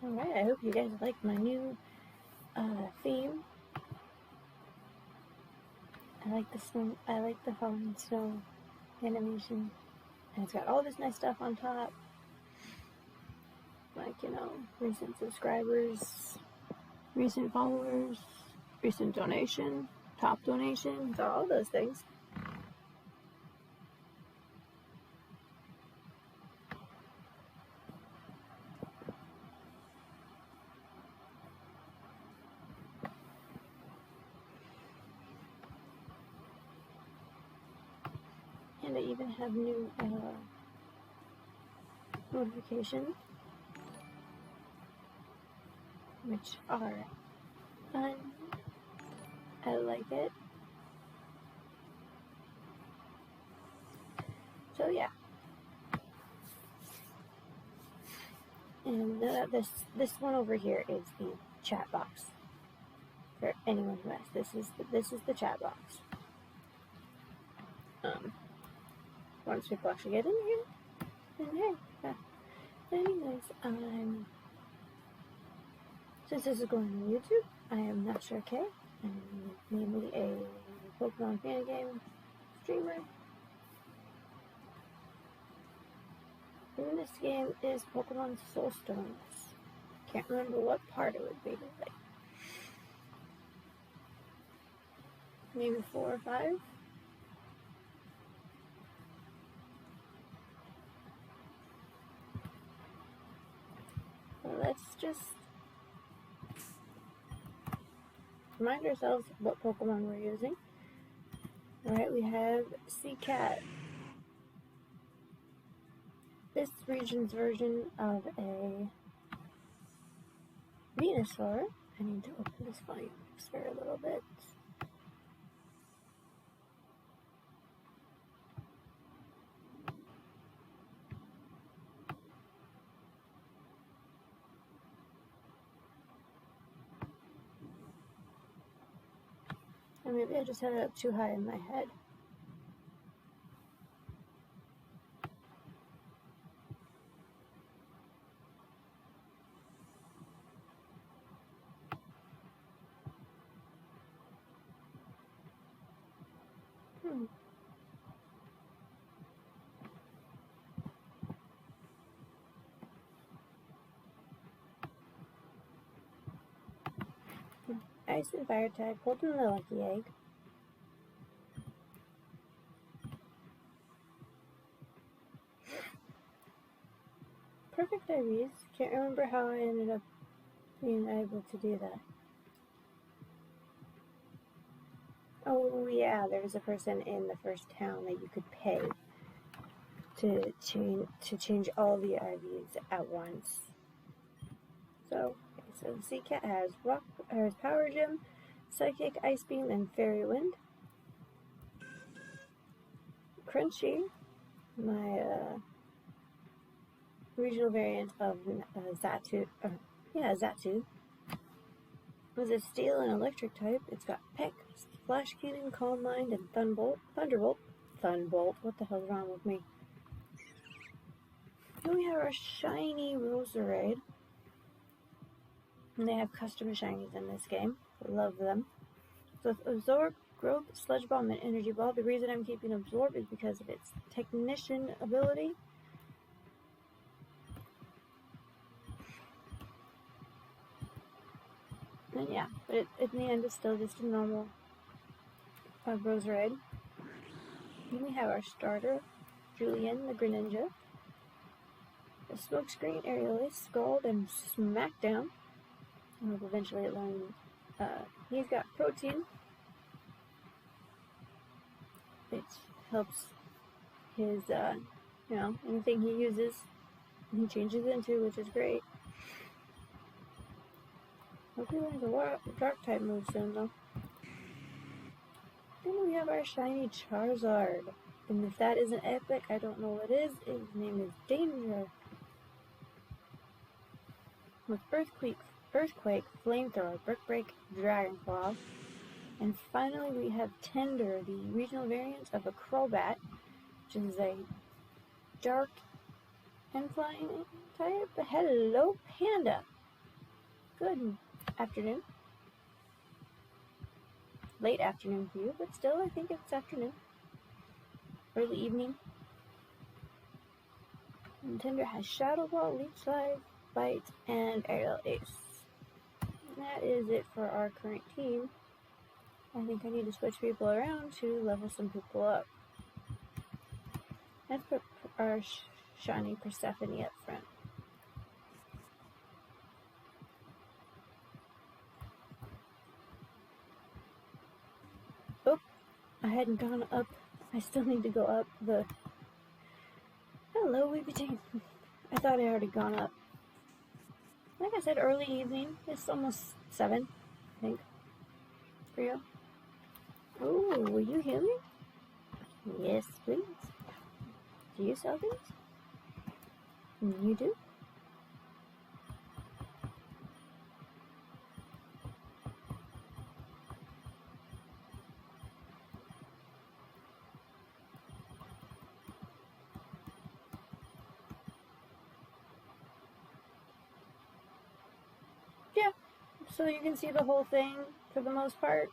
Alright, I hope you guys like my new theme. I like the snow, I like the falling snow animation. And it's got all this nice stuff on top. Like, you know, recent subscribers, recent followers, recent donation, top donations, all those things. And I even have new notifications, which are fun. I like it. So yeah. And this one over here is the chat box. For anyone who asks, this is the chat box. Once people actually get in here, then hey. Anyways, since this is going on YouTube, I am Master K. I'm mainly a Pokemon fan game streamer. And this game is Pokemon Soulstones. Can't remember what part it would be, like maybe 4 or 5. So let's just remind ourselves what Pokemon we're using. Alright, we have Seacat. This region's version of a Venusaur. I need to open this volume mixer a little bit. Or maybe I just had it up too high in my head. Ice and Fire type, holding the Lucky Egg. Perfect IVs. Can't remember how I ended up being able to do that. Oh yeah, there was a person in the first town that you could pay to change all the IVs at once. So the Seacat has Power Gem, Psychic, Ice Beam, and Fairy Wind. Crunchy, my regional variant of Zatu, was a Steel and Electric type. It's got Peck, Flash Cannon, Calm Mind, and Thunderbolt. What the hell's wrong with me? Then we have our shiny Roserade. And they have custom shinies in this game. Love them. So with Absorb, Growth, Sludge Bomb, and Energy Ball. The reason I'm keeping Absorb is because of its Technician ability. And yeah, but in the end it's still just a normal Roserade. Then we have our starter, Julian the Greninja. The Smokescreen, Aerial Ace, Scald, and Smackdown. And we'll eventually learn, he's got Protein, which helps his, anything he uses, he changes into, which is great. Hopefully he learns a Dark type move soon, though. Then we have our shiny Charizard. And if that isn't epic, I don't know what is. His name is Danger. With Earthquake, Flamethrower, Brick Break, Dragon Claw. And finally we have Tender, the regional variant of a Crobat, which is a dark and flying type. Hello, Panda! Good afternoon. Late afternoon for you, but still, I think it's afternoon. Early evening. Nintendo has Shadow Ball, Leech Slide, Bite, and Aerial Ace. And that is it for our current team. I think I need to switch people around to level some people up. Let's put our shiny Persephone up front. Oh, I hadn't gone up. I still need to go up the... Hello, Weepy. I thought I had already gone up. Like I said, early evening. It's almost 7, I think, for you. Oh, will you heal me? Yes, please. Do you sell things? You do? Yeah. So you can see the whole thing for the most part.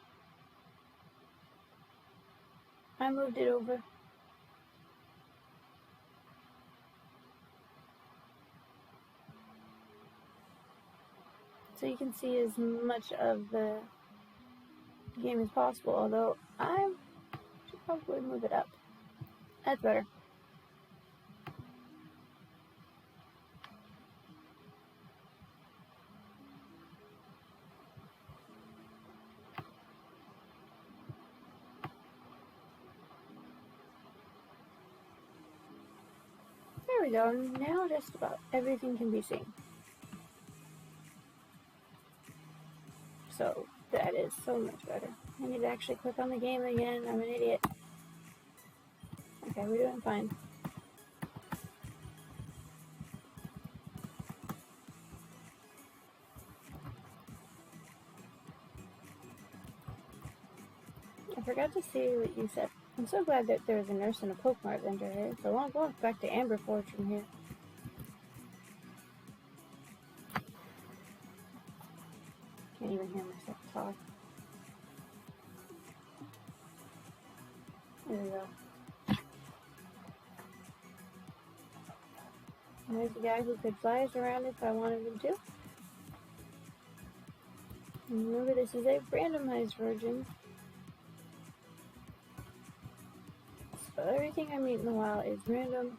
I moved it over. So you can see as much of the game as possible, although I should probably move it up. That's better. There we go. Now just about everything can be seen. So that is so much better. I need to actually click on the game again. I'm an idiot. Okay, we're doing fine. I forgot to see what you said. I'm so glad that there was a nurse and a Pokemon vendor here. It's a long walk back to Amberforge from here. Can't even hear myself talk. There we go. And there's a guy who could fly us around if I wanted him to. And remember, this is a randomized version. So everything I meet in the wild is random.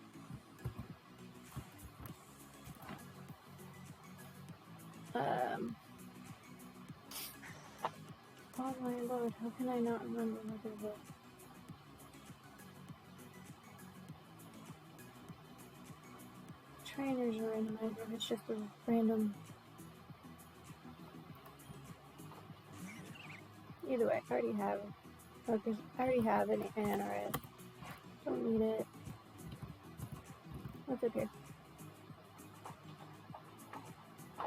Oh my lord, how can I not remember what it was? Trainers are randomized, or it's just a random. Either way, I already have it. I already have an NRS. Don't need it. What's up here? I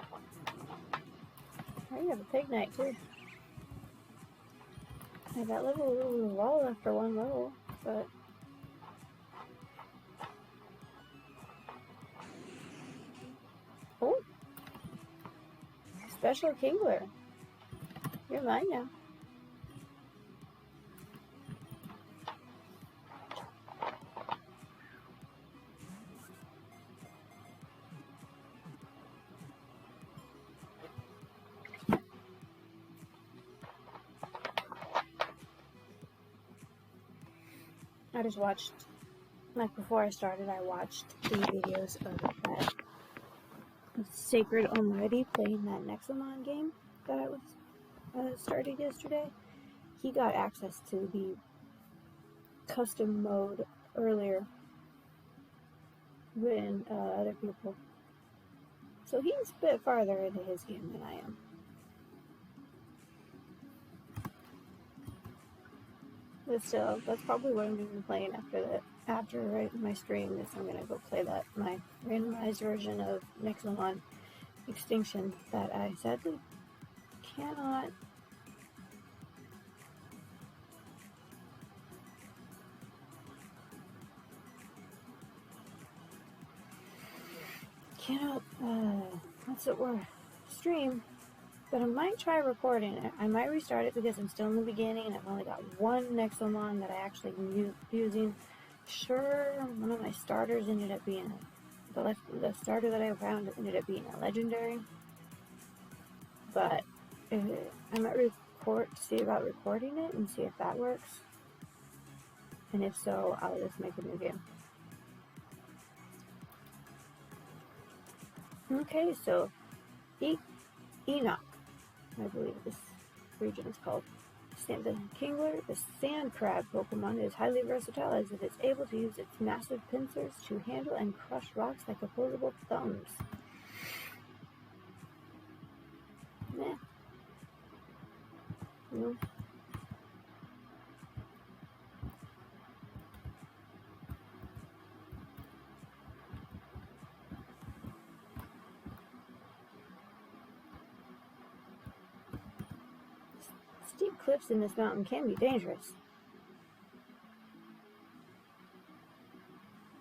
already have a pig knight too. I got level a wall after one level, but oh, special Kingler. You're mine now. I just watched, like before I started, I watched the videos of that Sacred Almighty playing that Nexomon game that I was started yesterday. He got access to the custom mode earlier than other people. So he's a bit farther into his game than I am. But still, that's probably what I'm going to be playing after my stream is I'm going to go play that, my randomized version of Nexomon Extinction that I sadly cannot what's it word? Stream But I might try recording it. I might restart it because I'm still in the beginning and I've only got one Nexomon that I actually am using. Sure, one of my starters ended up being the starter that I found ended up being a legendary. But I might see about recording it and see if that works. And if so, I'll just make a new game. Okay, so Enoch, I believe this region is called. The Kingler, the sand crab Pokemon, is highly versatile as it is able to use its massive pincers to handle and crush rocks like opposable thumbs. Meh. No. Steep cliffs in this mountain can be dangerous.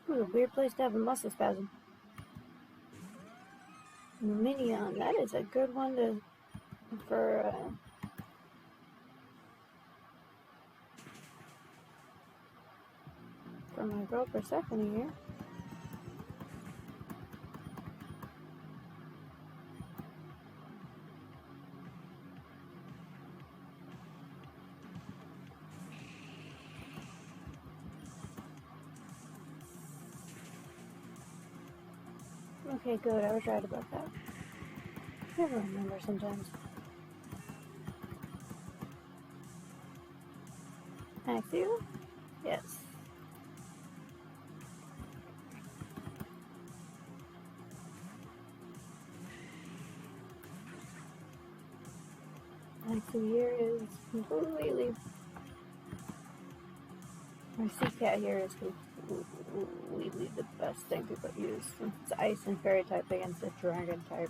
What a weird place to have a muscle spasm. Minion, that is a good one for my girl Persephone here. Okay, good. I was right about that. I never remember sometimes. Axio? Yes. Axio here is completely... My sea cat here is completely the best thing people use. It's ice and fairy type against a dragon type.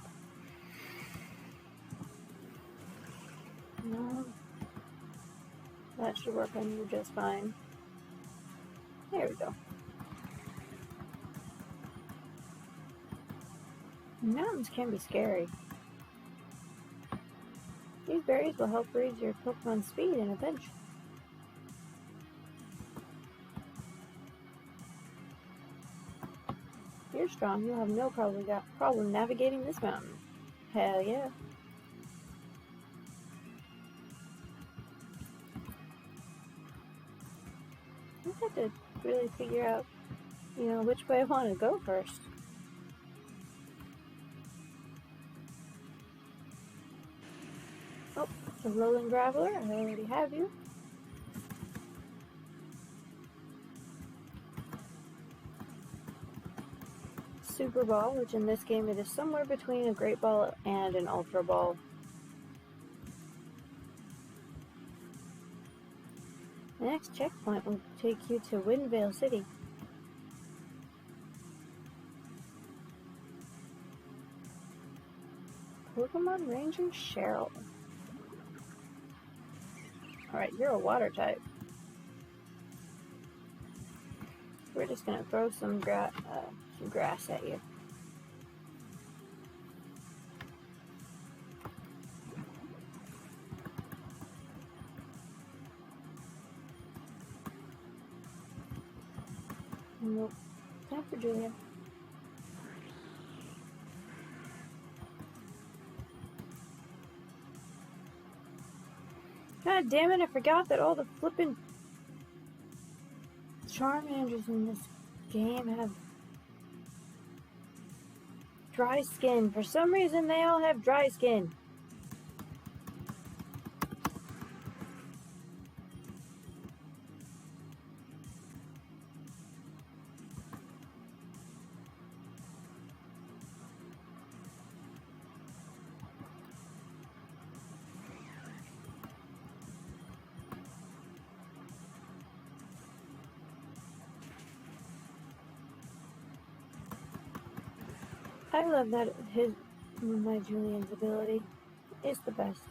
No. That should work on you just fine. There we go. Mountains can be scary. These berries will help raise your Pokemon speed in a pinch. You're strong. You'll have no problem navigating this mountain. Hell yeah. I have to really figure out, which way I want to go first. Oh, it's a Lowland Graveler. I already have you. Super Ball, which in this game it is somewhere between a Great Ball and an Ultra Ball. The next checkpoint will take you to Windvale City. Pokemon Ranger Cheryl. Alright, you're a water type. We're just gonna throw some grass at you. Nope. Time for Julia. God damn it, I forgot that all the flippin' Charmanders in this game have dry skin. For some reason, they all have dry skin. I love that my Julian's ability is the best.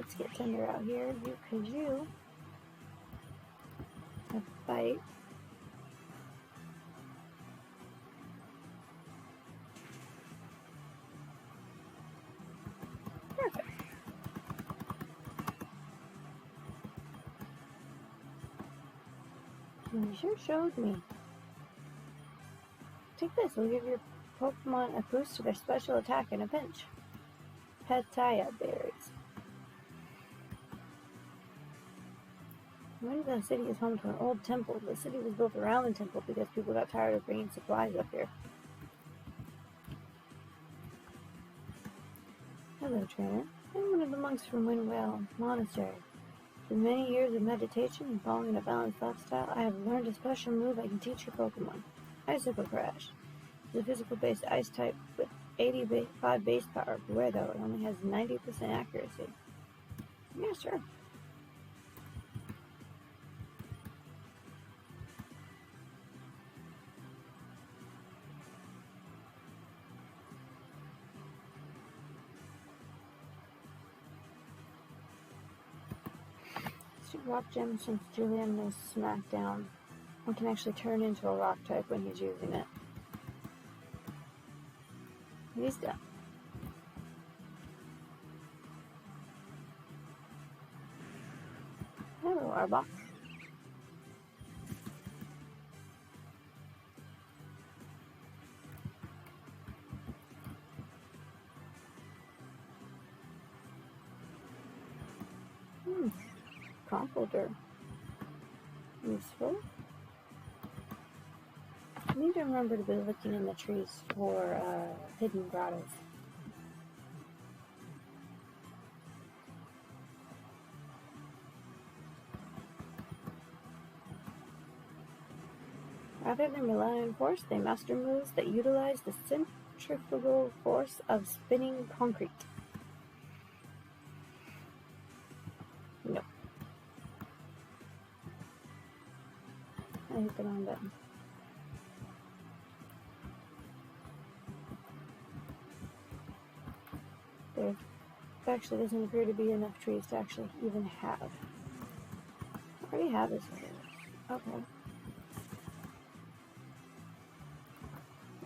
let's get Tender out here. You have Bite. Perfect. You sure showed me. Take this, we'll give your Pokemon a boost to their special attack in a pinch. Petaya berries. Windville City is home to an old temple. The city was built around the temple because people got tired of bringing supplies up here. Hello, trainer. I'm one of the monks from Windvale Monastery. Through many years of meditation and following a balanced lifestyle, I have learned a special move I can teach your Pokemon. Icicle Crash. It's a physical-based ice type with 85 base power. Beware though, it only has 90% accuracy. Yeah, sure. Rock Gem, since Julian is smacked down, one can actually turn into a rock type when he's using it. He's done. Hello, Arbok. Comforter. Useful. I need to remember to be looking in the trees for hidden grottos. Rather than rely on force, they master moves that utilize the centrifugal force of spinning concrete. No. I hit the wrong button. There actually doesn't appear to be enough trees to actually even have. I already have this. Okay.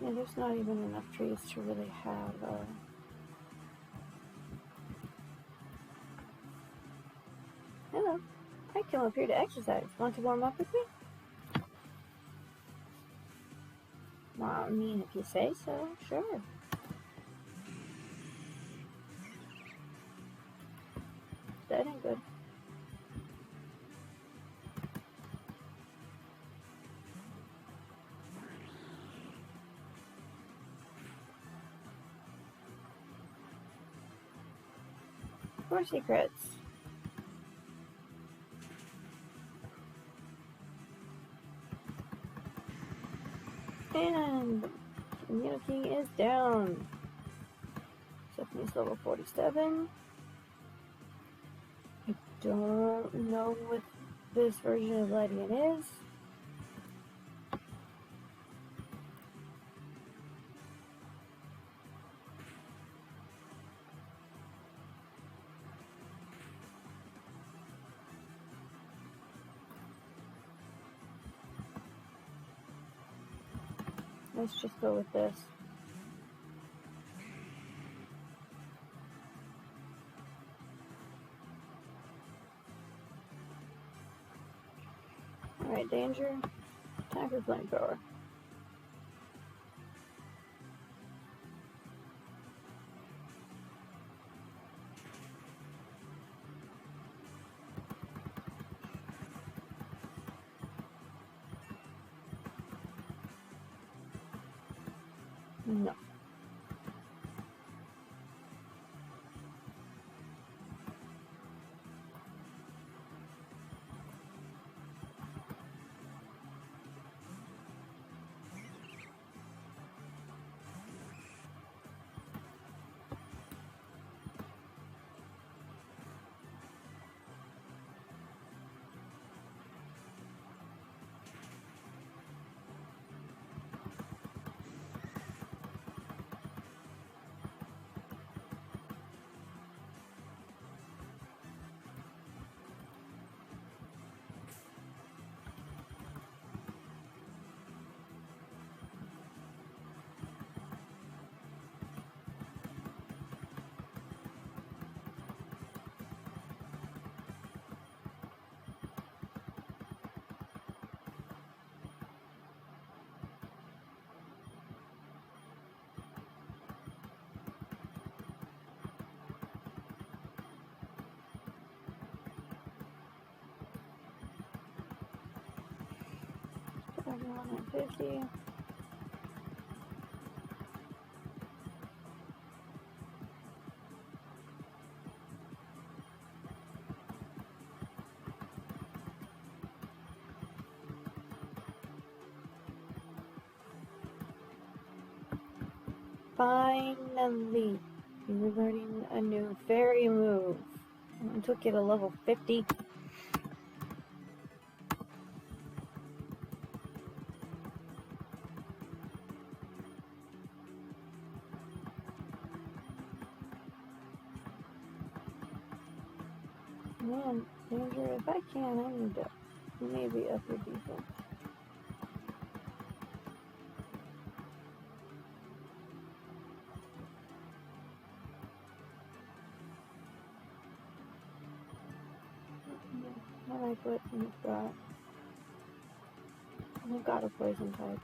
Yeah, there's not even enough trees to really have Hello. I came up here to exercise. Want to warm up with me? Well, I mean, if you say so, sure. That ain't good. More secrets. And Communiking is down. Stephanie's level 47. I don't know what this version of Ledian is. Let's just go with this. Alright, danger. Time for flamethrower. No. One at 50. Finally, you're learning a new fairy move. It took you to level 50. Man, Andrew, if I can, I need to maybe up your defense. I like what you've got. You've got a poison type.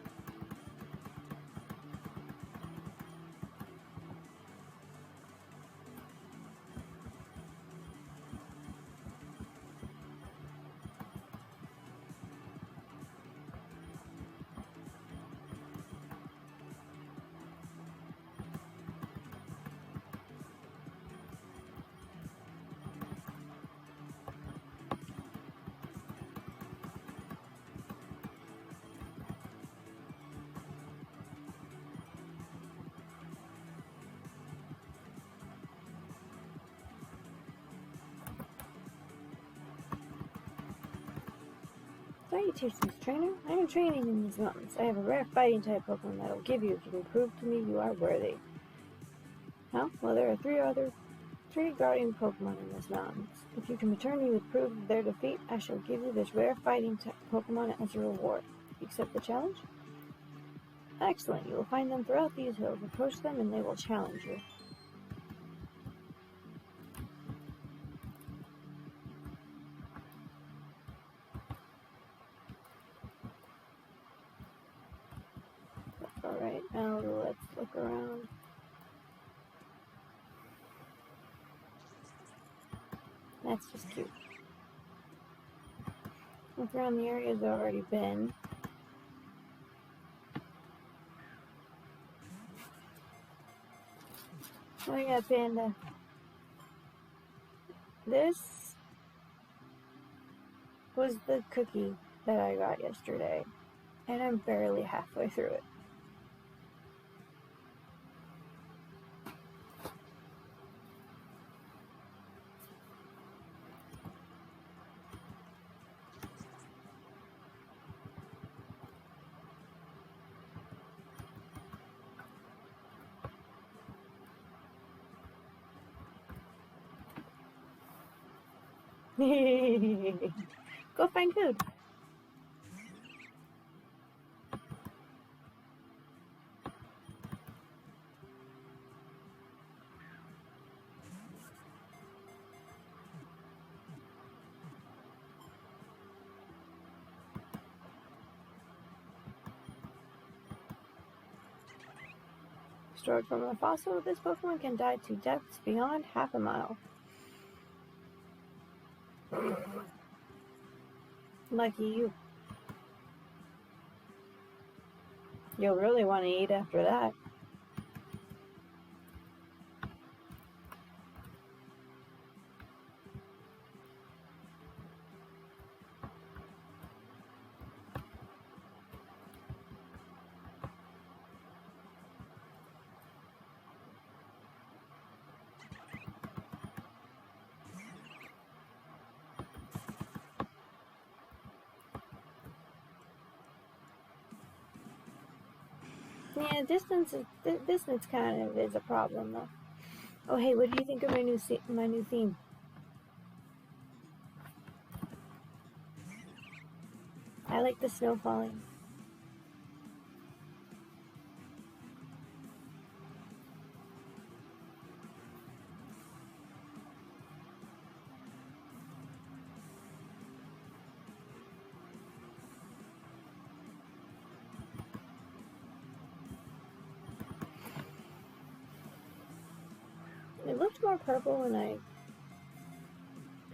Salutations, trainer. I am training in these mountains. I have a rare fighting type Pokemon that will give you if you can prove to me you are worthy. Huh? Well, there are three guardian Pokemon in this mountains. If you can return me with proof of their defeat, I shall give you this rare fighting type Pokemon as a reward. You accept the challenge? Excellent. You will find them throughout these hills. Approach them and they will challenge you. Alright, now let's look around. That's just cute. Look around the area I've already been. Oh yeah, Panda. This was the cookie that I got yesterday, and I'm barely halfway through it. Go find food. Stored from a fossil, this Pokemon can dive to depths beyond half a mile. Lucky you. You'll really want to eat after that. Yeah, distance kind of is a problem though. Oh hey, what do you think of my new theme? I like the snow falling. It looked more purple when I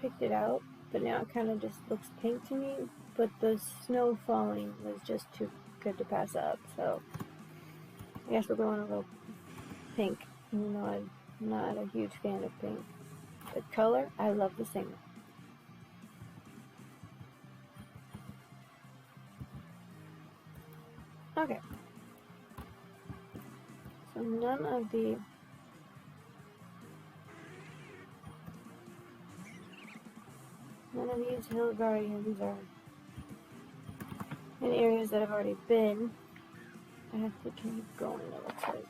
picked it out, but now it kind of just looks pink to me. But the snow falling was just too good to pass up. So I guess we're going a little pink. Even though I'm not a huge fan of pink. The color, I love the singer. Okay. So none of these hill guardians are in areas that I've already been. I have to keep going, it looks like.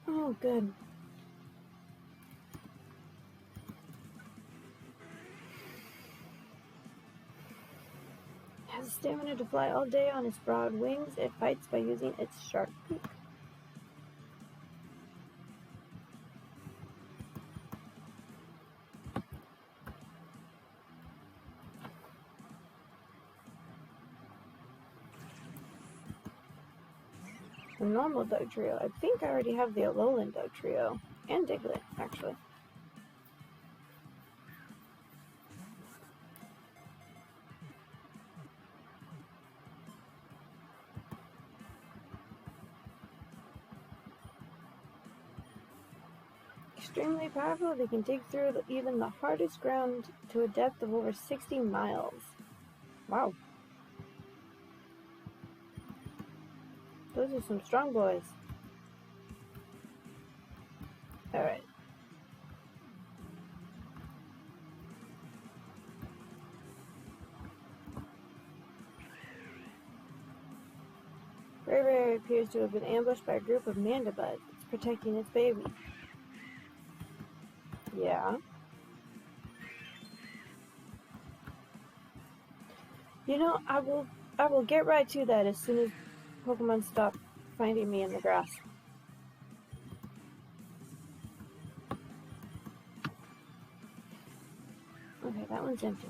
Oh, good. Has stamina to fly all day on its broad wings. It fights by using its sharp beak. A normal Dugtrio. I think I already have the Alolan Dugtrio. And Diglett, actually. Extremely powerful, they can dig through even the hardest ground to a depth of over 60 miles. Wow. Those are some strong boys. Alright. Burberry appears to have been ambushed by a group of mandibuds. It's protecting its baby. Yeah. You know, I will get right to that as soon as Pokemon stop finding me in the grass. Okay, that one's empty.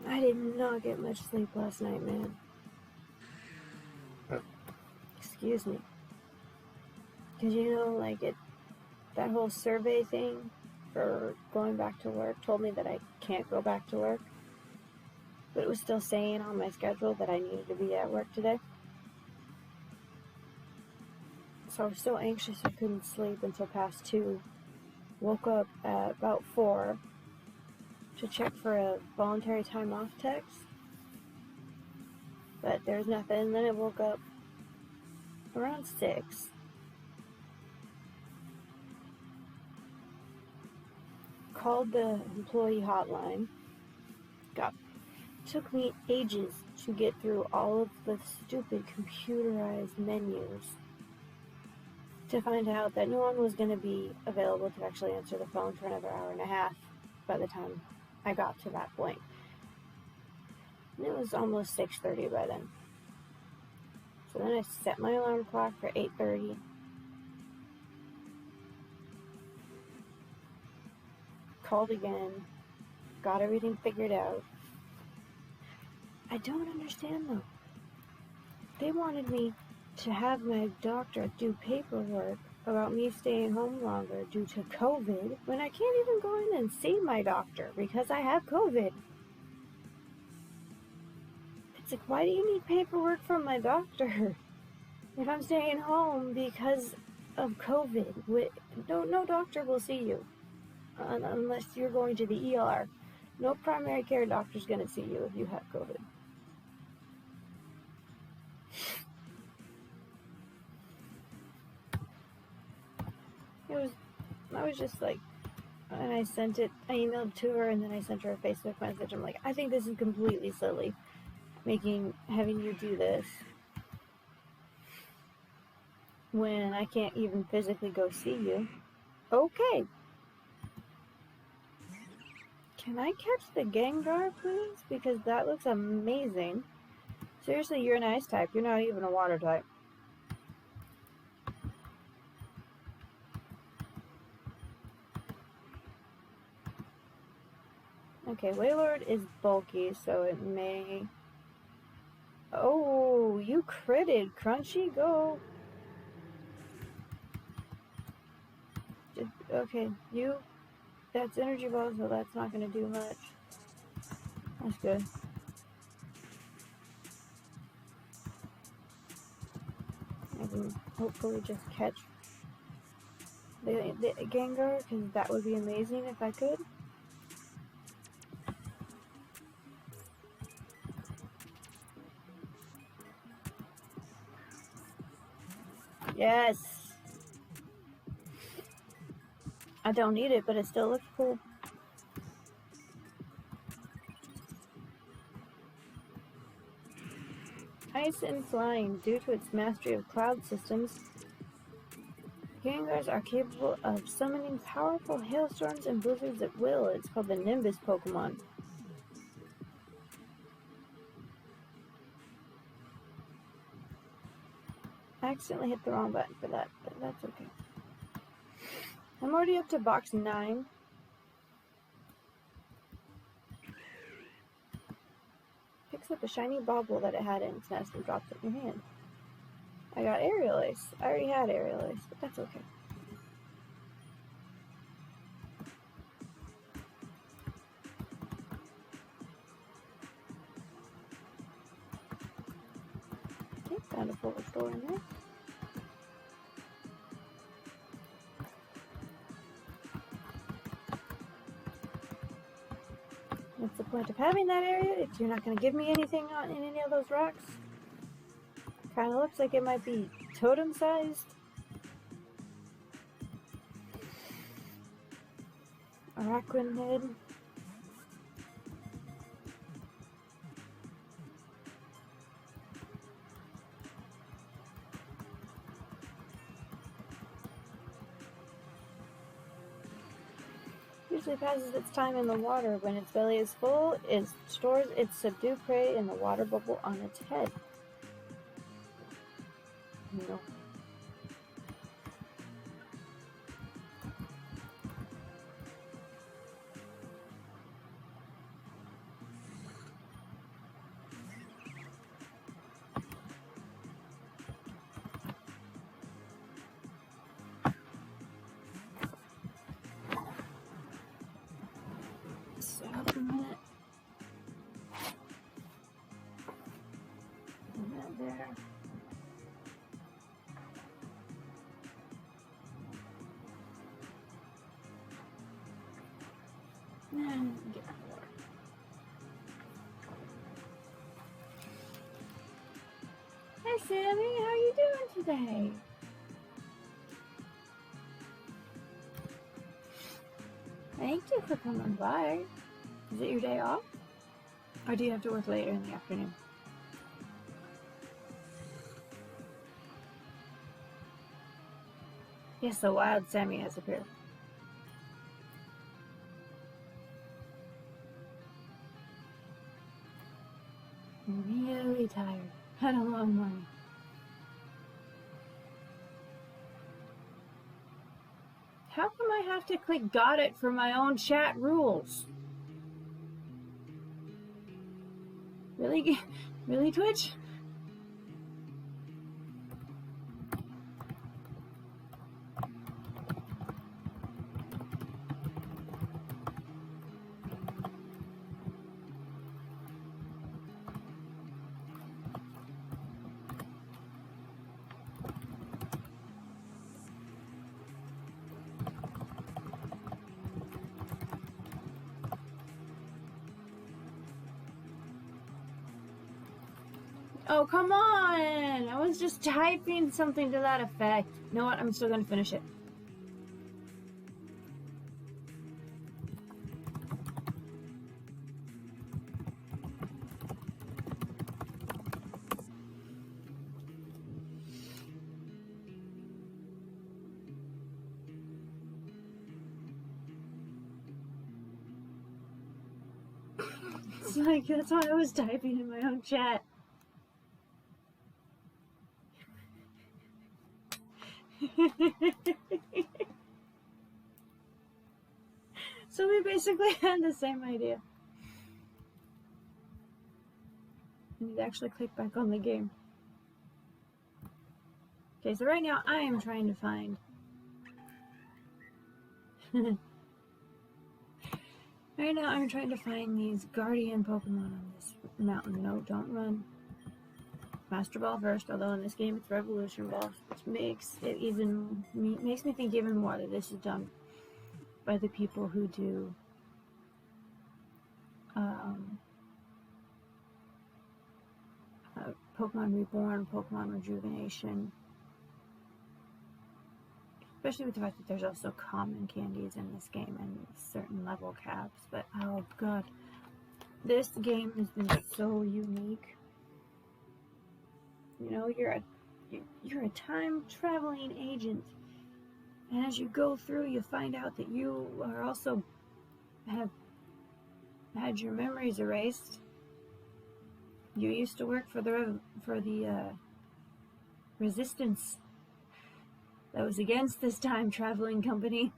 I did not get much sleep last night, man. Excuse me. Because you know, like, that whole survey thing for going back to work told me that I can't go back to work. But it was still saying on my schedule that I needed to be at work today. So I was so anxious I couldn't sleep until past 2. Woke up at about 4 to check for a voluntary time off text. But there's nothing. Then I woke up around 6. Called the employee hotline. Took me ages to get through all of the stupid computerized menus to find out that no one was going to be available to actually answer the phone for another hour and a half by the time I got to that point. And it was almost 6:30 by then. So then I set my alarm clock for 8:30. Called again. Got everything figured out. I don't understand though. They wanted me to have my doctor do paperwork about me staying home longer due to COVID when I can't even go in and see my doctor because I have COVID. It's like, why do you need paperwork from my doctor if I'm staying home because of COVID? No doctor will see you unless you're going to the ER. No primary care doctor's going to see you if you have COVID. I was just like, and I emailed to her, and then I sent her a Facebook message. I'm like, I think this is completely silly, having you do this when I can't even physically go see you. Okay. Can I catch the Gengar, please? Because that looks amazing. Seriously, you're an ice type. You're not even a water type. Okay, Wailord is bulky, so it may... Oh, you critted, Crunchy, go! Okay, you... That's energy ball, so that's not gonna do much. That's good. I can hopefully just catch the Gengar, because that would be amazing if I could. Yes! I don't need it, but it still looks cool. Ice and flying. Due to its mastery of cloud systems, Gengars are capable of summoning powerful hailstorms and blizzards at will. It's called the Nimbus Pokemon. I accidentally hit the wrong button for that, but that's okay. I'm already up to box 9. Picks up a shiny bauble that it had in its nest and drops it in your hand. I got Aerial Ace. I already had Aerial Ace, but that's okay. Okay, found a full store in there. What's the point of having that area if you're not going to give me anything in any of those rocks? Kind of looks like it might be totem-sized. Araquanid. Usually passes its time in the water. When its belly is full, it stores its subdued prey in the water bubble on its head. No. So, a minute. That there. And get more. Hi, Sammy. How are you doing today? Thank you for coming by. Is it your day off? Or do you have to work later in the afternoon? Yes, the wild Sammy has appeared. I'm really tired. Had a long morning. How come I have to click got it for my own chat rules? Really? Really, Twitch? Oh, come on! I was just typing something to that effect. You know what? I'm still gonna finish it. It's like, that's why I was typing in my own chat. So we basically had the same idea. I need to actually click back on the game. Okay, so right now I am trying to find... Right now I'm trying to find these guardian Pokemon on this mountain. No, don't run. Master Ball first, although in this game it's Revolution Ball, which makes me think even more that this is done by the people who do Pokemon Reborn, Pokemon Rejuvenation, especially with the fact that there's also common candies in this game and certain level caps. But oh god, this game has been so unique. You know, you're a time traveling agent, and as you go through, you find out that you are also have had your memories erased. You used to work for the resistance that was against this time traveling company,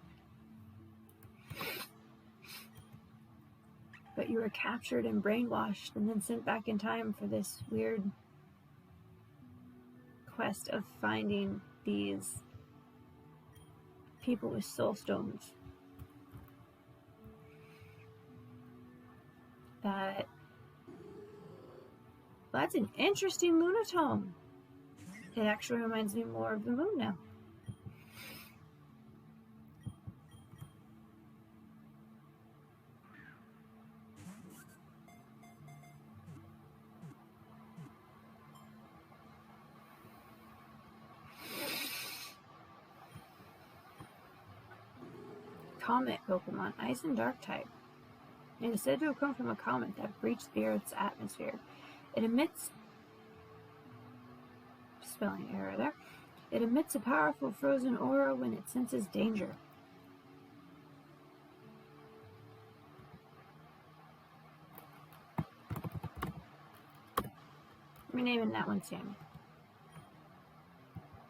but you were captured and brainwashed and then sent back in time for this weird quest of finding these people with Soulstones. That's an interesting Lunatone. It actually reminds me more of the moon now. Comet Pokemon, Ice and Dark type. It is said to have come from a comet that breached the Earth's atmosphere. It emits... spelling error there. It emits a powerful frozen aura when it senses danger. I'm naming that one Sammy.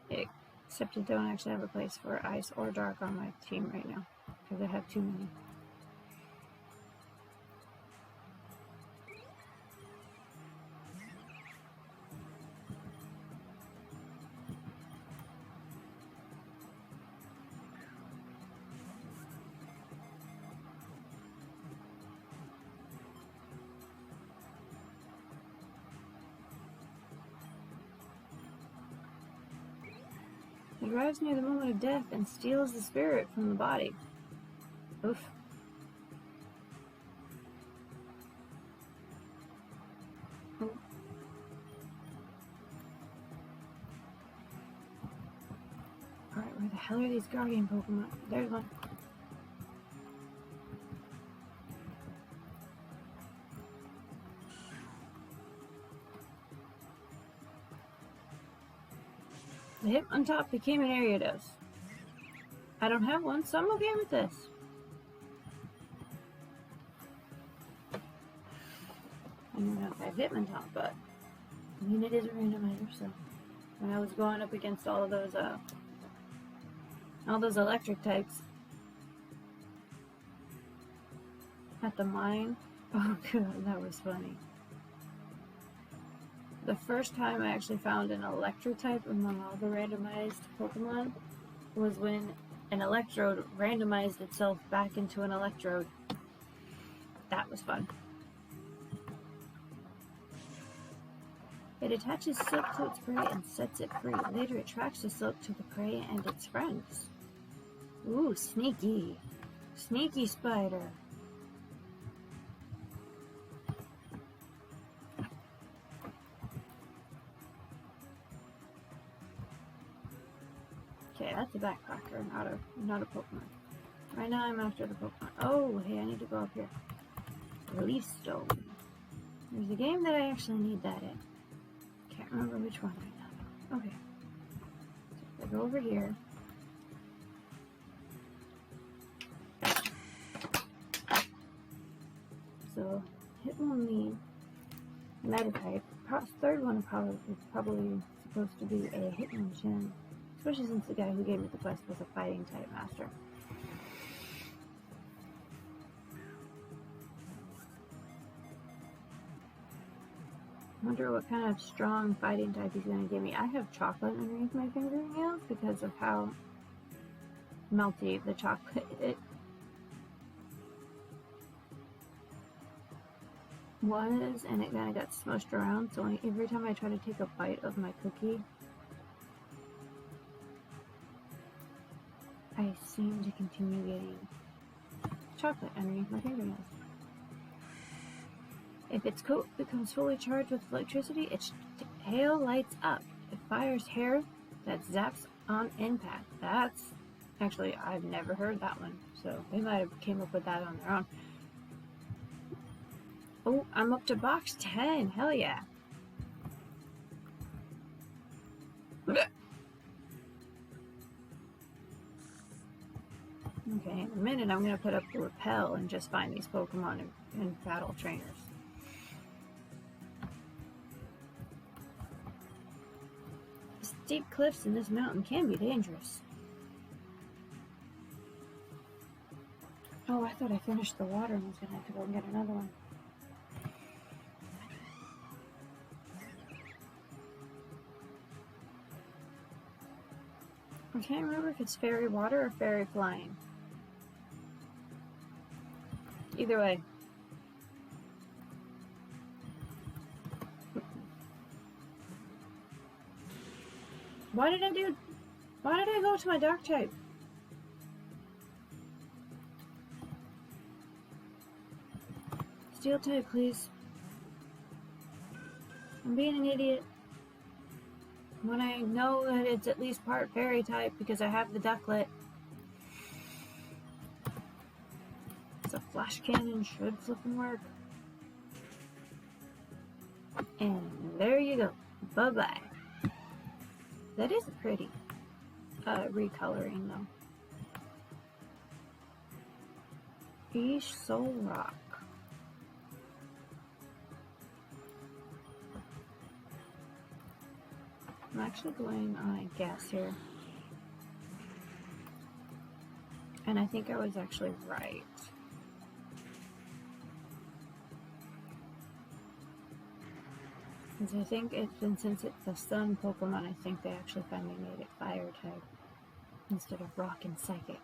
Except I don't actually have a place for Ice or Dark on my team right now, because I have too many. It arrives near the moment of death and steals the spirit from the body. Oof. Oh. Alright, where the hell are these guardian Pokemon? There's one. The hit on top became an Ariados. I don't have one, so I'm okay with this. I don't know if I have Hitmontop, but I mean it is a randomizer, so when I was going up against all those electric types at the mine, oh god, that was funny. The first time I actually found an electric type among all the randomized Pokemon was when an Electrode randomized itself back into an Electrode. That was fun. It attaches silk to its prey and sets it free. Later it tracks the silk to the prey and its friends. Ooh, sneaky. Sneaky spider. Okay, that's a backpacker, not a Pokemon. Right now I'm after the Pokemon. Oh, hey, I need to go up here. Leaf Stone. There's a game that I actually need that in. Can't remember which one right now. Okay. So I go over here. So Hitmonlee, Meta type. Third one is probably supposed to be a Hitmonchan. Especially since the guy who gave me the quest was a fighting type master. Wonder what kind of strong fighting type he's going to give me. I have chocolate underneath my fingernails because of how melty the chocolate was, and it kind of got smushed around, so every time I try to take a bite of my cookie, I seem to continue getting chocolate underneath my fingernails. If its coat becomes fully charged with electricity, its tail lights up. It fires hair that zaps on impact. That's actually, I've never heard that one, so they might have came up with that on their own. Oh, I'm up to box 10. Hell yeah. Okay, in a minute I'm going to put up the repel and just find these Pokemon and battle trainers. The steep cliffs in this mountain can be dangerous. Oh, I thought I finished the water and was going to have to go and get another one. I can't remember if it's fairy water or fairy flying. Either way. Why did I go to my dark type? Steel type, please. I'm being an idiot. When I know that it's at least part fairy type because I have the ducklet. So flash cannon should flippin' work. And there you go. Bye-bye. That is pretty. Recoloring though. East Soul Rock. I'm actually going on a guess here. And I think I was actually right. Because I think since it's a sun Pokemon, I think they actually finally made it fire type instead of rock and psychic.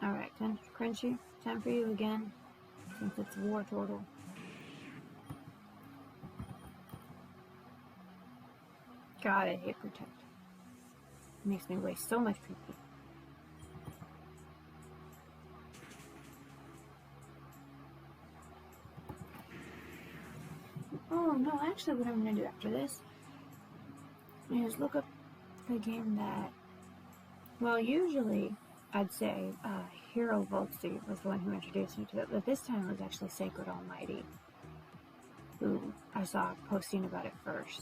Alright, Crunchy, time for you again, since it's War Turtle. God, I hate Protect. It makes me waste so much PP. Oh no, actually what I'm going to do after this is look up the game that, well, usually I'd say Hero Voltsy was the one who introduced me to it, but this time it was actually Sacred Almighty who I saw posting about it first.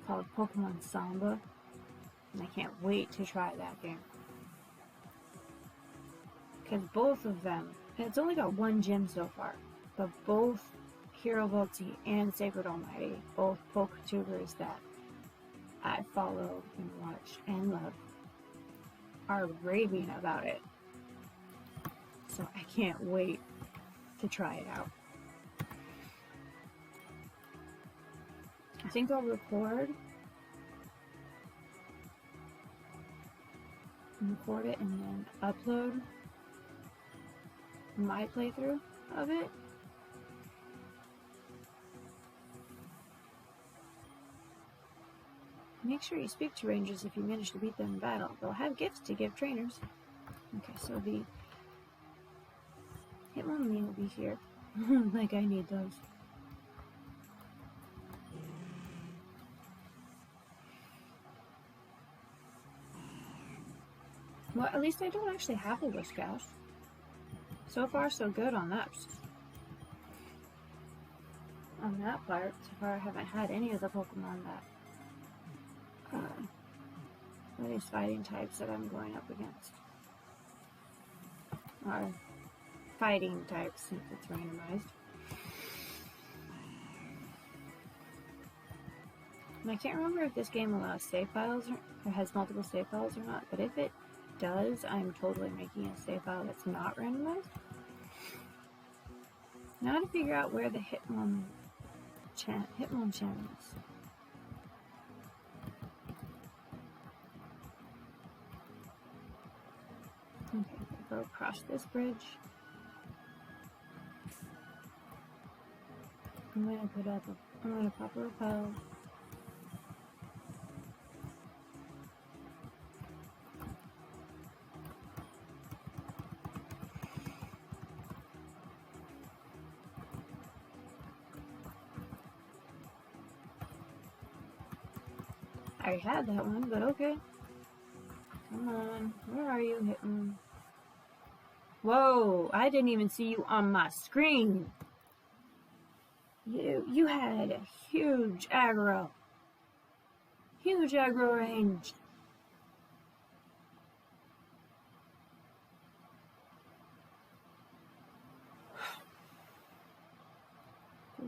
Called Pokemon Samba, and I can't wait to try that game. Because both of them, and it's only got one gym so far, but both Hero Voltsy and Sacred Almighty, both Poketubers that I follow and watch and love, are raving about it. So I can't wait to try it out. I think I'll record it and then upload my playthrough of it. Make sure you speak to rangers if you manage to beat them in battle. They'll have gifts to give trainers. Okay, so the Hitmonlee will be here. Like I need those. Well, at least I don't actually have a Whiscash. So far, so good on that. On that part, so far I haven't had any of the Pokemon that these fighting types that I'm going up against are fighting types since it's randomized. I can't remember if this game allows save files or has multiple save files or not, but if it does, I'm totally making a save file that's not randomized. Now to figure out where the Hitmonchan is. Okay, go across this bridge. I'm gonna pop a repel. I had that one, but okay. Come on, where are you, Hitmon? Whoa, I didn't even see you on my screen. You had a huge aggro. Huge aggro range.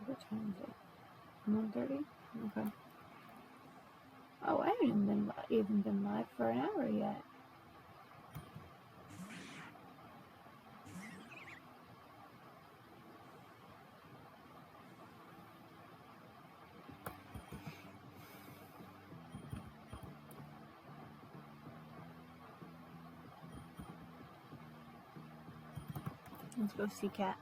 What time is it? 1:30? Okay. Oh, I haven't even been live for an hour yet. Let's go see Cat.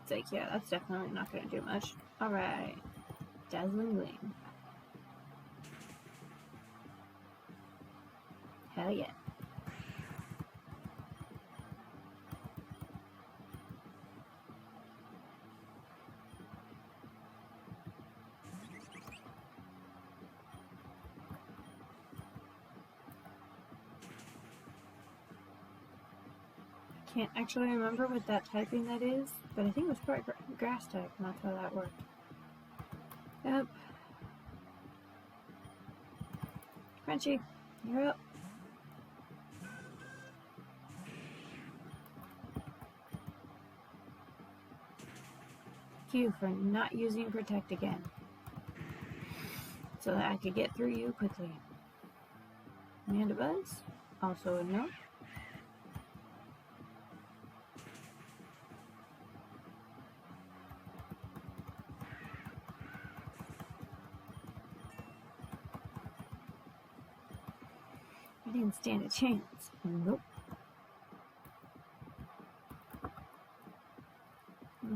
It's like, yeah, that's definitely not going to do much. Alright. Dazzling Gleam. Hell yeah. Can't actually remember what that typing that is, but I think it was probably grass type, and that's how that worked. Yep. Crunchy, you're up. Q for not using Protect again, so that I could get through you quickly. Amanda Buzz, also a no. I didn't stand a chance. Nope.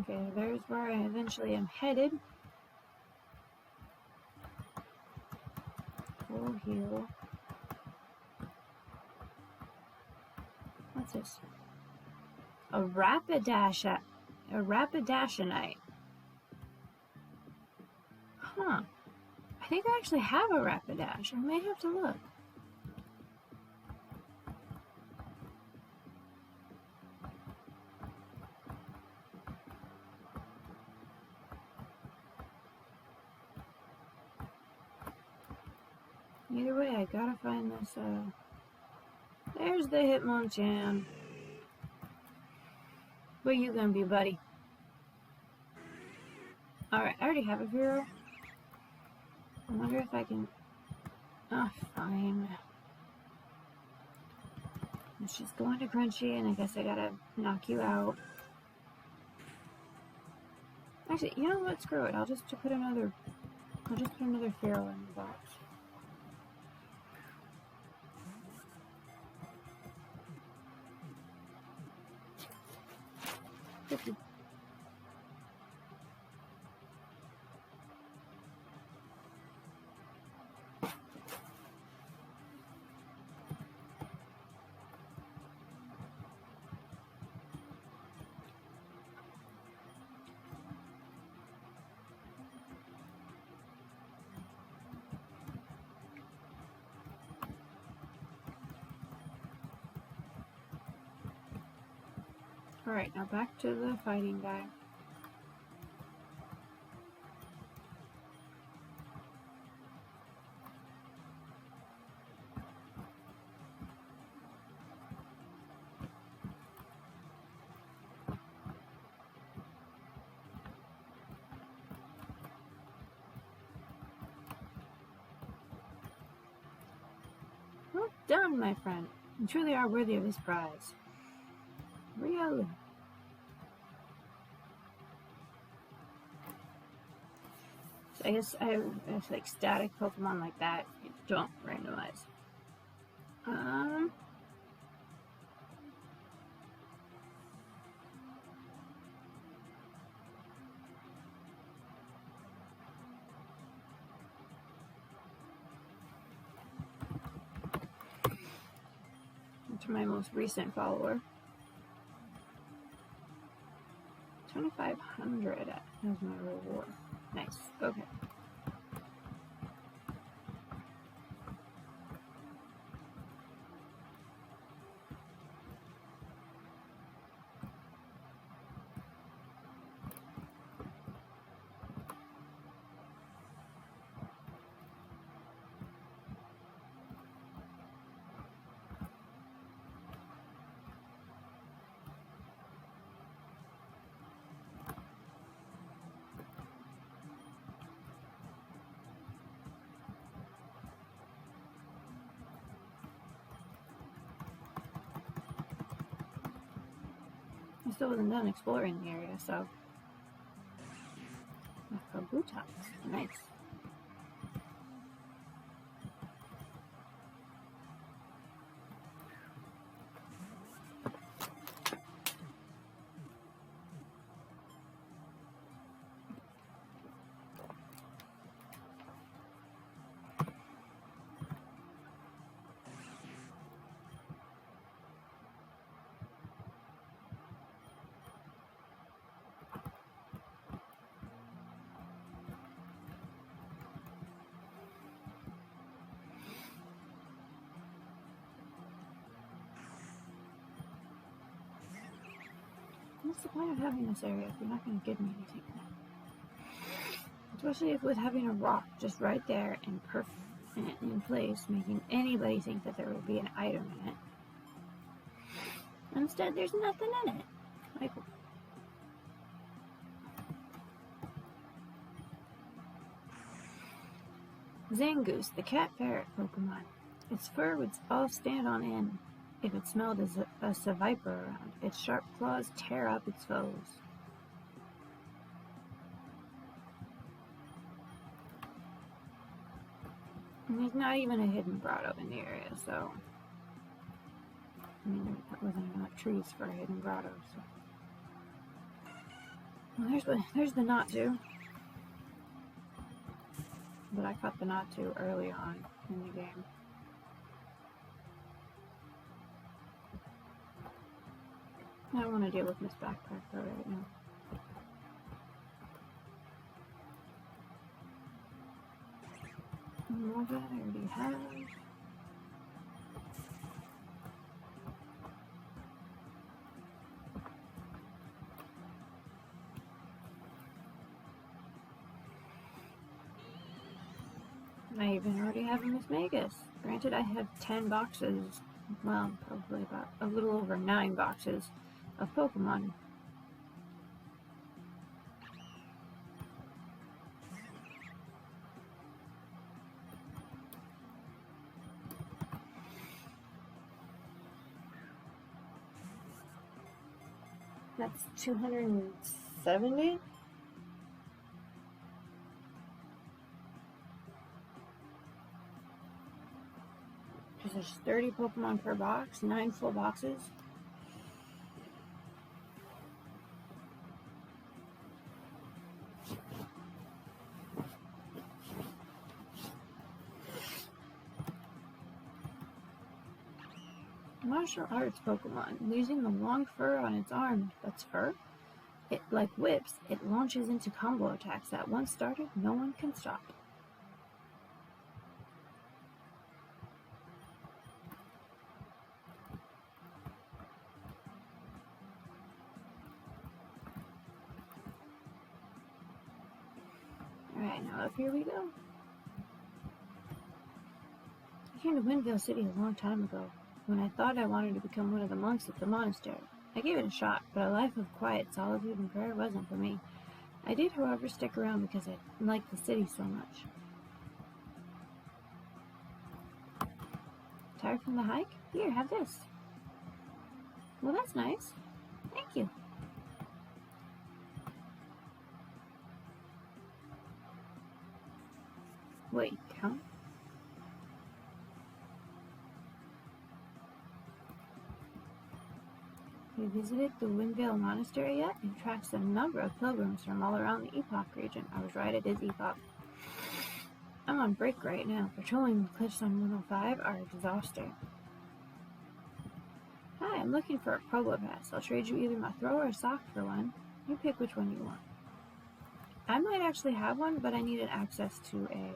Okay, there's where I eventually am headed. Full heal. What's this? A Rapidashinite. Huh. I think I actually have a Rapidash. I may have to look. Either way, I gotta find this, There's the Hitmonchan. Where you gonna be, buddy? Alright, I already have a Vero. I wonder if I can... Oh, fine. She's going to Crunchy, and I guess I gotta knock you out. Actually, you know what? Screw it. I'll just put another Pharaoh in the box. Alright, now back to the fighting guy. done, my friend. You truly are worthy of this prize. Really? So I guess I have like static Pokemon like that. You don't randomize. To my most recent follower. 2,500 as my reward. Nice. Okay. I still wasn't done exploring the area, so. Kabutops. Nice. What's the point of having this area if you're not going to give me anything? Especially if with having a rock just right there and in place, making anybody think that there would be an item in it. Instead, there's nothing in it. Like, Zangoose, the cat ferret Pokemon. Its fur would all stand on end if it smelled as a Seviper around. Its sharp claws tear up its foes. And there's not even a hidden grotto in the area, so. I mean, there wasn't enough trees for a hidden grotto, so. Well, there's the Natu. But I caught the Natu early on in the game. I don't want to deal with this backpacker right now. Mova, I already have. I even already have a Miss Magus. Granted, I have 10 boxes, well, probably about a little over 9 boxes of Pokemon. That's 270? Because there's 30 Pokemon per box, 9 full boxes. Martial arts Pokemon, using the long fur on its arm, that's fur? It, like whips, it launches into combo attacks that once started, no one can stop. Alright, now up here we go. I came to Windvale City a long time ago, when I thought I wanted to become one of the monks at the monastery. I gave it a shot, but a life of quiet, solitude, and prayer wasn't for me. I did, however, stick around because I liked the city so much. Tired from the hike? Here, have this. Well, that's nice. Thank you. Wait, count? Have you visited the Windvale Monastery yet? It attracts a number of pilgrims from all around the Epoch region. I was right, it is Epoch. I'm on break right now. Patrolling the cliffs on 105 are exhausting. Hi, I'm looking for a Probo Pass. I'll trade you either my throw or a sock for one. You pick which one you want. I might actually have one, but I needed access to a...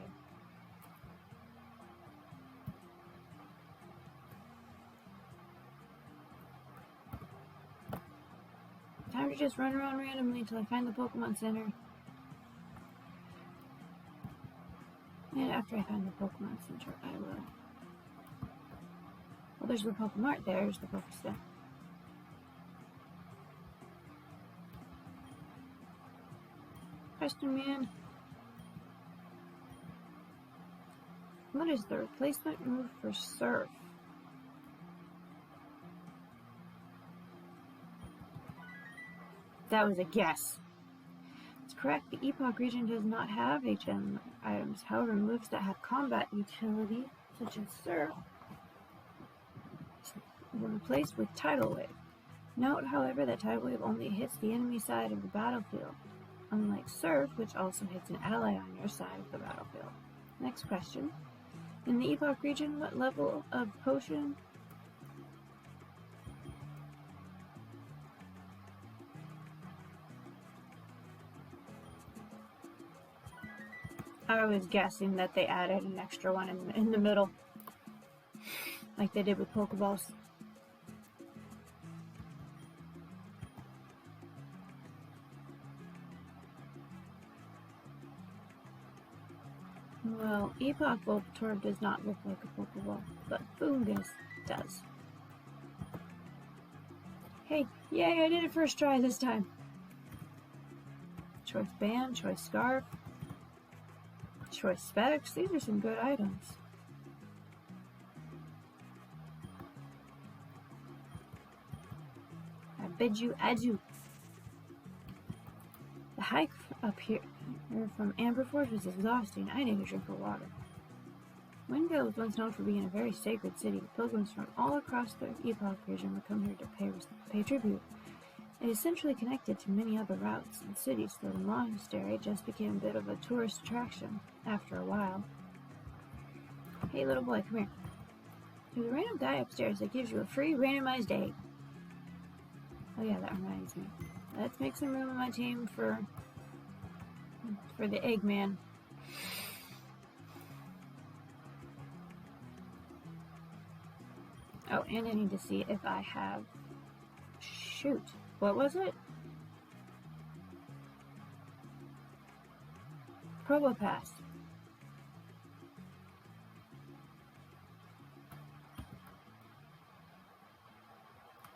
Time to just run around randomly until I find the Pokemon Center. And after I find the Pokemon Center, I will... Well, there's the Pokemart. There's the Pokestop. Question man. What is the replacement move for Surf? That was a guess. It's correct. The Epoch region does not have HM items. However, moves that have combat utility, such as Surf, were replaced with Tidal Wave. Note, however, that Tidal Wave only hits the enemy side of the battlefield, unlike Surf, which also hits an ally on your side of the battlefield. Next question. In the Epoch region, what level of potion... I was guessing that they added an extra one in the middle, like they did with Pokeballs. Well, Epoch Voltorb does not look like a Pokeball, but Foongus does. Hey, yay, I did it first try this time. Choice Band, Choice Scarf, Choice Specs, these are some good items. I bid you adieu. The hike up here from Amberforge was exhausting. I need a drink of water. Windvale was once known for being a very sacred city. Pilgrims from all across the Epoch region would come here to pay tribute. It is centrally connected to many other routes and cities, though the monastery just became a bit of a tourist attraction after a while. Hey little boy, come here. There's a random guy upstairs that gives you a free randomized egg. Oh yeah, that reminds me. Let's make some room in my team for the Eggman. Oh, and I need to see if I have... Shoot. What was it? Probo Pass.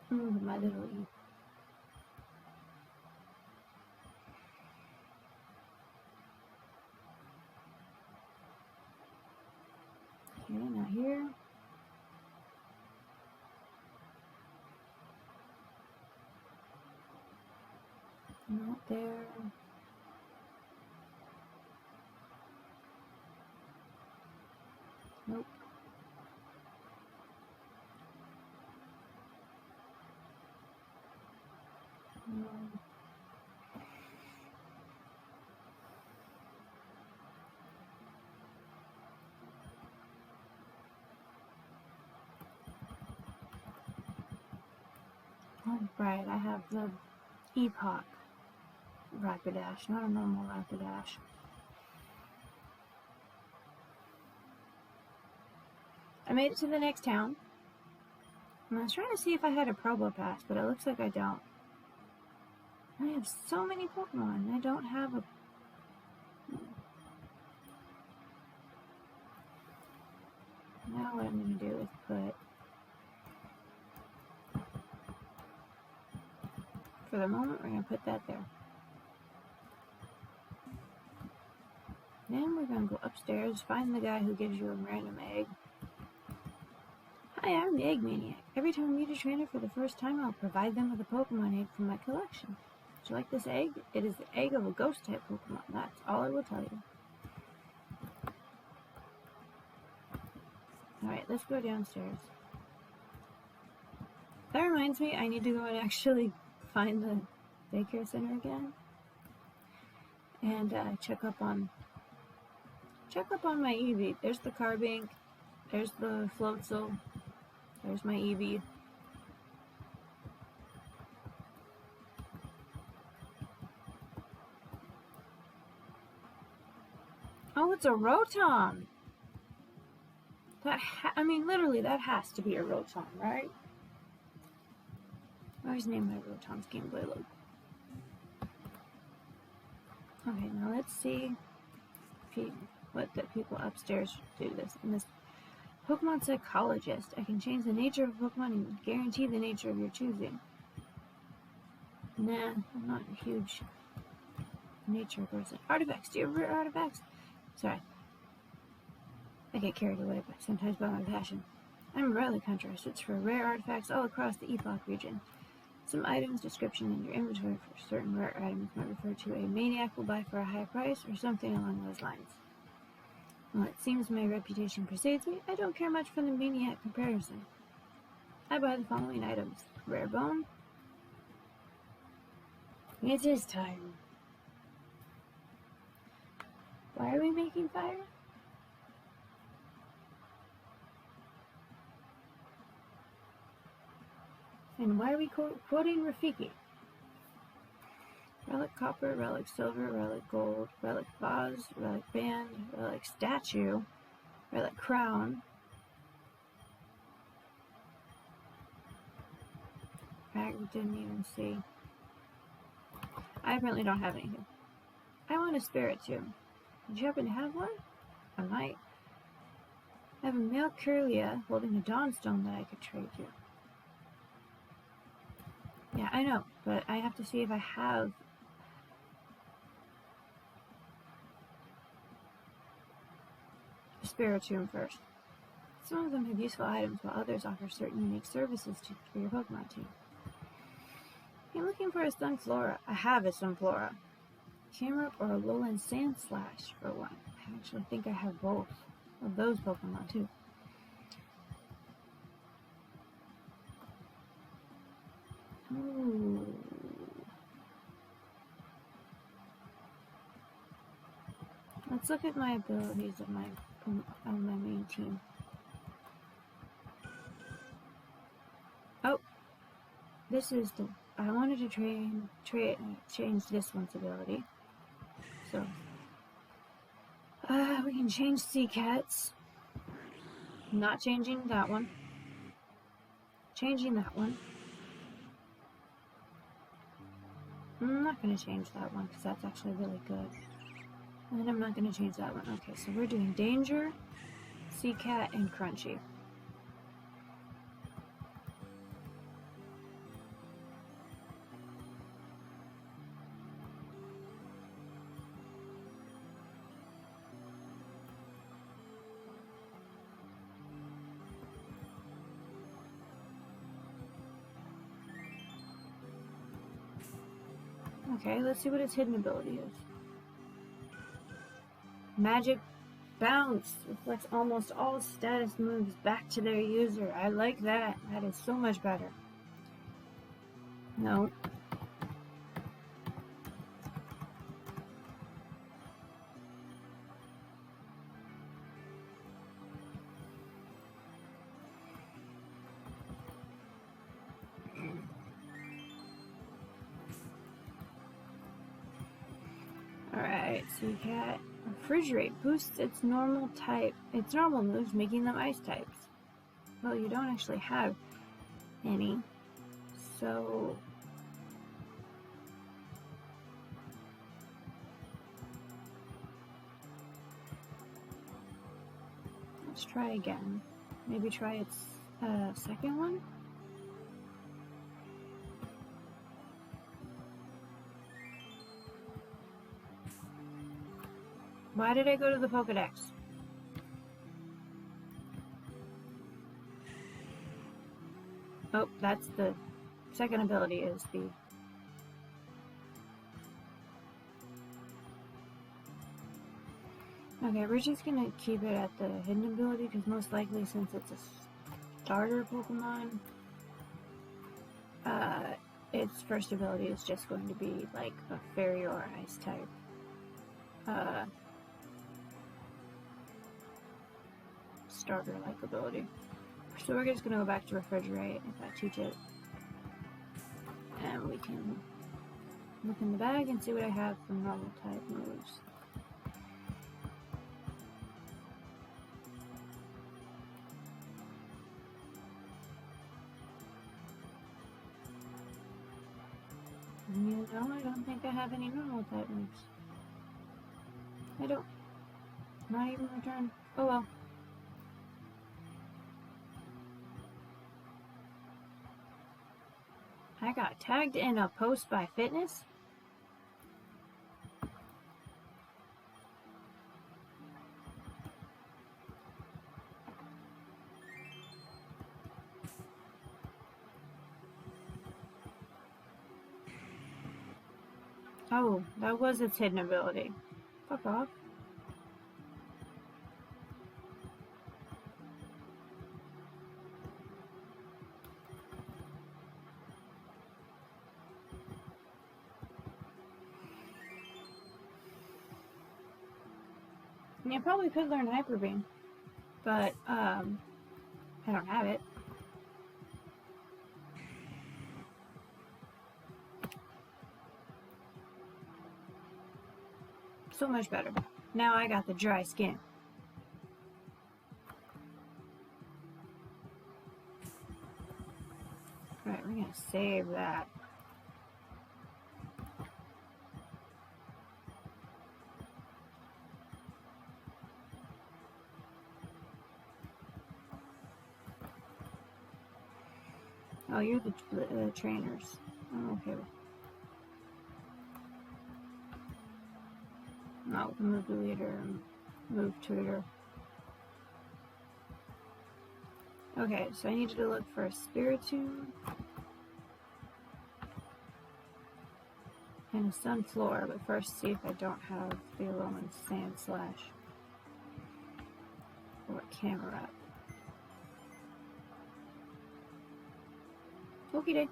My little E. Okay, not here. Not there. Nope. No. Alright, I have the Epoch Rapidash, not a normal Rapidash. I made it to the next town. And I was trying to see if I had a Probo Pass, but it looks like I don't. I have so many Pokemon, and I don't have a... Now what I'm going to do is put... For the moment, we're going to put that there. Then we're going to go upstairs, find the guy who gives you a random egg. Hi, I'm the Egg Maniac. Every time I meet a trainer for the first time, I'll provide them with a Pokemon egg from my collection. Would you like this egg? It is the egg of a ghost-type Pokemon. That's all I will tell you. Alright, let's go downstairs. That reminds me, I need to go and actually find the daycare center again. And check up on my Eevee. There's the Carbink. There's the Floatzel. There's my Eevee. Oh, it's a Rotom! I mean, literally, that has to be a Rotom, right? I always name my Rotoms Game Boy logo. Okay, now let's see what the people upstairs do this. In this Pokemon Psychologist, I can change the nature of a Pokemon and guarantee the nature of your choosing. Nah, I'm not a huge nature person. Artifacts, do you have rare artifacts? Sorry. I get carried away sometimes by my passion. I'm a relic hunter. I search for rare artifacts all across the Epoch region. Some items description in your inventory for certain rare items might refer to a maniac will buy for a high price or something along those lines. Well, it seems my reputation precedes me. I don't care much for the maniac comparison. I buy the following items. Rare bone. It is time. Why are we making fire? And why are we quoting Rafiki? Relic copper, relic silver, relic gold, relic vase, relic band, relic statue, relic crown. I didn't even see. I apparently don't have anything. I want a spirit tomb. Did you happen to have one? I might. I have a male Curlia holding a Dawnstone that I could trade you. Yeah, I know, but I have to see if I have a Spiritomb first. Some of them have useful items, while others offer certain unique services for your Pokemon team. I'm looking for a Sunflora. I have a Sunflora. Camerupt or a Lowland Sandslash for one. I actually think I have both of those Pokemon too. Ooh. Let's look at my abilities of my main team. Oh, this is the. I wanted to change this one's ability. So, we can change Seacats. Not changing that one. Changing that one. I'm not going to change that one because that's actually really good. And then I'm not going to change that one. Okay, so we're doing Danger, Seacat, and Crunchy. Okay, let's see what its hidden ability is. Magic Bounce reflects almost all status moves back to their user. I like that. That is so much better. No. Alright, Seacat. Refrigerate boosts its normal moves, making them ice types. Well, you don't actually have any, so let's try again. Maybe try its second one. Why did I go to the Pokedex? Oh, that's the second ability is the... Okay, we're just gonna keep it at the hidden ability because most likely since it's a starter Pokemon, its first ability is just going to be like a fairy or ice type. Starter-like ability. So we're just gonna go back to Refrigerate if I teach it. And we can look in the bag and see what I have for normal type moves. You know, I don't think I have any normal type moves. I don't. Not even return. Oh well. I got tagged in a post by Fitness? Oh, that was its hidden ability. Fuck off. I probably could learn Hyper Beam, but I don't have it. So much better. Now I got the dry skin. Alright, we're gonna save that. Oh, you're the trainers. I'm okay with. No, move the leader, move tutor. Okay, so I need you to look for a Spiritomb and a Sunflora, but first see if I don't have the Alolan Sandslash or Camerupt. Okie doke.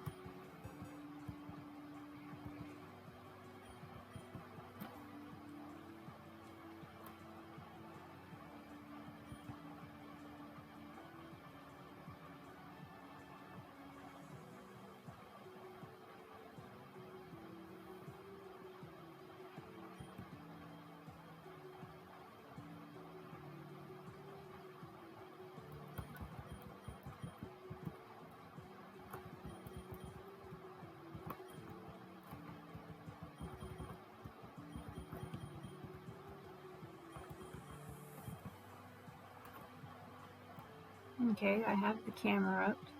Okay, I have the Camerupt.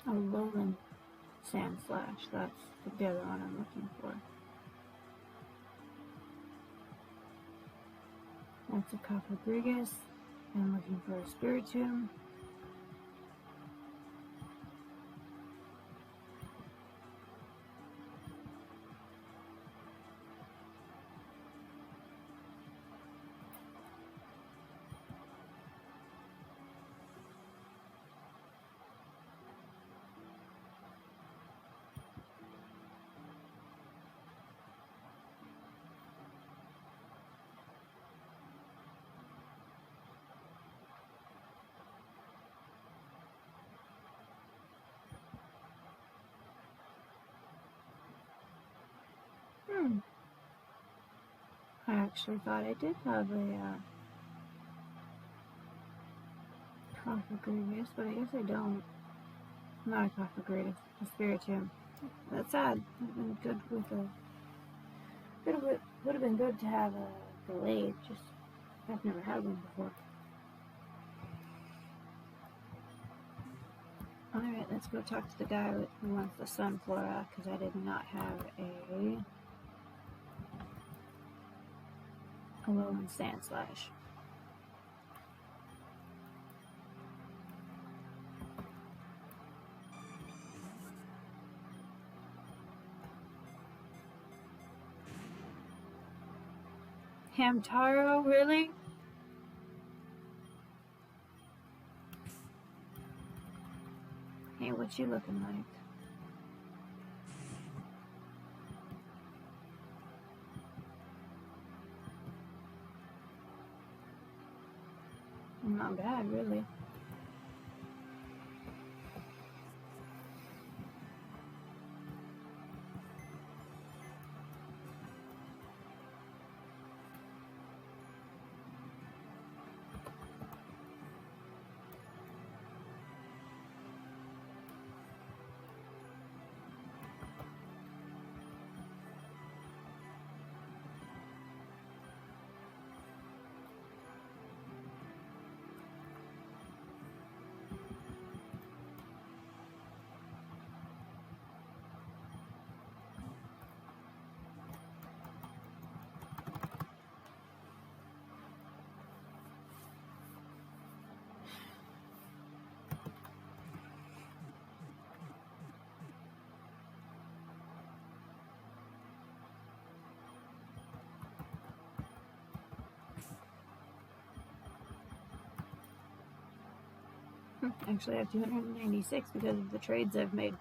Alolan Sandslash, that's the other one I'm looking for. That's a Cofagrigus. I'm looking for a Spiritomb. I actually thought I did have a Cofagrigus, but I guess I don't. Not a Cofagrigus, a Spiritomb. That's sad. I've been good with a... Would have been good to have a Gallade, just I've never had one before. Alright, let's go talk to the guy who wants the Sunflora, because I did not have a Alolan Sandslash. Hamtaro, really? Hey, what you looking like? Not bad, really. Actually, I have 296 because of the trades I've made.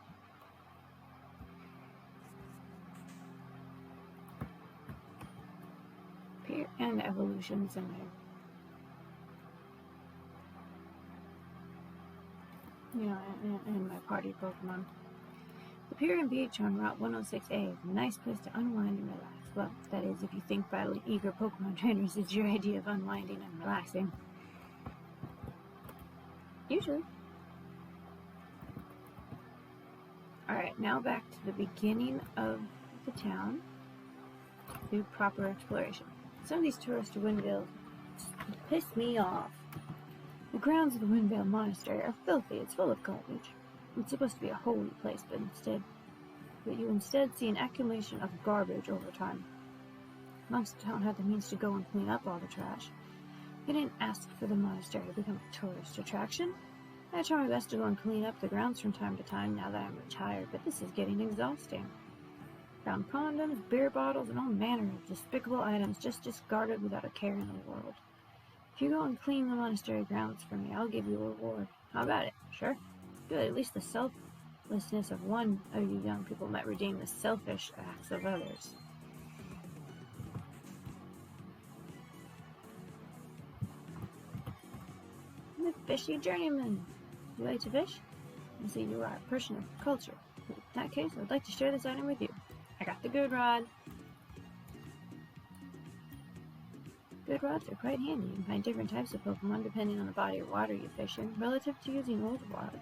And evolutions in there. You know, and my party Pokemon. The Pier and Beach on Route 106A is a nice place to unwind and relax. Well, that is, if you think battling eager Pokemon trainers is your idea of unwinding and relaxing. Usually. Alright, now back to the beginning of the town. Do proper exploration. Some of these tourist windmills piss me off. The grounds of the Windvale Monastery are filthy. It's full of garbage. It's supposed to be a holy place, but you instead see an accumulation of garbage over time. Most don't have the means to go and clean up all the trash. They didn't ask for the monastery to become a tourist attraction. I try my best to go and clean up the grounds from time to time now that I'm retired, but this is getting exhausting. Found condoms, beer bottles, and all manner of despicable items just discarded without a care in the world. If you go and clean the monastery grounds for me, I'll give you a reward. How about it? Sure. Good, at least the selflessness of one of you young people might redeem the selfish acts of others. The fishy journeyman. You like to fish? I see you are a person of culture. In that case, I'd like to share this item with you. I got the good rod. Good rods are quite handy. You can find different types of Pokemon depending on the body of water you fish in, relative to using old rods.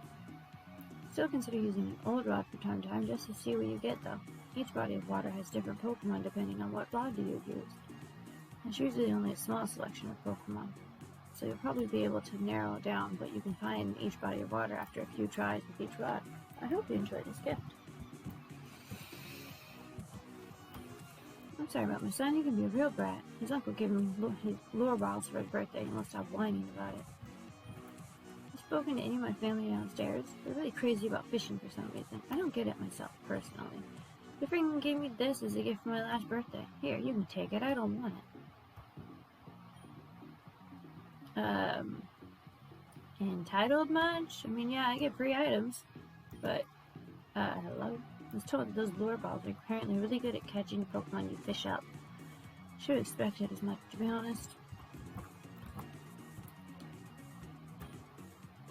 Still consider using an old rod from time to time just to see what you get though. Each body of water has different Pokemon depending on what rod you've used. There's usually only a small selection of Pokemon, so you'll probably be able to narrow it down what you can find in each body of water after a few tries with each rod. I hope you enjoyed this gift. I'm sorry about my son, he can be a real brat. His uncle gave him his lure bottles for his birthday and won't stop whining about it. I've spoken to any of my family downstairs. They're really crazy about fishing for some reason. I don't get it myself, personally. The freaking gave me this as a gift for my last birthday. Here, you can take it, I don't want it. Entitled much? I mean, yeah, I get free items, but, hello? I was told that those lure balls are apparently really good at catching Pokemon you fish up. Should have expected as much, to be honest.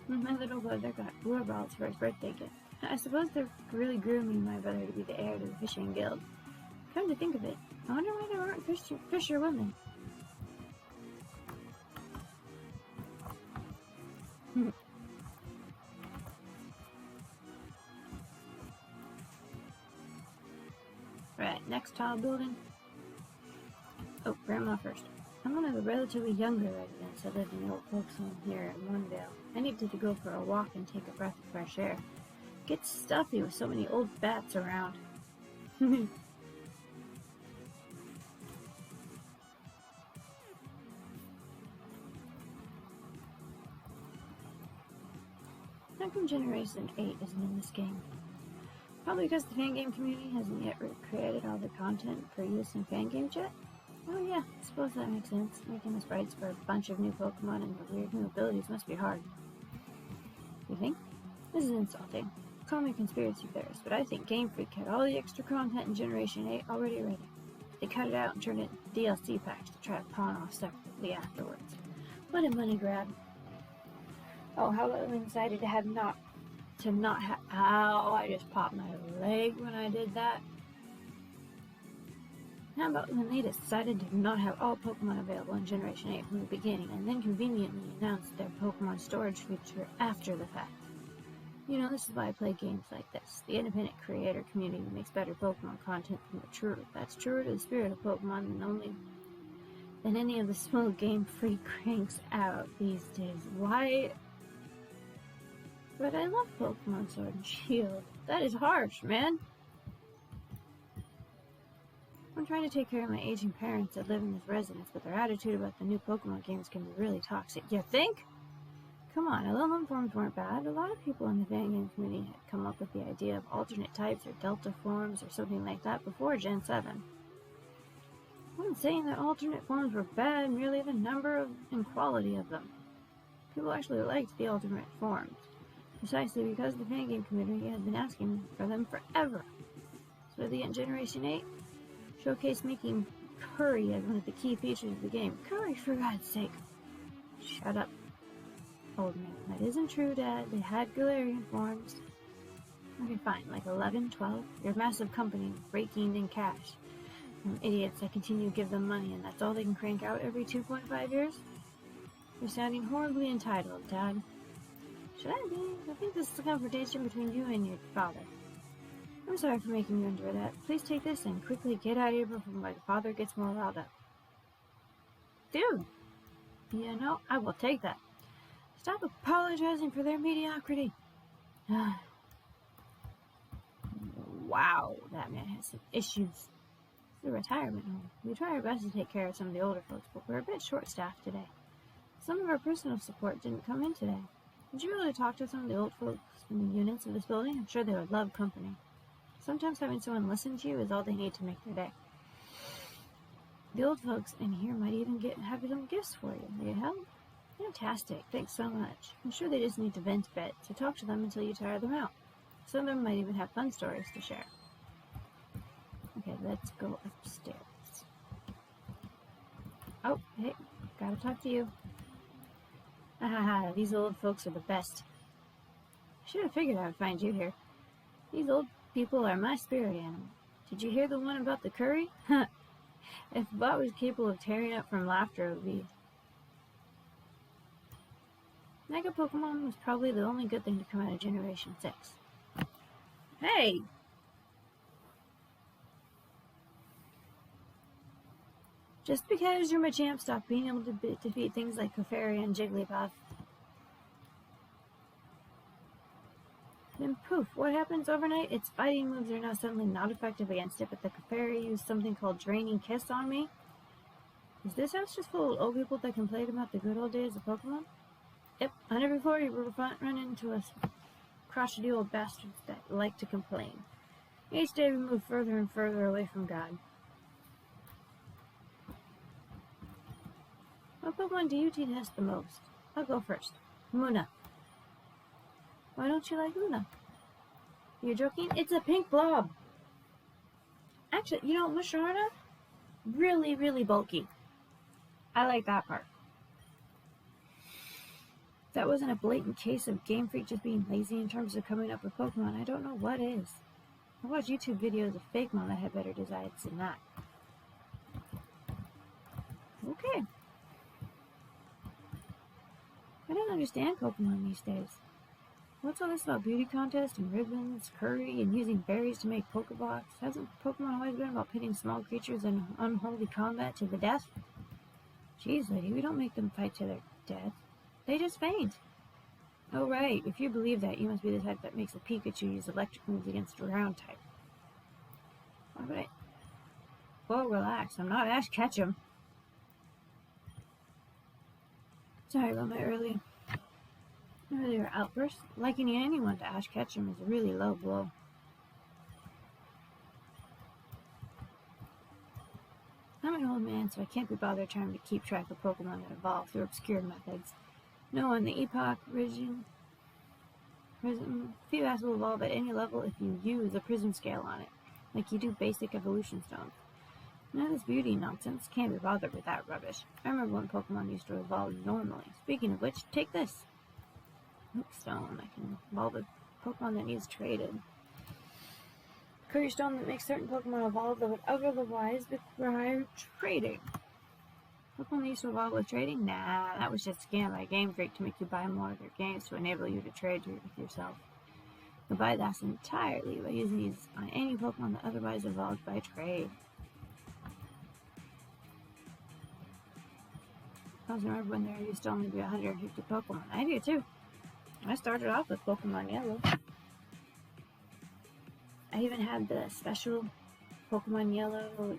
My little brother got lure balls for his birthday gift. I suppose they're really grooming my brother to be the heir to the fishing guild. Come to think of it, I wonder why there aren't fisher women. Right, next tall building. Oh, Grandma first. I'm one of the relatively younger residents. I live in the old folks' home here in Warrenvale. I needed to go for a walk and take a breath of fresh air. It gets stuffy with so many old bats around. How come Generation 8 isn't in this game? Probably because the fan game community hasn't yet created all the content for use in fan games yet? Oh yeah, I suppose that makes sense. Making the sprites for a bunch of new Pokemon and the weird new abilities must be hard. You think? This is insulting. Call me conspiracy theorist, but I think Game Freak had all the extra content in Generation 8 already ready. They cut it out and turned it into DLC packs to try to pawn off separately afterwards. What a money grab. Oh, how I'm excited to not have. Ow, I just popped my leg when I did that. How about when they decided to not have all Pokemon available in Generation 8 from the beginning, and then conveniently announced their Pokemon storage feature after the fact? You know, this is why I play games like this. The independent creator community makes better Pokemon content than the truer. That's truer to the spirit of Pokemon than any of the small Game Freak cranks out these days. Why? But I love Pokemon Sword and Shield. That is harsh, man. I'm trying to take care of my aging parents that live in this residence, but their attitude about the new Pokemon games can be really toxic. You think? Come on, Alolan forms weren't bad. A lot of people in the fan game community had come up with the idea of alternate types or Delta forms or something like that before Gen 7. I wasn't saying that alternate forms were bad, merely the number and quality of them. People actually liked the alternate forms, precisely because the fan game community had been asking for them forever. So the Generation 8 showcased making curry as one of the key features of the game. Curry, for God's sake. Shut up, old man. That isn't true, Dad. They had Galarian forms. Okay, fine, like 11, 12. You're a massive company, raking in cash. And idiots that continue to give them money, and that's all they can crank out every 2.5 years? You're sounding horribly entitled, Dad. Should I be? I think this is a confrontation between you and your father. I'm sorry for making you endure that. Please take this and quickly get out of here before my father gets more riled up. Dude! You know, I will take that. Stop apologizing for their mediocrity. Wow, that man has some issues. It's a retirement home. We try our best to take care of some of the older folks, but we're a bit short-staffed today. Some of our personal support didn't come in today. Would you be able to talk to some of the old folks in the units of this building? I'm sure they would love company. Sometimes having someone listen to you is all they need to make their day. The old folks in here might even have some gifts for you. Need help? Fantastic. Thanks so much. I'm sure they just need to vent a bit, so talk to them until you tire them out. Some of them might even have fun stories to share. Okay, let's go upstairs. Oh, hey, gotta talk to you. Ah, these old folks are the best. I should have figured I would find you here. These old people are my spirit animal. Did you hear the one about the curry? If a bot was capable of tearing up from laughter, it would be... Mega Pokemon was probably the only good thing to come out of Generation 6. Hey! Just because you're Machamp, stop being able to defeat things like Clefairy and Jigglypuff. Then poof, what happens overnight? Its fighting moves are now suddenly not effective against it, but the Clefairy used something called Draining Kiss on me? Is this house just full of old people that complain about the good old days of Pokemon? Yep, on every floor you will run into us crotchety old bastards that like to complain. Each day we move further and further away from God. What Pokemon do you detest the most? I'll go first. Munna. Why don't you like Luna? You're joking? It's a pink blob! Actually, you know, Musharna? Really, really bulky. I like that part. If that wasn't a blatant case of Game Freak just being lazy in terms of coming up with Pokemon, I don't know what is. I watch YouTube videos of fake mom that have better designs than that. Okay. I don't understand Pokemon these days. What's all this about beauty contests and ribbons, curry, and using berries to make Pokeblocks? Hasn't Pokemon always been about pitting small creatures in unholy combat to the death? Jeez, lady, we don't make them fight to their death. They just faint. Oh, right. If you believe that, you must be the type that makes a Pikachu use electric moves against a ground type. Why would I... Whoa, relax. I'm not Ash Ketchum. Sorry about my earlier outburst. Likening anyone to Ash Ketchum is a really low blow. I'm an old man, so I can't be bothered trying to keep track of Pokemon that evolve through obscure methods. No, in the Epoch region, Feebas will evolve at any level if you use a prism scale on it, like you do basic evolution stones. None of this beauty nonsense. Can't be bothered with that rubbish. I remember when Pokemon used to evolve normally. Speaking of which, take this. Hook stone. I can evolve a Pokemon that needs traded. Courier stone that makes certain Pokemon evolve that would otherwise require trading. Pokemon used to evolve with trading? Nah, that was just a scam by Game Freak to make you buy more of their games to enable you to trade with yourself. You'll buy that entirely by using these on any Pokemon that otherwise evolved by trade. I also remember when there used to only be 150 Pokemon. I do too. I started off with Pokemon Yellow. I even had the special Pokemon Yellow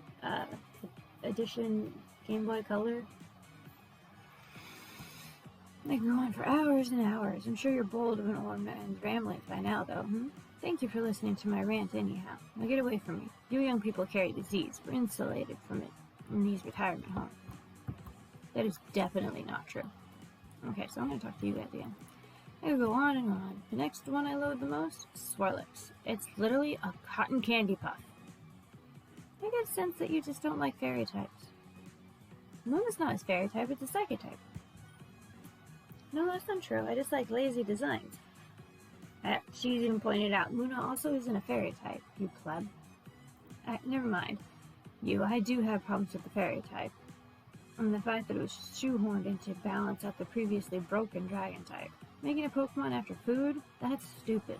edition Game Boy Color. They go on for hours and hours. I'm sure you're bored of an old man's ramblings by now, though. Thank you for listening to my rant anyhow. Now get away from me. You young people carry disease. We're insulated from it in these retirement homes. That is definitely not true. Okay, so I'm going to talk to you guys again. I could go on and on. The next one I loathe the most? Swirlix. It's literally a cotton candy puff. I get a sense that you just don't like fairy types. Luna's not a fairy type, it's a psychic type. No, that's not true. I just like lazy designs. She's even pointed out, Luna also isn't a fairy type, you pleb. Never mind. I do have problems with the fairy type. And the fact that it was shoehorned in to balance out the previously broken dragon type. Making a Pokemon after food? That's stupid.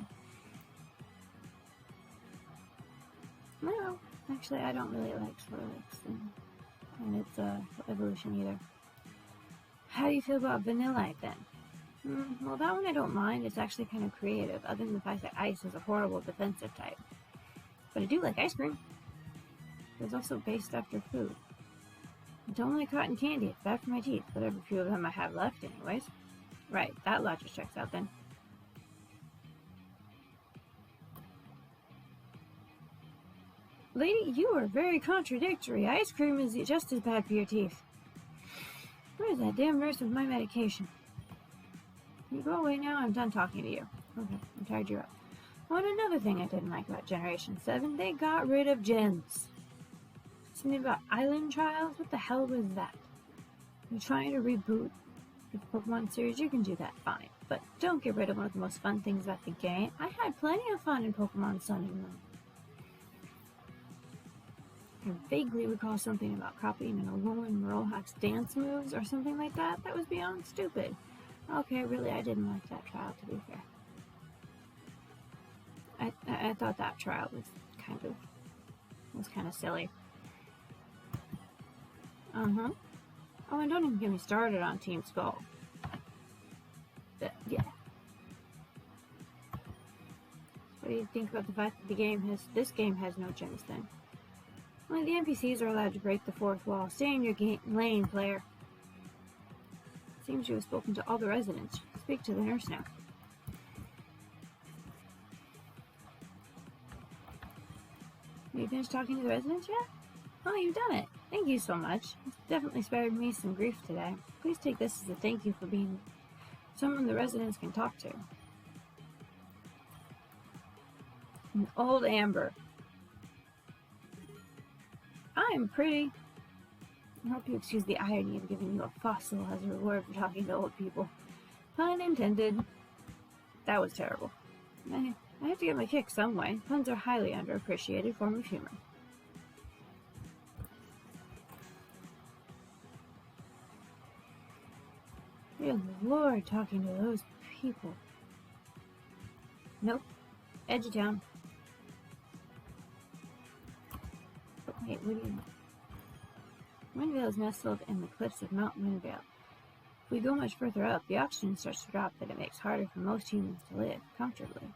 No, actually I don't really like Swirlix and its evolution either. How do you feel about Vanillite then? Well, that one I don't mind. It's actually kind of creative, other than the fact that Ice is a horrible defensive type. But I do like ice cream. It's also based after food. I don't like cotton candy. It's bad for my teeth. Whatever few of them I have left anyways. Right, that logic checks out then. Lady, you are very contradictory. Ice cream is just as bad for your teeth. Where's that damn nurse with my medication? Can you go away now? I'm done talking to you. Okay, I'm tired you're up. Oh, and another thing I didn't like about Generation 7, they got rid of gyms. Something about island trials? What the hell was that? You're trying to reboot the Pokemon series, you can do that fine. But don't get rid of one of the most fun things about the game. I had plenty of fun in Pokemon Sun and Moon. I vaguely recall something about copying an Alolan Muralhack's dance moves or something like that. That was beyond stupid. Okay, really, I didn't like that trial, to be fair. I thought that trial was kind of silly. Oh, and don't even get me started on Team Skull. But, yeah. What do you think about the fact that this game has no gyms then? Only the NPCs are allowed to break the fourth wall. Stay in your lane, player. Seems you have spoken to all the residents. Speak to the nurse now. Have you finished talking to the residents yet? Oh, you've done it. Thank you so much. It's definitely spared me some grief today. Please take this as a thank you for being someone the residents can talk to. An old Amber. I'm pretty. I hope you excuse the irony of giving you a fossil as a reward for talking to old people. Pun intended. That was terrible. I have to get my kick some way. Puns are a highly underappreciated form of humor. Dear Lord, talking to those people. Nope. Edge of town. Oh, wait, what do you know? Windvale is nestled in the cliffs of Mount Windvale. If we go much further up, the oxygen starts to drop that it makes harder for most humans to live comfortably.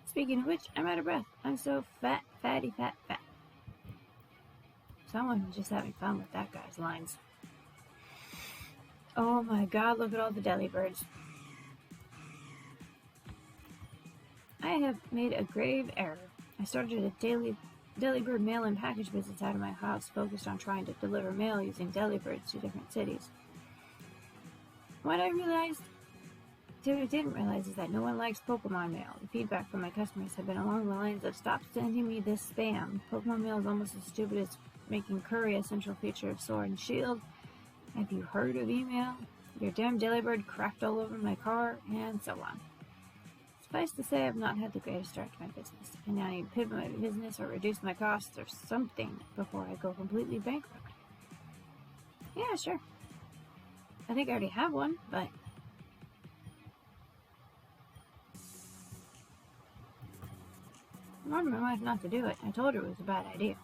Speaking of which, I'm out of breath. I'm so fat. Someone was just having fun with that guy's lines. Oh my god, look at all the delibirds. I have made a grave error. I started a delibird mail-in package business out of my house, focused on trying to deliver mail using delibirds to different cities. What I didn't realize is that no one likes Pokemon mail. The feedback from my customers have been along the lines of, stop sending me this spam. Pokemon mail is almost as stupid as making curry a central feature of Sword and Shield. Have you heard of email? Your damn delibird cracked all over my car, and so on. Suffice to say, I've not had the greatest start to my business. I now need to pivot my business or reduce my costs or something before I go completely bankrupt. Yeah, sure. I think I already have one, but... I warned my wife not to do it. I told her it was a bad idea.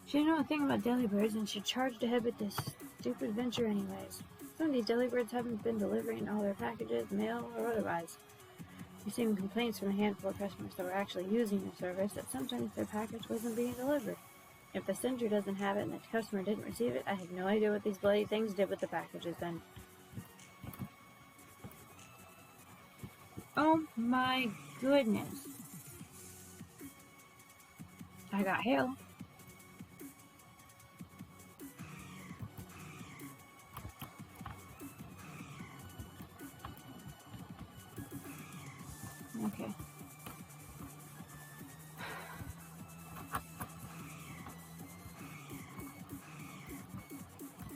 She didn't know a thing about delibirds, and she charged ahead with this stupid venture anyways. Some of these delibirds haven't been delivering all their packages, mail, or otherwise. Receiving complaints from a handful of customers that were actually using the service that sometimes their package wasn't being delivered. If the sender doesn't have it and the customer didn't receive it, I have no idea what these bloody things did with the packages then. Oh my goodness. I got hail. Okay.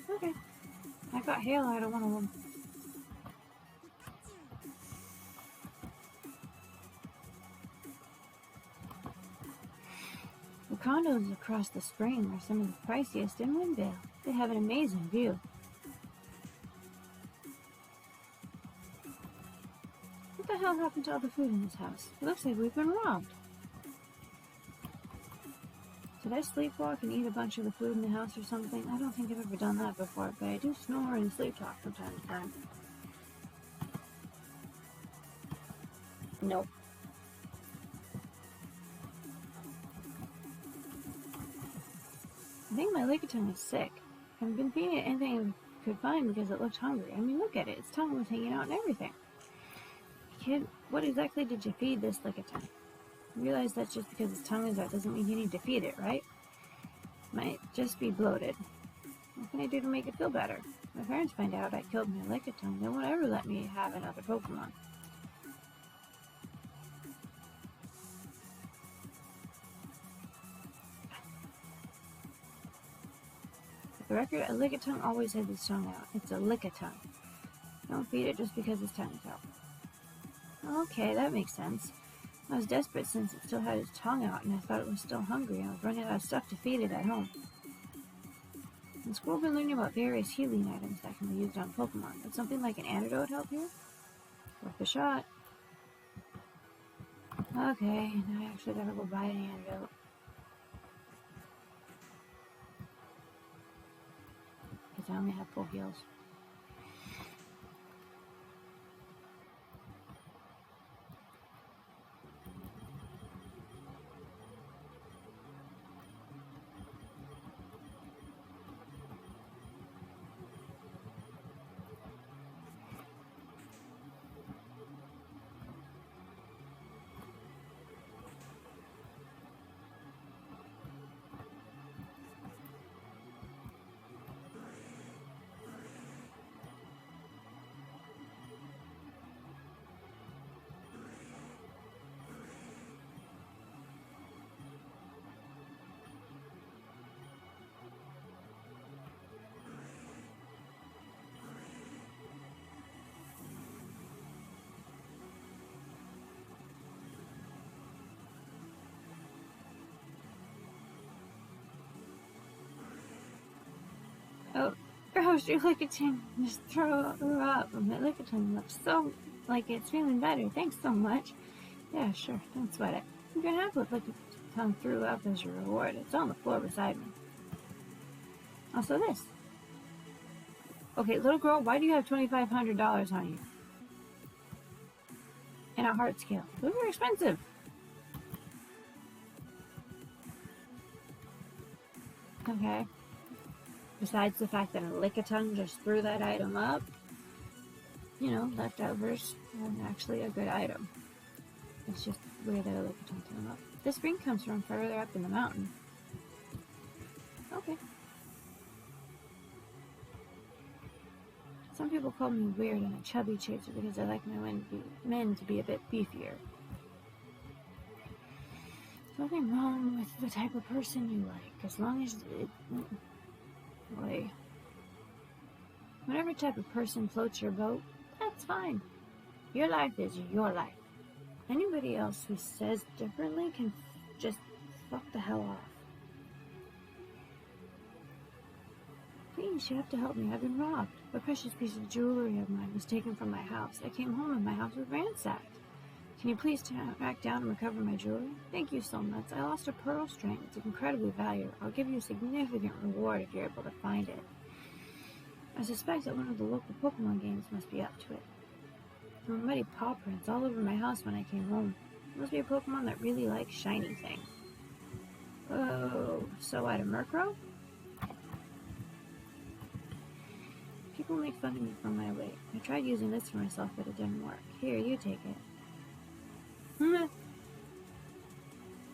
Okay. I got hail out of one of them. The condos across the spring are some of the priciest in Windvale. They have an amazing view. What the hell happened to all the food in this house? It looks like we've been robbed. Did I sleepwalk and eat a bunch of the food in the house or something? I don't think I've ever done that before, but I do snore and sleepwalk from time to time. Nope. I think my lickitung is sick. I haven't been feeding it anything I could find because it looked hungry. I mean, look at it. Its tongue was hanging out and everything. Kid, what exactly did you feed this lickitung? You realize that's just because its tongue is out doesn't mean you need to feed it, right? Might just be bloated. What can I do to make it feel better? If my parents find out I killed my lickitung, they won't ever let me have another Pokemon. For the record, a lickitung always has its tongue out. It's a lickitung. Don't feed it just because its tongue is out. Okay, that makes sense. I was desperate since it still had its tongue out and I thought it was still hungry. I was running out of stuff to feed it at home. In school, we've been learning about various healing items that can be used on Pokemon. Would something like an antidote help here? Worth a shot. Okay, now I actually gotta go buy an antidote. Because I only have full heals. Oh, gosh, your lickitung just threw up. My lickitung looks so like it's feeling better. Thanks so much. Yeah, sure, don't sweat it. You can have what lickitung threw up as your reward. It's on the floor beside me. Also this. Okay, little girl, why do you have $2,500 on you? And a heart scale. Those are expensive. Okay. Besides the fact that a Lickitung just threw that item up, you know, leftovers aren't actually a good item. It's just weird that a Lickitung threw them up. This ring comes from further up in the mountain. Okay. Some people call me weird and a chubby chaser because I like my men to be a bit beefier. There's nothing wrong with the type of person you like, as long as it... Boy. Whatever type of person floats your boat, that's fine. Your life is your life. Anybody else who says differently can just fuck the hell off. Please, you have to help me. I've been robbed. A precious piece of jewelry of mine was taken from my house. I came home and my house was ransacked. Can you please back down and recover my jewelry? Thank you so much. I lost a pearl string. It's incredibly valuable. I'll give you a significant reward if you're able to find it. I suspect that one of the local Pokemon games must be up to it. There were muddy paw prints all over my house when I came home. It must be a Pokemon that really likes shiny things. Oh, so at a Murkrow? People make fun of me for my weight. I tried using this for myself, but it didn't work. Here, you take it.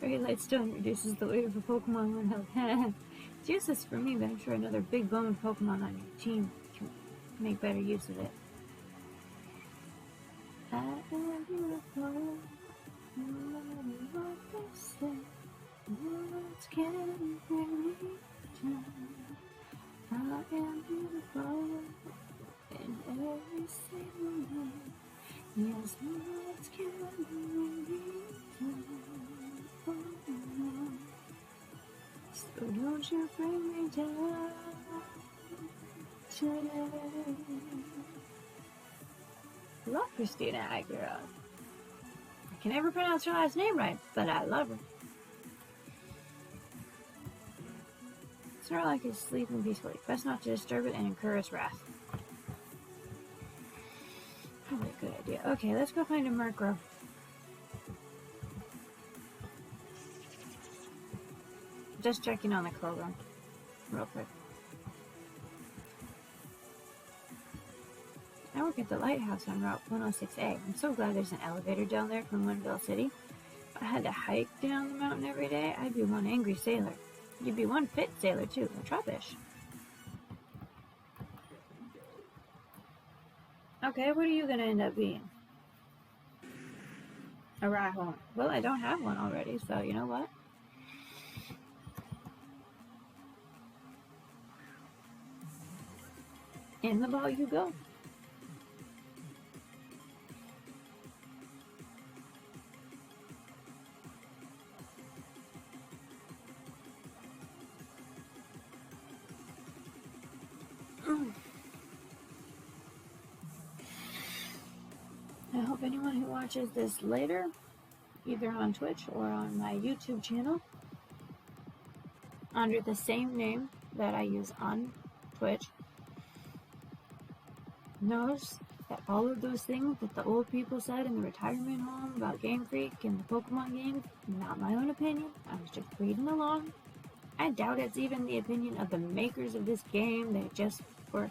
Very light stone reduces the weight of a Pokemon when held. It's useless for me, but I'm sure another big boned Pokemon on your team can make better use of it. I am beautiful, no matter what they say. Words can't bring me down. I am beautiful in every single way. Yes, words can't bring me down. Oh, no. So don't you bring me down today. I love Christina Aguilera. I can never pronounce her last name right, but I love her. Snorlax is sleeping peacefully. Best not to disturb it and incur its wrath. Probably a good idea. Okay, let's go find a Murkrow. Just checking on the program, real quick. I work at the lighthouse on Route 106A. I'm so glad there's an elevator down there from Winville City. If I had to hike down the mountain every day, I'd be one angry sailor. You'd be one fit sailor too, a Trubbish. Okay, what are you gonna end up being? A Rhyhorn. Well, I don't have one already, so you know what? In the ball you go. I hope anyone who watches this later, either on Twitch or on my YouTube channel, under the same name that I use on Twitch, knows that all of those things that the old people said in the retirement home about Game Freak and the Pokemon games, not my own opinion, I was just reading along. I doubt it's even the opinion of the makers of this game. They just were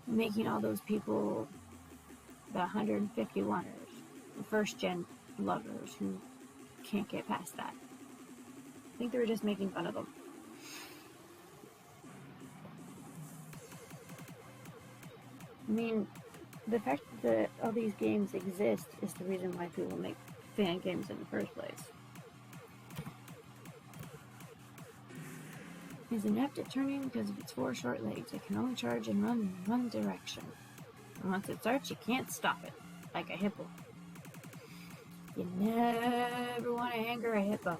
making all those people the 151ers, the first gen lovers who can't get past that. I think they were just making fun of them. I mean, the fact that all these games exist is the reason why people make fan games in the first place. It's inept at turning because of its 4 short legs. It can only charge and run in one direction. And once it starts, you can't stop it, like a hippo. You never want to anger a hippo.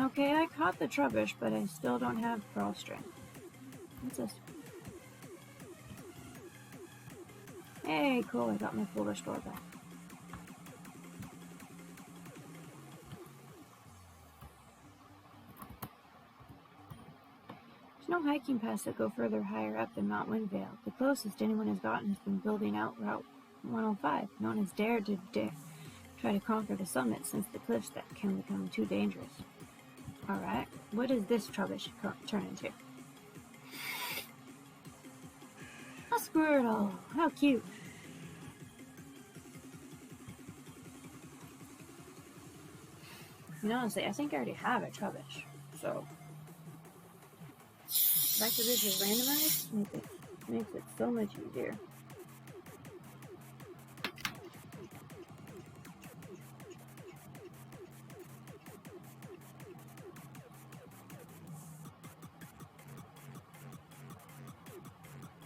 Okay, I caught the Trubbish, but I still don't have Pearl String. What's this? Hey, cool, I got my full restore back. No hiking paths that go further higher up than Mount Windvale. The closest anyone has gotten has been building out Route 105. No one has dared to try to conquer the summit since the cliffs that can become too dangerous. Alright, what does this rubbish turn into? A Squirtle! How cute! And honestly, I think I already have a Trubbish, so the fact that this is randomized makes it so much easier.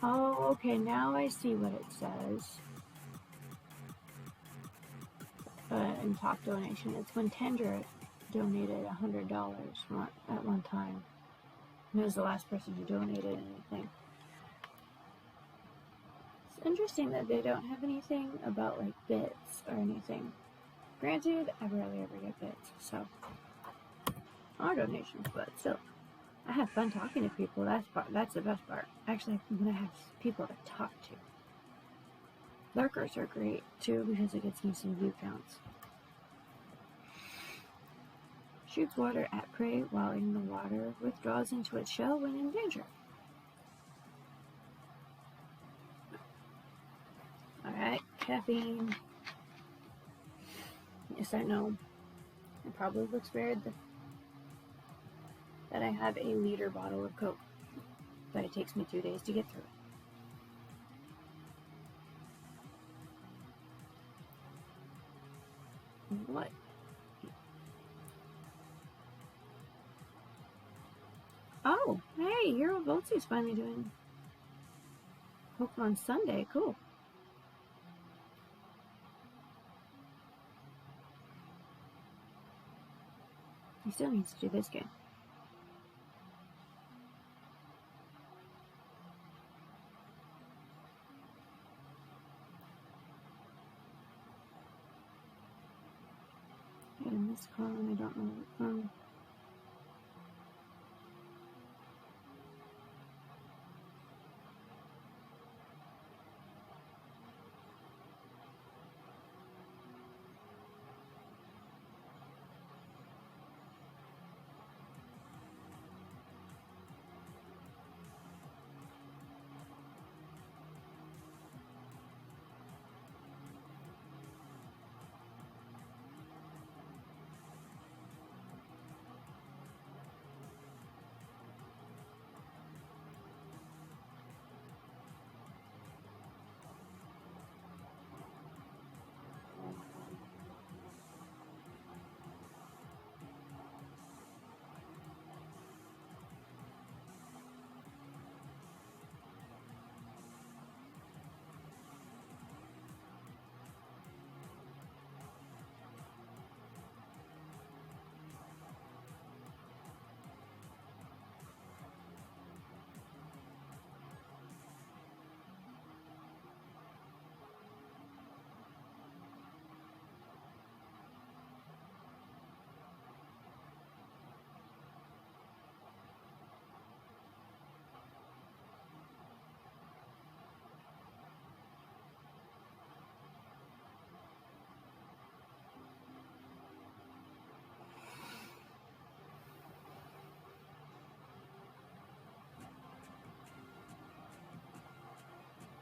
Oh, okay, now I see what it says. In top donation, it's when Tendra donated $100 at one time. And it was the last person who donated anything. It's interesting that they don't have anything about like bits or anything. Granted, I rarely ever get bits, so or donations, but still, I have fun talking to people. That's the best part. Actually, when I have people to talk to. Lurkers are great too because it gets me some view counts. Shoots water at prey while in the water, withdraws into its shell when in danger. Alright, caffeine. Yes, I know. It probably looks weird that I have a liter bottle of Coke, but it takes me 2 days to get through it. What? Oh, hey, Hero Voltzi's finally doing Pokemon Sunday. Cool. He still needs to do this game. And this call, I don't know what from.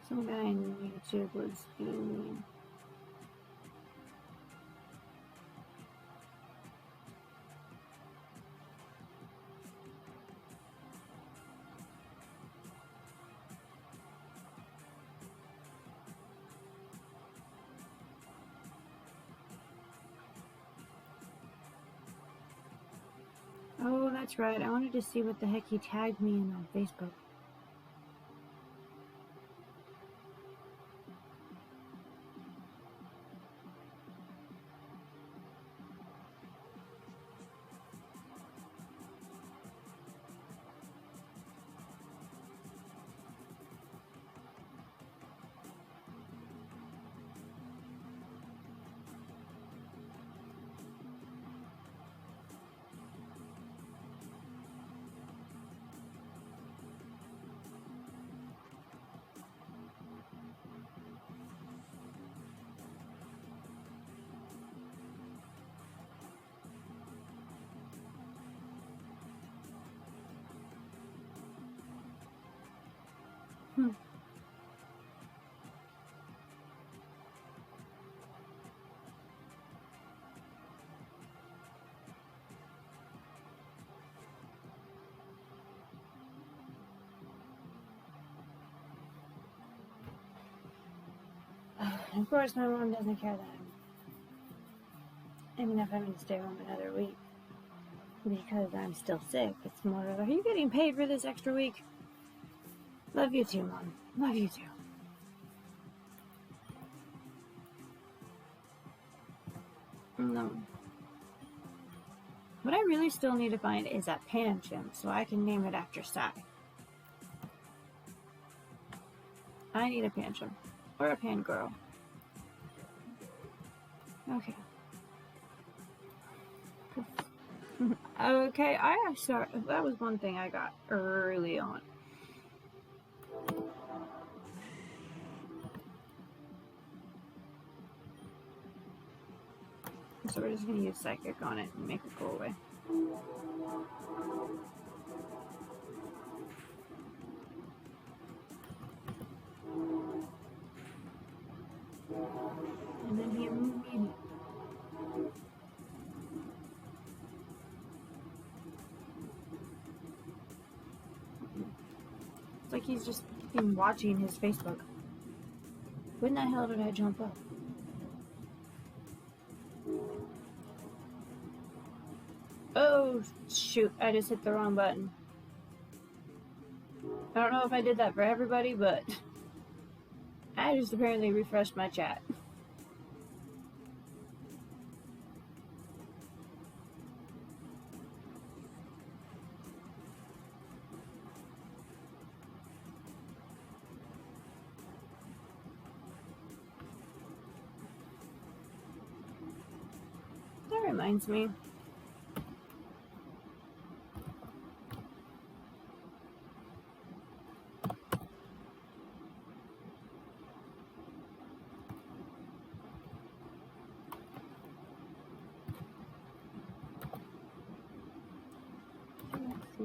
Some guy on YouTube was being mean. Oh, that's right. I wanted to see what the heck he tagged me in on Facebook. Of course, my mom doesn't care that I'm even if I'm going to stay home another week because I'm still sick. It's more of, are you getting paid for this extra week? Love you too, Mom. Love you too. No. What I really still need to find is a Pancham so I can name it after Sai. I need a Pancham. Or a Pangirl. Okay. Okay, I saw that was one thing I got early on. So we're just gonna use Psychic on it and make it go away. And then he immediately. It's like he's just been watching his Facebook. When the hell did I jump up? Oh, shoot, I just hit the wrong button. I don't know if I did that for everybody, but I just apparently refreshed my chat. That reminds me. Let's see.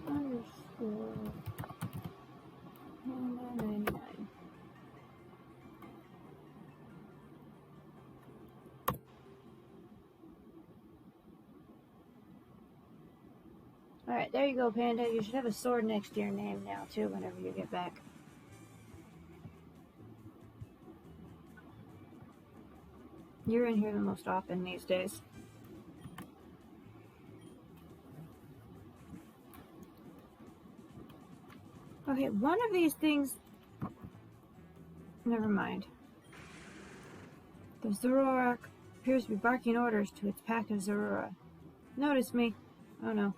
Underscore 99. Alright, there you go, Panda. You should have a sword next to your name now, too, whenever you get back. You're in here the most often these days. Okay, one of these things... Never mind. The Zoroark appears to be barking orders to its pack of Zorora. Notice me. Oh no.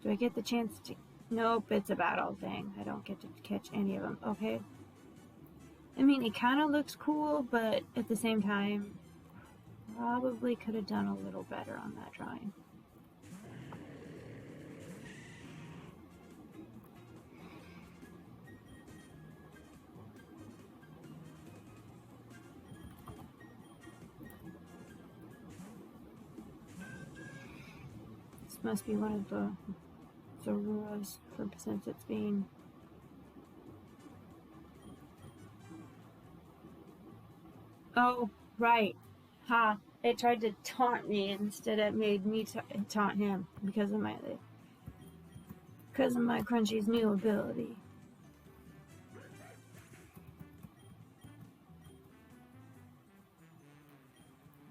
Do I get the chance to... Nope, it's a battle thing. I don't get to catch any of them. Okay. I mean, it kind of looks cool, but at the same time, probably could have done a little better on that drawing. This must be one of the Zororas, since it's being... Oh, right. Ha. It tried to taunt me instead it made me taunt him because of my Crunchy's new ability.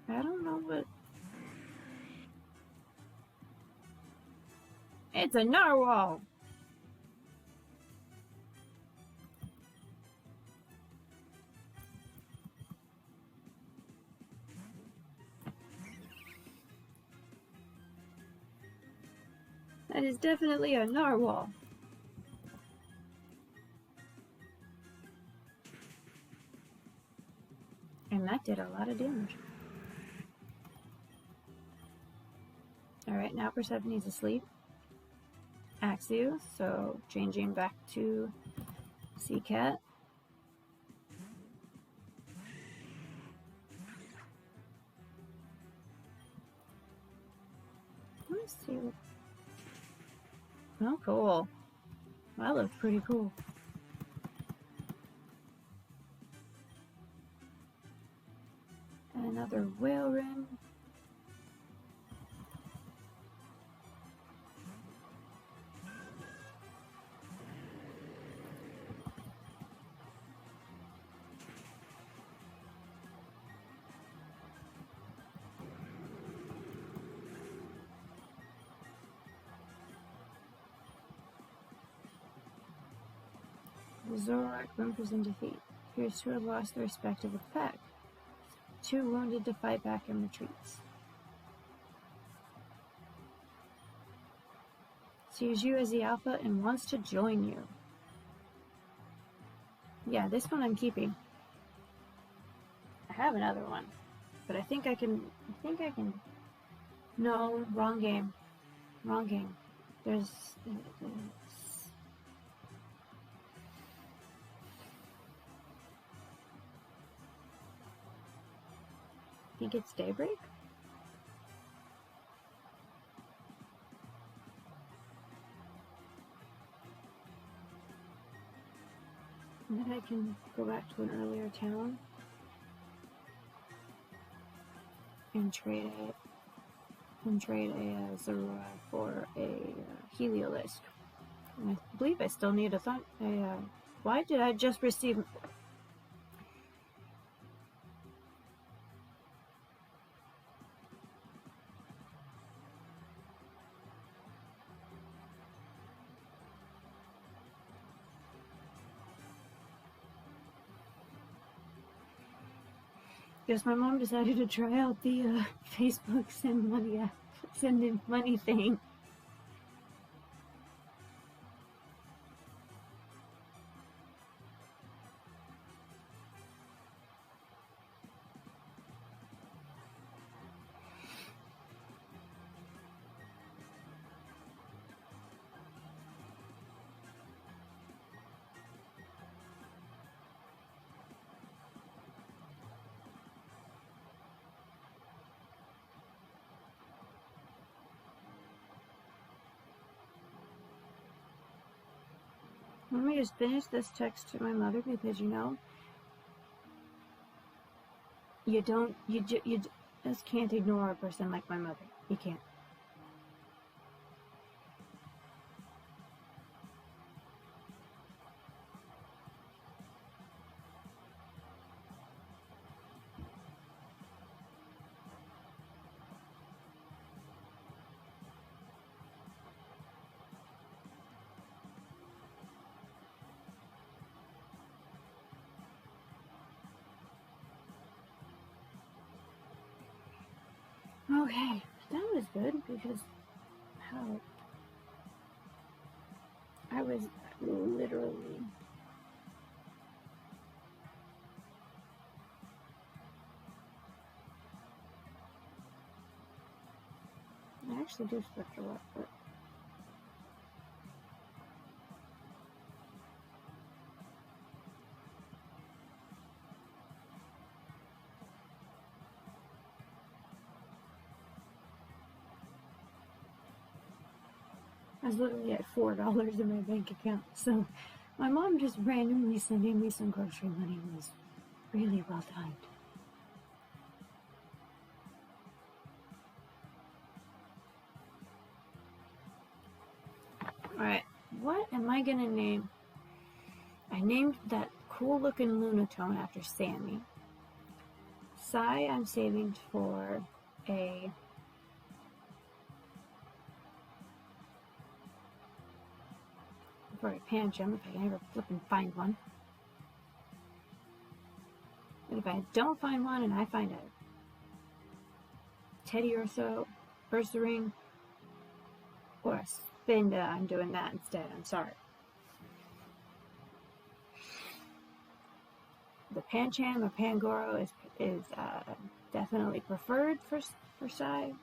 I don't know what... It's a narwhal! That is definitely a narwhal. And that did a lot of damage. Alright, now Persephone's asleep. Axew, so changing back to Sea Cat. Let me see what... Oh, cool. Well, that looks pretty cool. Another whale rim. The Zoroark whimpers in defeat. Appears to have lost the respect of the pack. Too wounded to fight back and retreats. Sees you as the alpha and wants to join you. Yeah, this one I'm keeping. I have another one, but I think I can. No, wrong game. Wrong game. There's. I think it's Daybreak? And then I can go back to an earlier town and trade it. And trade a Zoroark for a Heliolisk. And I believe I still need why did I just receive... Guess my mom decided to try out the Facebook send in money thing. Let me just finish this text to my mother because you just can't ignore a person like my mother. You can't. Okay, that was good because how I was literally I actually do switch a lot, but I was literally at $4 in my bank account, so my mom just randomly sending me some grocery money was really well timed. Alright, what am I gonna name? I named that cool looking Lunatone after Sammy. Sai I'm saving for a Pancham if I can ever flip and find one. But if I don't find one and I find a Teddy Ursaring, or a Spinda, I'm doing that instead. I'm sorry. The Pancham or Pangoro is definitely preferred for Sai,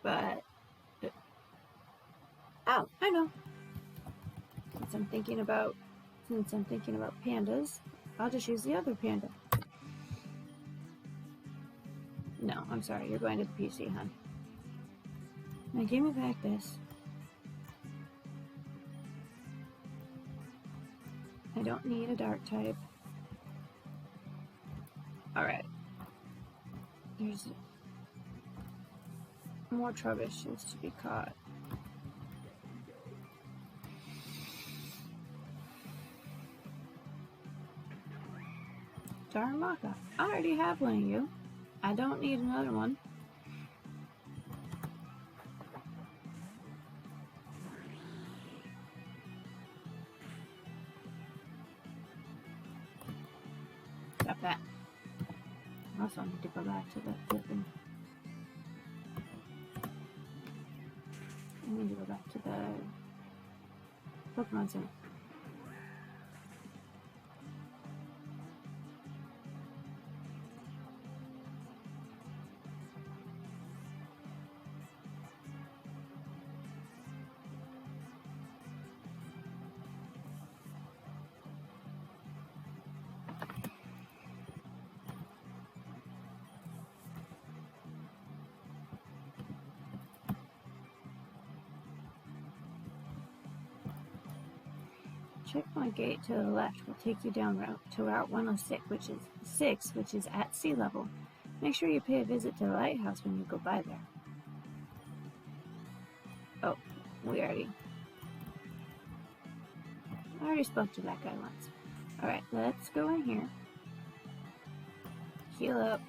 but oh, I know. Since I'm thinking about pandas, I'll just use the other panda. No, I'm sorry. You're going to the PC, hon. Now give me back this. don't need a dark type. Alright. There's more Trubishes to be caught. Darmaka. I already have one of you. I don't need another one. Stop that. I also need to go back to the flipping. I need to go back to the Pokemon Center. Checkpoint gate to the left will take you down to Route 106, which is at sea level. Make sure you pay a visit to the lighthouse when you go by there. Oh, I already spoke to that guy once. Alright, let's go in here. Heal up.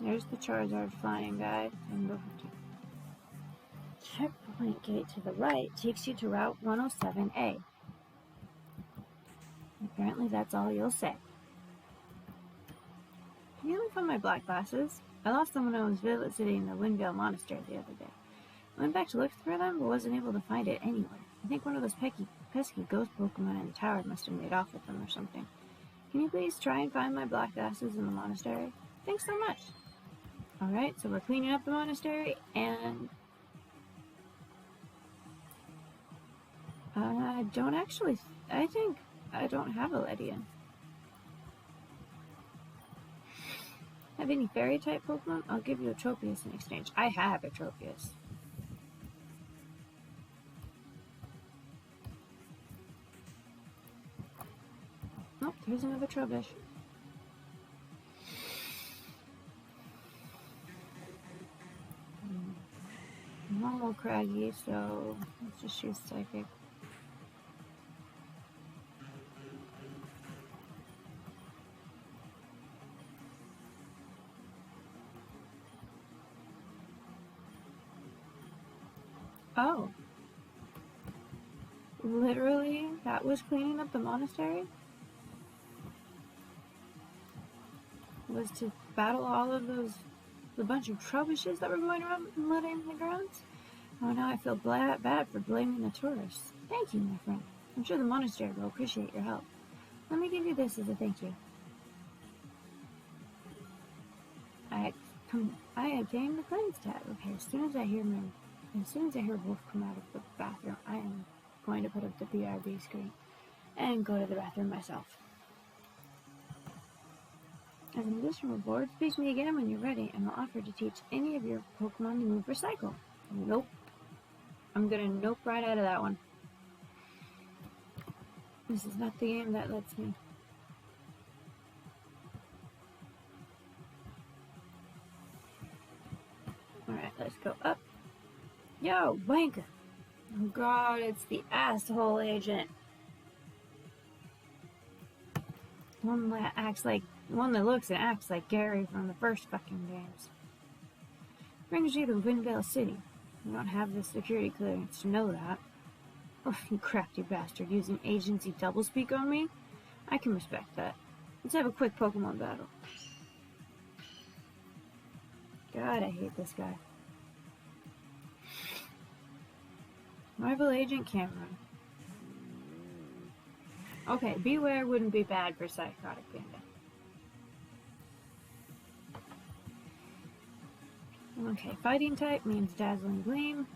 There's the Charizard flying guy. Checkpoint gate to the right takes you to Route 107A. Apparently that's all you'll say. Can you find my black glasses? I lost them when I was visiting the Windvale Monastery the other day. I went back to look for them, but wasn't able to find it anywhere. I think one of those pesky ghost Pokemon in the tower must have made off with them or something. Can you please try and find my black glasses in the monastery? Thanks so much. Alright, so we're cleaning up the monastery, and I think I don't have a Ledian. Have any fairy type Pokemon? I'll give you a Tropius in exchange. I have a Tropius. Oh, there's another Trubbish. Normal Craggy, so let's just choose Psychic. Oh. Literally, that was cleaning up the monastery? Was to battle all of the bunch of Trubbishes that were going around and littering the grounds? Oh, now I feel bad for blaming the tourists. Thank you, my friend. I'm sure the monastery will appreciate your help. Let me give you this as a thank you. I obtained the cleanse tab. Okay, as soon as I hear Wolf come out of the bathroom, I am going to put up the BRB screen and go to the bathroom myself. As an additional reward, speak to me again when you're ready, and I'll offer to teach any of your Pokemon to move Recycle. Nope. I'm gonna nope right out of that one. This is not the game that lets me. Alright, let's go up. Yo, wanker! Oh god, it's the asshole agent. One that looks and acts like Gary from the first fucking games. Brings you to Windvale City. You don't have the security clearance to know that. Oh, you crafty bastard, using agency doublespeak on me? I can respect that. Let's have a quick Pokemon battle. God, I hate this guy. Rival agent Cameron. Okay, Beware wouldn't be bad for Psychotic Panda. Okay, fighting type means Dazzling Gleam.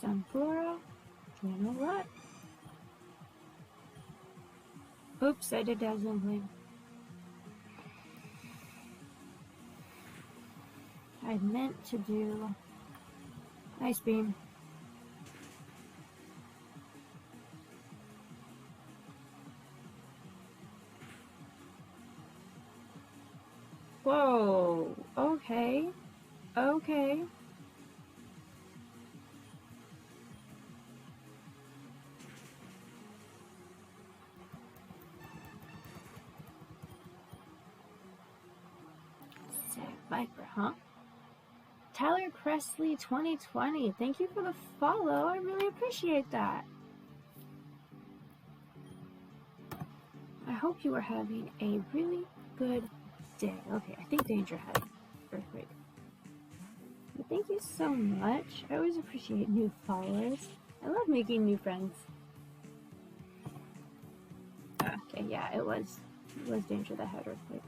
Sunflora. You know what? Oops, I did Dazzling Gleam. I meant to do Ice Beam. Whoa, okay, okay. Sick Viper, huh? Tyler Presley 2020, thank you for the follow, I really appreciate that. I hope you are having a really good day. Okay, I think Danger had Earthquake. But thank you so much. I always appreciate new followers. I love making new friends. Okay, yeah, it was Danger that had Earthquake.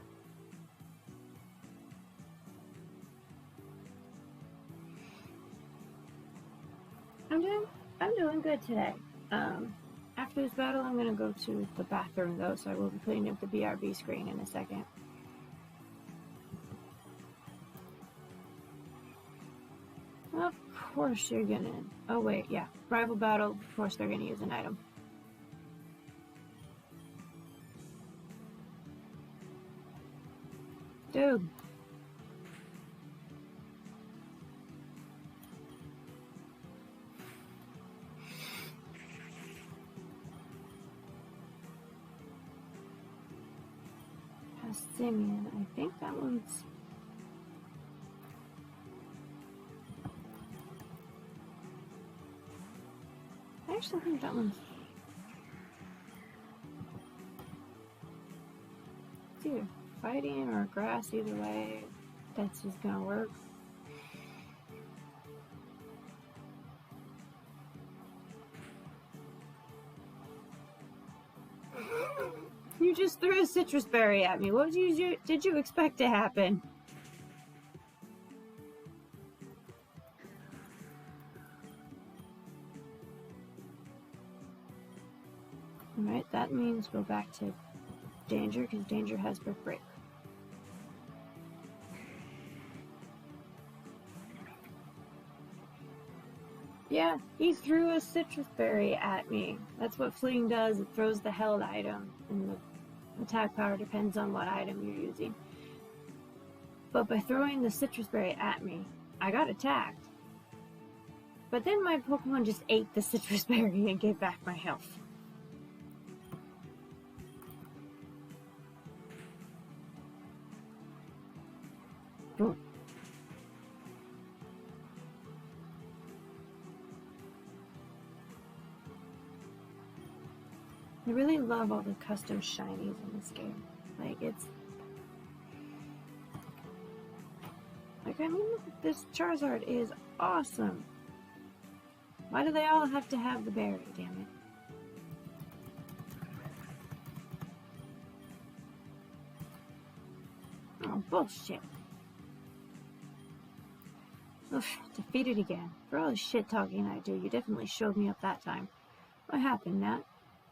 I'm doing good today. After this battle, I'm gonna go to the bathroom though, so I will be putting up the BRB screen in a second. Of course you're gonna. Oh wait, yeah, rival battle. Of course they're gonna use an item. Dude. Simeon, I think that one's. I actually think that one's. It's either fighting or grass, either way. That's just gonna work. You just threw a citrus berry at me. What did you expect to happen? Alright, that means go back to Danger, because Danger has Brick Break. Yeah, he threw a citrus berry at me. That's what fleeing does. It throws the held item, and the attack power depends on what item you're using. But by throwing the citrus berry at me, I got attacked. But then my Pokemon just ate the citrus berry and gave back my health. Boom. I really love all the custom shinies in this game. Like, it's... Like, I mean, this Charizard is awesome. Why do they all have to have the berry, damn it? Oh, bullshit. Oof, defeated again. For all the shit talking I do, you definitely showed me up that time. What happened, Nat?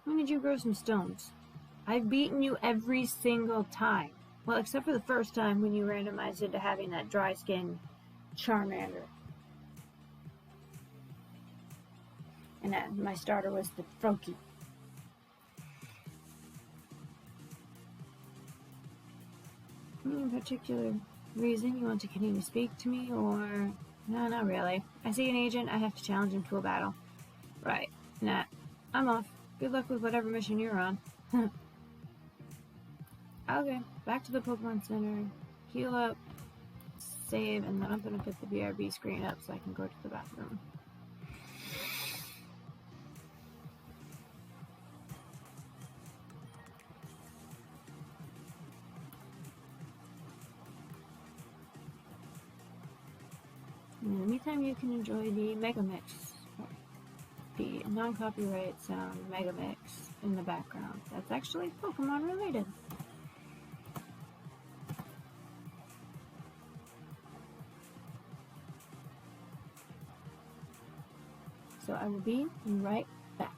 When did you grow some stones? I've beaten you every single time. Well, except for the first time when you randomized into having that dry skin Charmander. And my starter was the Froakie. Any particular reason you want to continue to speak to me, or... No, not really. I see an agent, I have to challenge him to a battle. Right. Nah, I'm off. Good luck with whatever mission you're on. Okay, back to the Pokemon Center. Heal up, save, and then I'm gonna put the BRB screen up so I can go to the bathroom. In the meantime, you can enjoy the Mega Mix, the non-copyright sound Mega Mix in the background. That's actually Pokemon related. So I will be right back.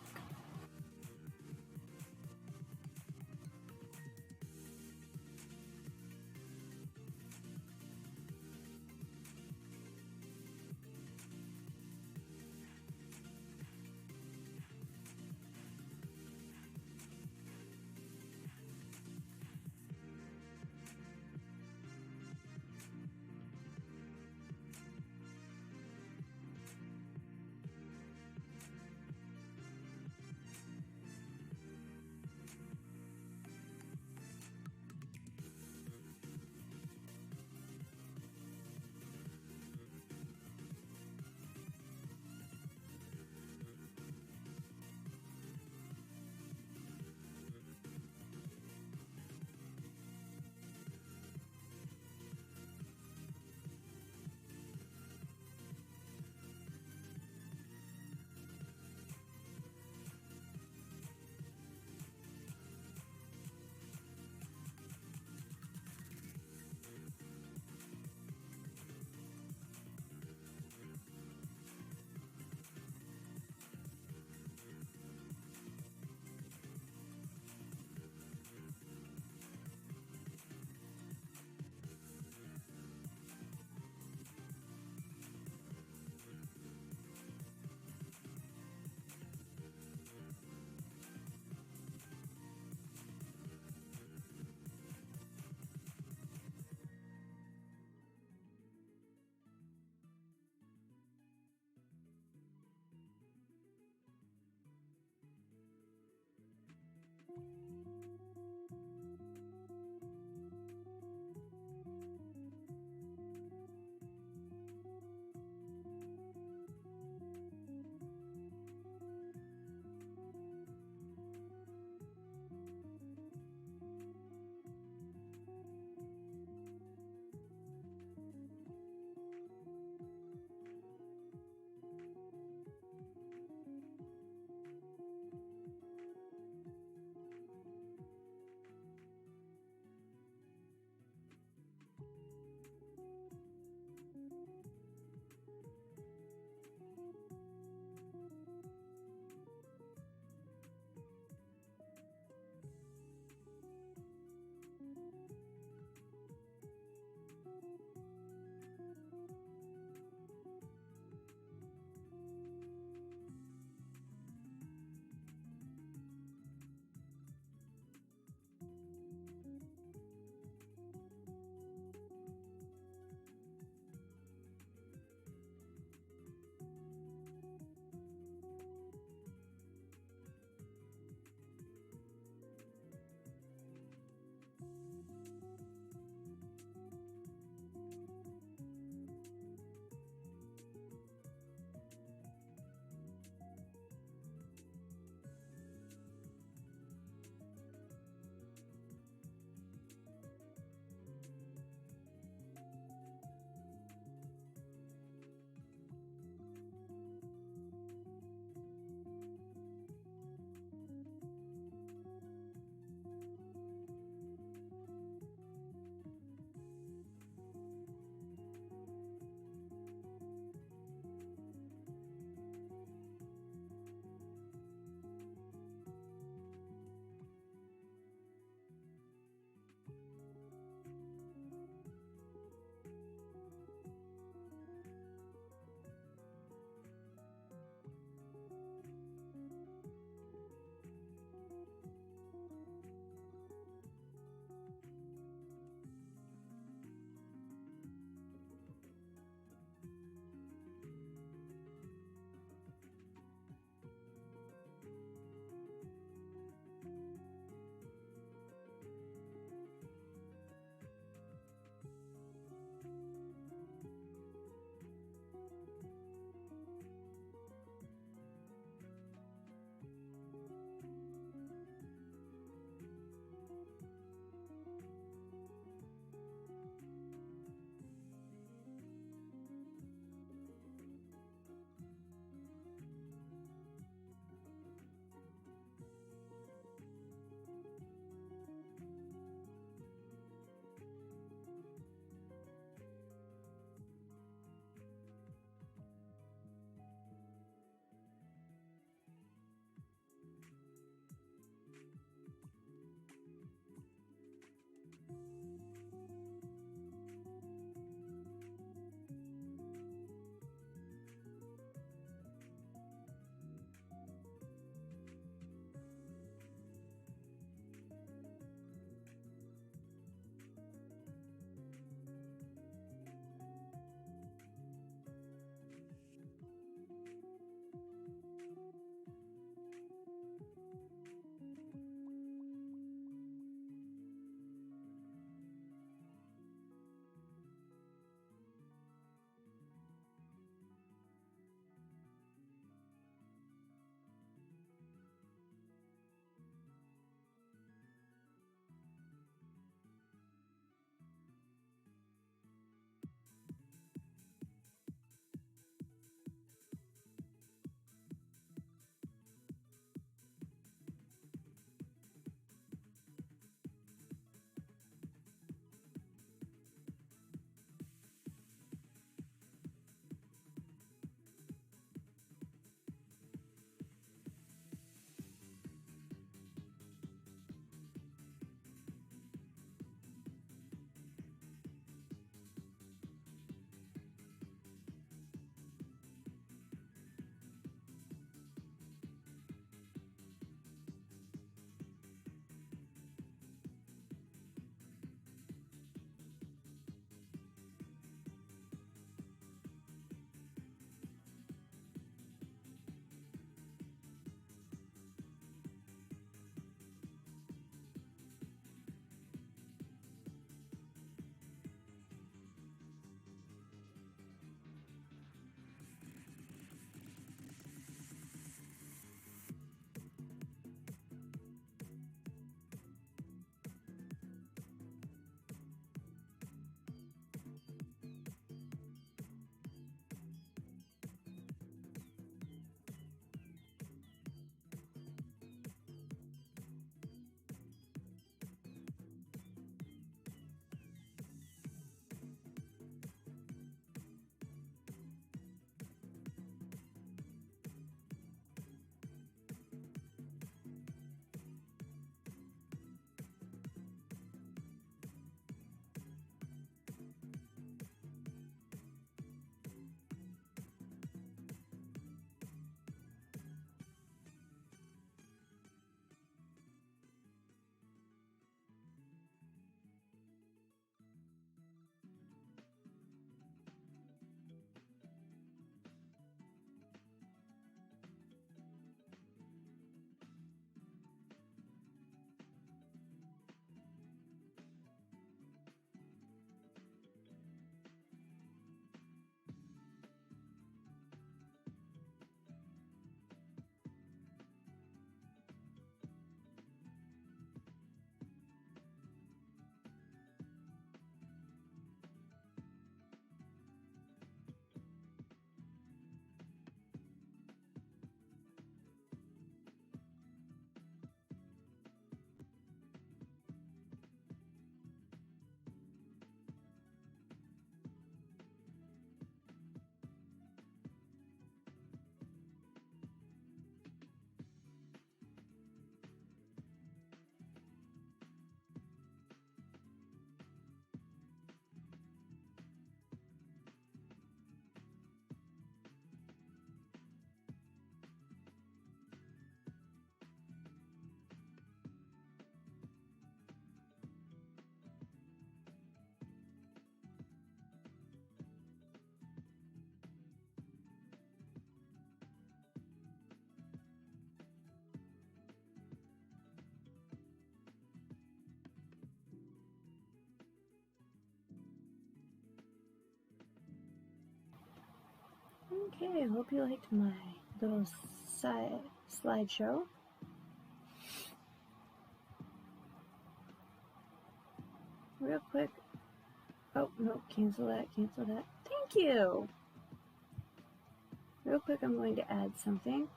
Okay, I hope you liked my little slideshow. Real quick. Oh, no, cancel that, cancel that. Thank you! Real quick, I'm going to add something.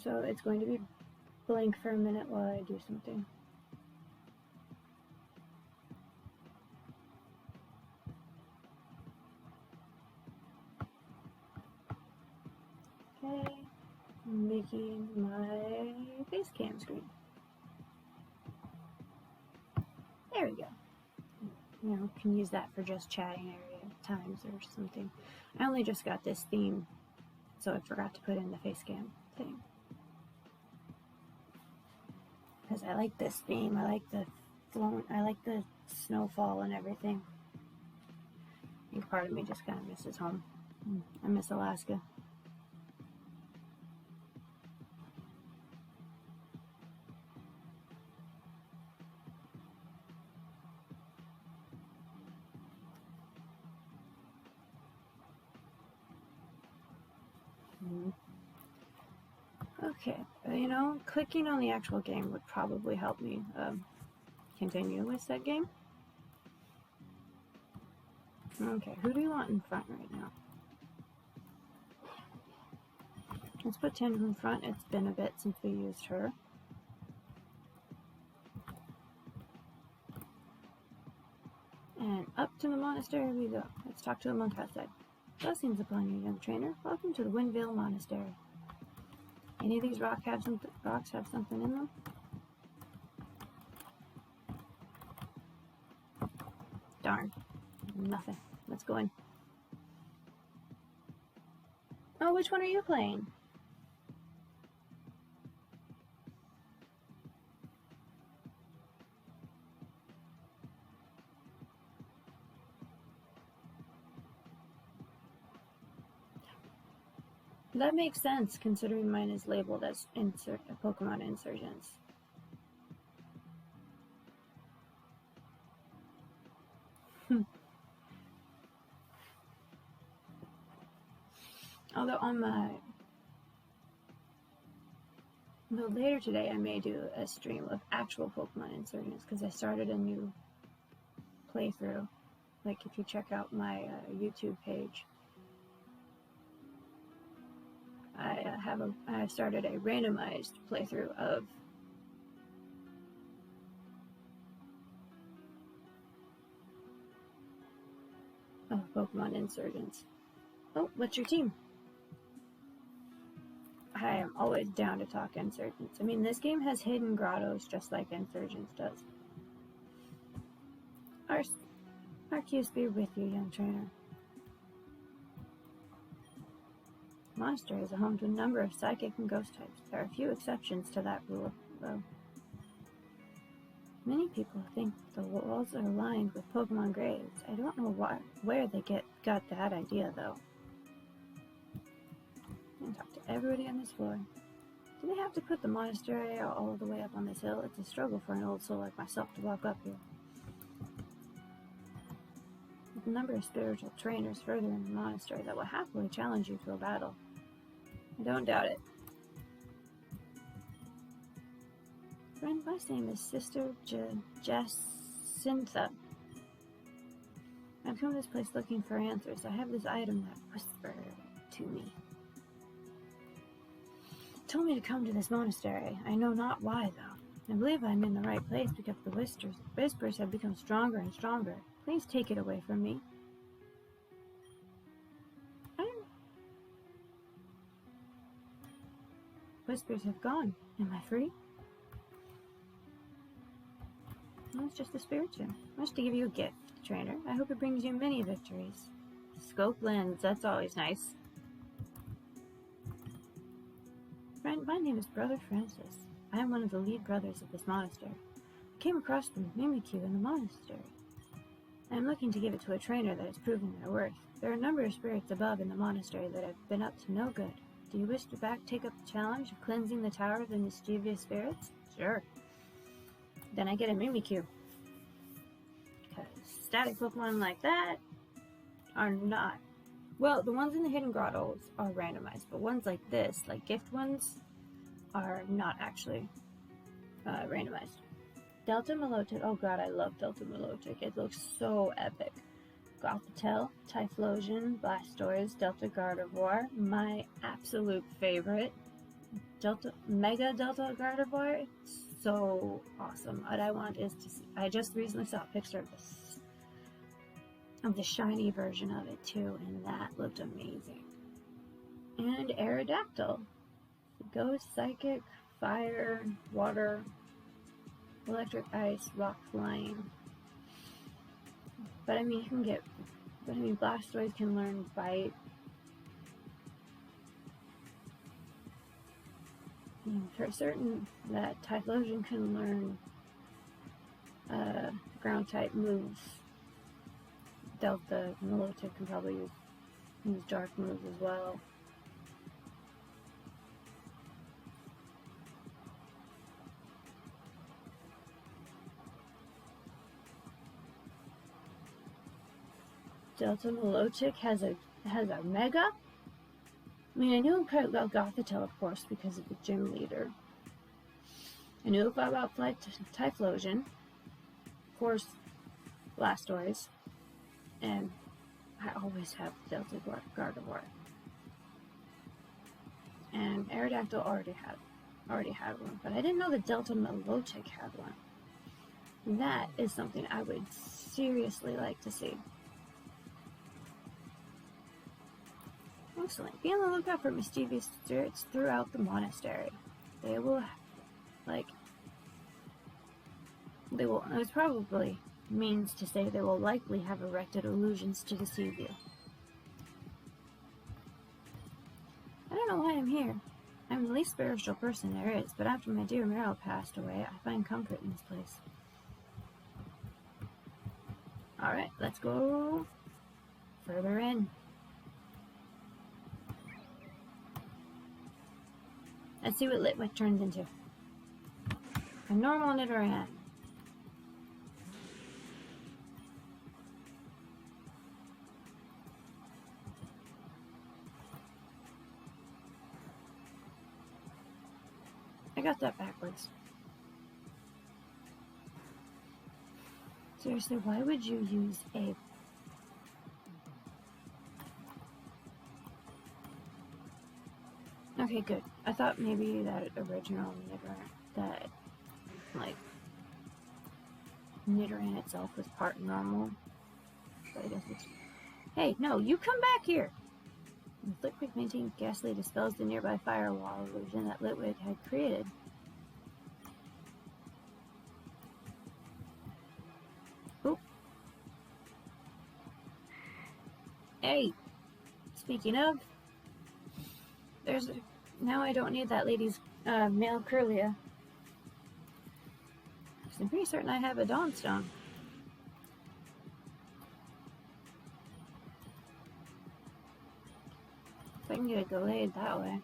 So it's going to be blank for a minute while I do something. Okay, I'm making my face cam screen. There we go. You know, can use that for just chatting area times or something. I only just got this theme, so I forgot to put in the face cam thing. Because I like this theme, I like the snowfall and everything. I think part of me just kind of misses home. I miss Alaska. Okay, you know, clicking on the actual game would probably help me continue with that game. Okay, who do you want in front right now? Let's put Tandem in front. It's been a bit since we used her. And up to the monastery we go. Let's talk to the monk outside. Blessings upon you, young trainer. Welcome to the Windvale Monastery. Any of these rocks have something in them? Darn. Nothing. Let's go in. Oh, which one are you playing? That makes sense, considering mine is labeled as Pokemon Insurgents. Although on my... Well, later today I may do a stream of actual Pokemon Insurgents, because I started a new playthrough. Like, if you check out my YouTube page, I started a randomized playthrough of Pokemon Insurgents. Oh, what's your team? I am always down to talk Insurgents. I mean, this game has hidden grottos just like Insurgents does. Arceus be with you, young trainer. Monastery is a home to a number of psychic and ghost types. There are a few exceptions to that rule, though. Many people think the walls are lined with Pokemon graves. I don't know where they got that idea, though. I can talk to everybody on this floor. Do they have to put the monastery all the way up on this hill? It's a struggle for an old soul like myself to walk up here. With a number of spiritual trainers further in the monastery that will happily challenge you to a battle. I don't doubt it. Friend, my name is Sister Jacintha. I've come to this place looking for answers. I have this item that whispered to me. It told me to come to this monastery. I know not why, though. I believe I'm in the right place because the whispers have become stronger and stronger. Please take it away from me. Whispers have gone. Am I free? Well, it's just a spirit gem. I wish to give you a gift, trainer. I hope it brings you many victories. Scope lens, that's always nice. Friend, my name is Brother Francis. I am one of the lead brothers of this monastery. I came across the Mimikyu in the monastery. I am looking to give it to a trainer that has proven their worth. There are a number of spirits above in the monastery that have been up to no good. Do you wish to take up the challenge of cleansing the tower of the mischievous spirits? Sure. then I get a Mimikyu. Because static Pokemon like that are not. Well, the ones in the hidden grottos are randomized, but ones like this, like gift ones, are not actually randomized. Delta Milotic, oh god, I love Delta Milotic. It looks so epic. Gothitelle, Typhlosion, Blastoise, Delta Gardevoir, my absolute favorite. Mega Delta Gardevoir, so awesome. What I want is to see, I just recently saw a picture of the shiny version of it too, and that looked amazing. And Aerodactyl. Ghost, Psychic, Fire, Water, Electric, Ice, Rock, Flying. But I mean, Blastoise can learn Bite. For certain, that Typhlosion can learn ground type moves. Delta Milotic can probably use dark moves as well. Delta Milotic has a Mega. I mean, I knew about Gothitelle, of course, because of the gym leader. I knew about Typhlosion, of course, Blastoise, and I always have Delta Gardevoir. And Aerodactyl already had one, but I didn't know that Delta Milotic had one. And that is something I would seriously like to see. Excellent. Be on the lookout for mischievous spirits throughout the monastery. It probably means to say they will likely have erected illusions to deceive you. I don't know why I'm here. I'm the least spiritual person there is, but after my dear Meryl passed away, I find comfort in this place. Alright, let's go further in. Let's see what Litwick turns into. A normal Nidoran. I got that backwards. Seriously, why would you use a... Okay, good. I thought maybe that original Nidoran itself was part normal. But I guess it's... Hey, no, you come back here! Litwick painting ghastly dispels the nearby firewall illusion that Litwick had created. Oop. Hey! Speaking of, now I don't need that lady's male Curlia. I'm pretty certain I have a Dawnstone. If I can get a Gallade that way.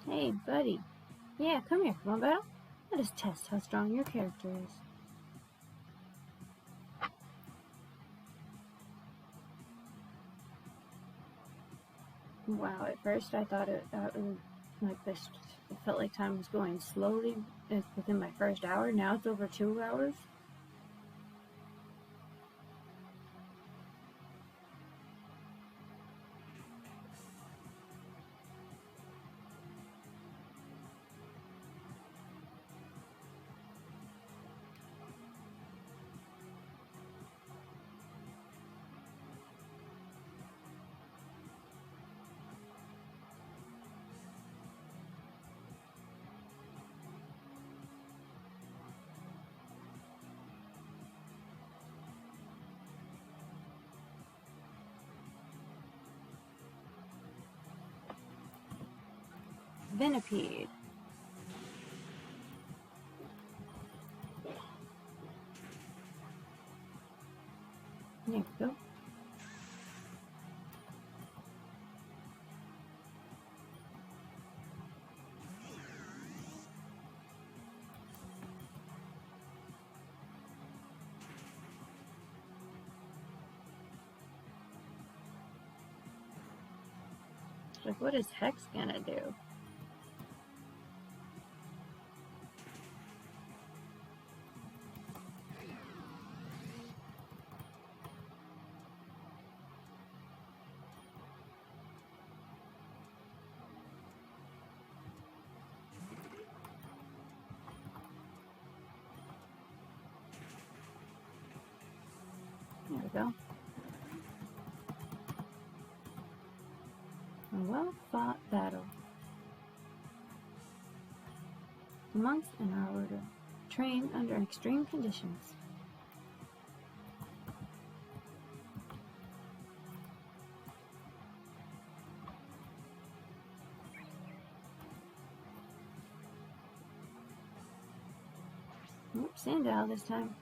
Hey, buddy. Yeah, come here. Come on, battle. Let us test how strong your character is. Wow, at first I thought it was like this. It felt like time was going slowly within my first hour. Now it's over 2 hours. Venipede. There we go. Like, what is Hex gonna do? There we go. A well-fought battle. The monks in our order train under extreme conditions. Oop, Sandal this time.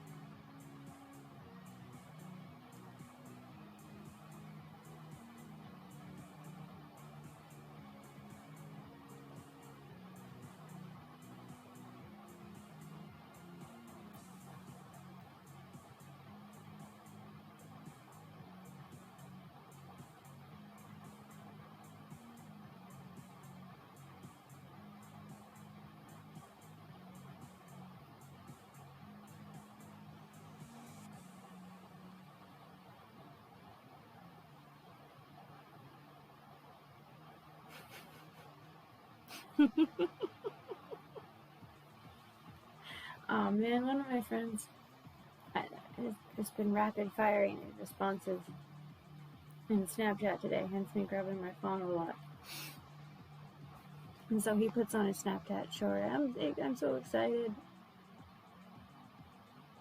Oh man, one of my friends has been rapid firing responses in Snapchat today, hence me grabbing my phone a lot. And so he puts on his Snapchat short. I'm so excited.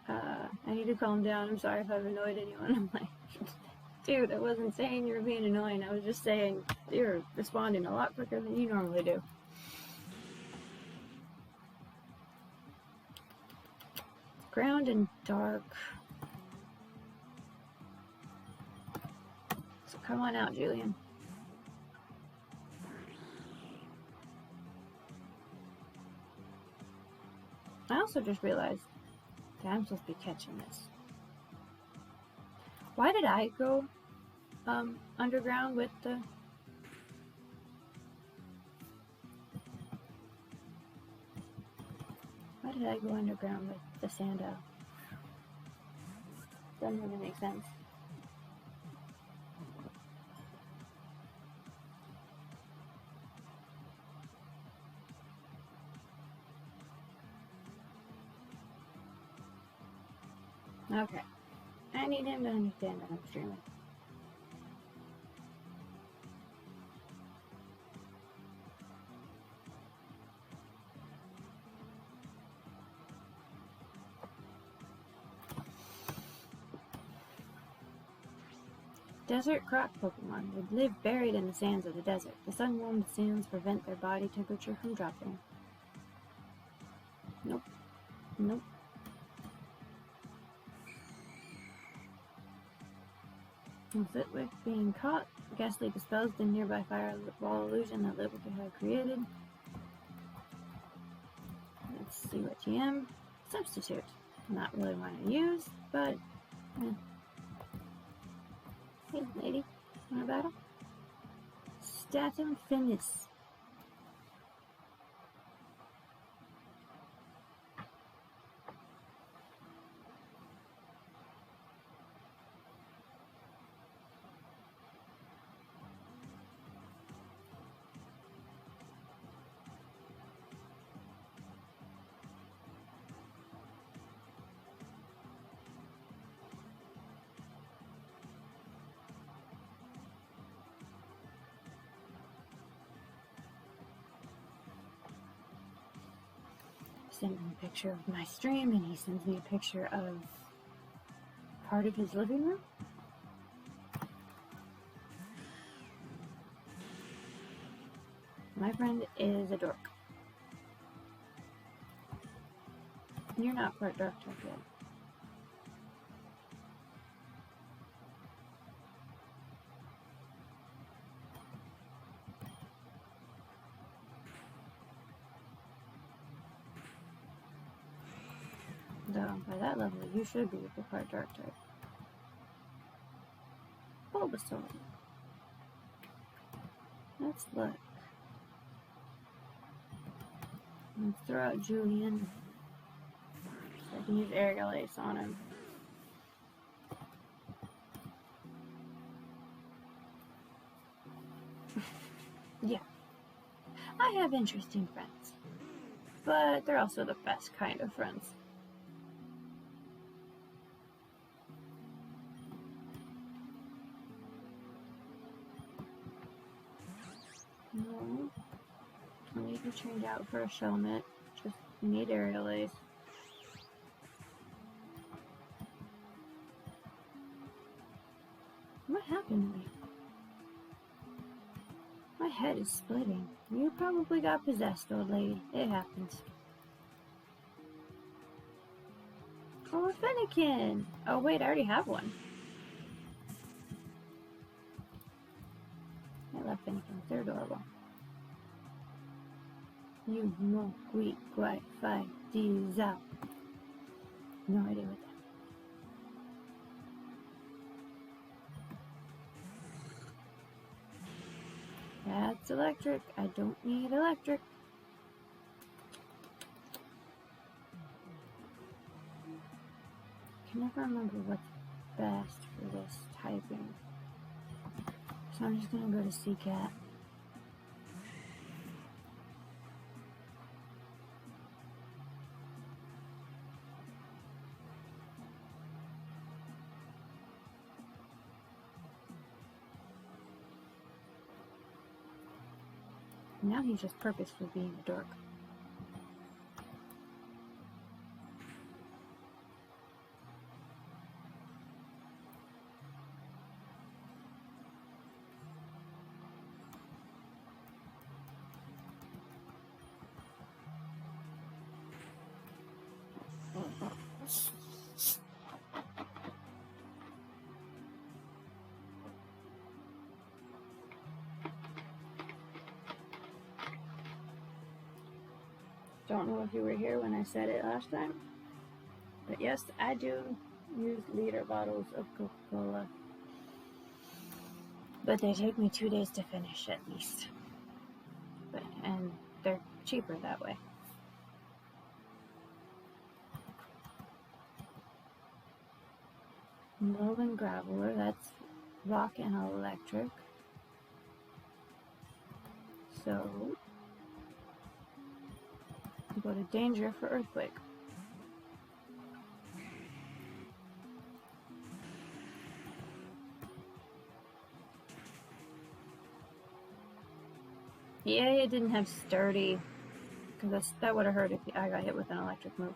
I need to calm down. I'm sorry if I've annoyed anyone. I'm like, dude, I wasn't saying you were being annoying. I was just saying you're responding a lot quicker than you normally do. Ground and dark. So come on out, Julian. I also just realized that I'm supposed to be catching this. Why did I go underground with the... Why did I go underground with the Sandal? Doesn't really make sense. Okay. I need him to understand that I'm streaming. Desert croc Pokemon would live buried in the sands of the desert. The sun-warmed sands prevent their body temperature from dropping. Nope. Nope. Flitwick being caught, ghastly dispels the nearby fireball illusion that Litwick had created. Let's see what TM. Substitute. Not really want to use, but... Hey, lady. Want a battle? Statum Finis. Send him a picture of my stream, and he sends me a picture of part of his living room. My friend is a dork. You're not part dark type yet. Though, by that level, you should be the part dark type. Bulbasaur. Let's look. Let's throw out Julian. So I can use Aerial Ace on him. Yeah. I have interesting friends. But they're also the best kind of friends. No. I need to change out for a Shelmet. Just need Aerial Ace. What happened to me? My head is splitting. You probably got possessed, old lady. It happens. Oh, a Fennekin! Oh wait, I already have one. I love Fennekins. They're adorable. You mo qui guai fi di zao. No idea what that. That's electric. I don't need electric. I can never remember what's best for this typing. So I'm just gonna go to CCAT. Now he's just purposefully being a dork. Don't know if you were here when I said it last time, but yes, I do use liter bottles of Coca-Cola. But they take me 2 days to finish at least. And they're cheaper that way. Low-and Graveler, that's rock and electric. So, go to danger for earthquake. Yay, it didn't have sturdy, because that would have hurt if I got hit with an electric move.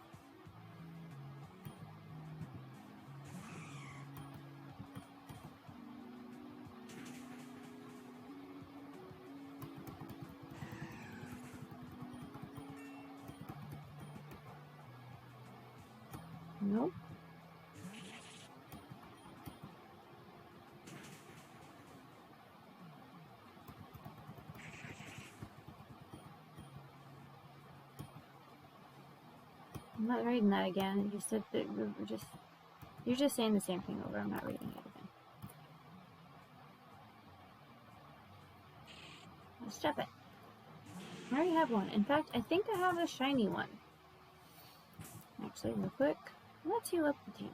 Nope. I'm not reading that again. You said that you're just saying the same thing over. I'm not reading it again. Stop it. I already have one. In fact, I think I have a shiny one. Actually, real quick, let's heal up the team.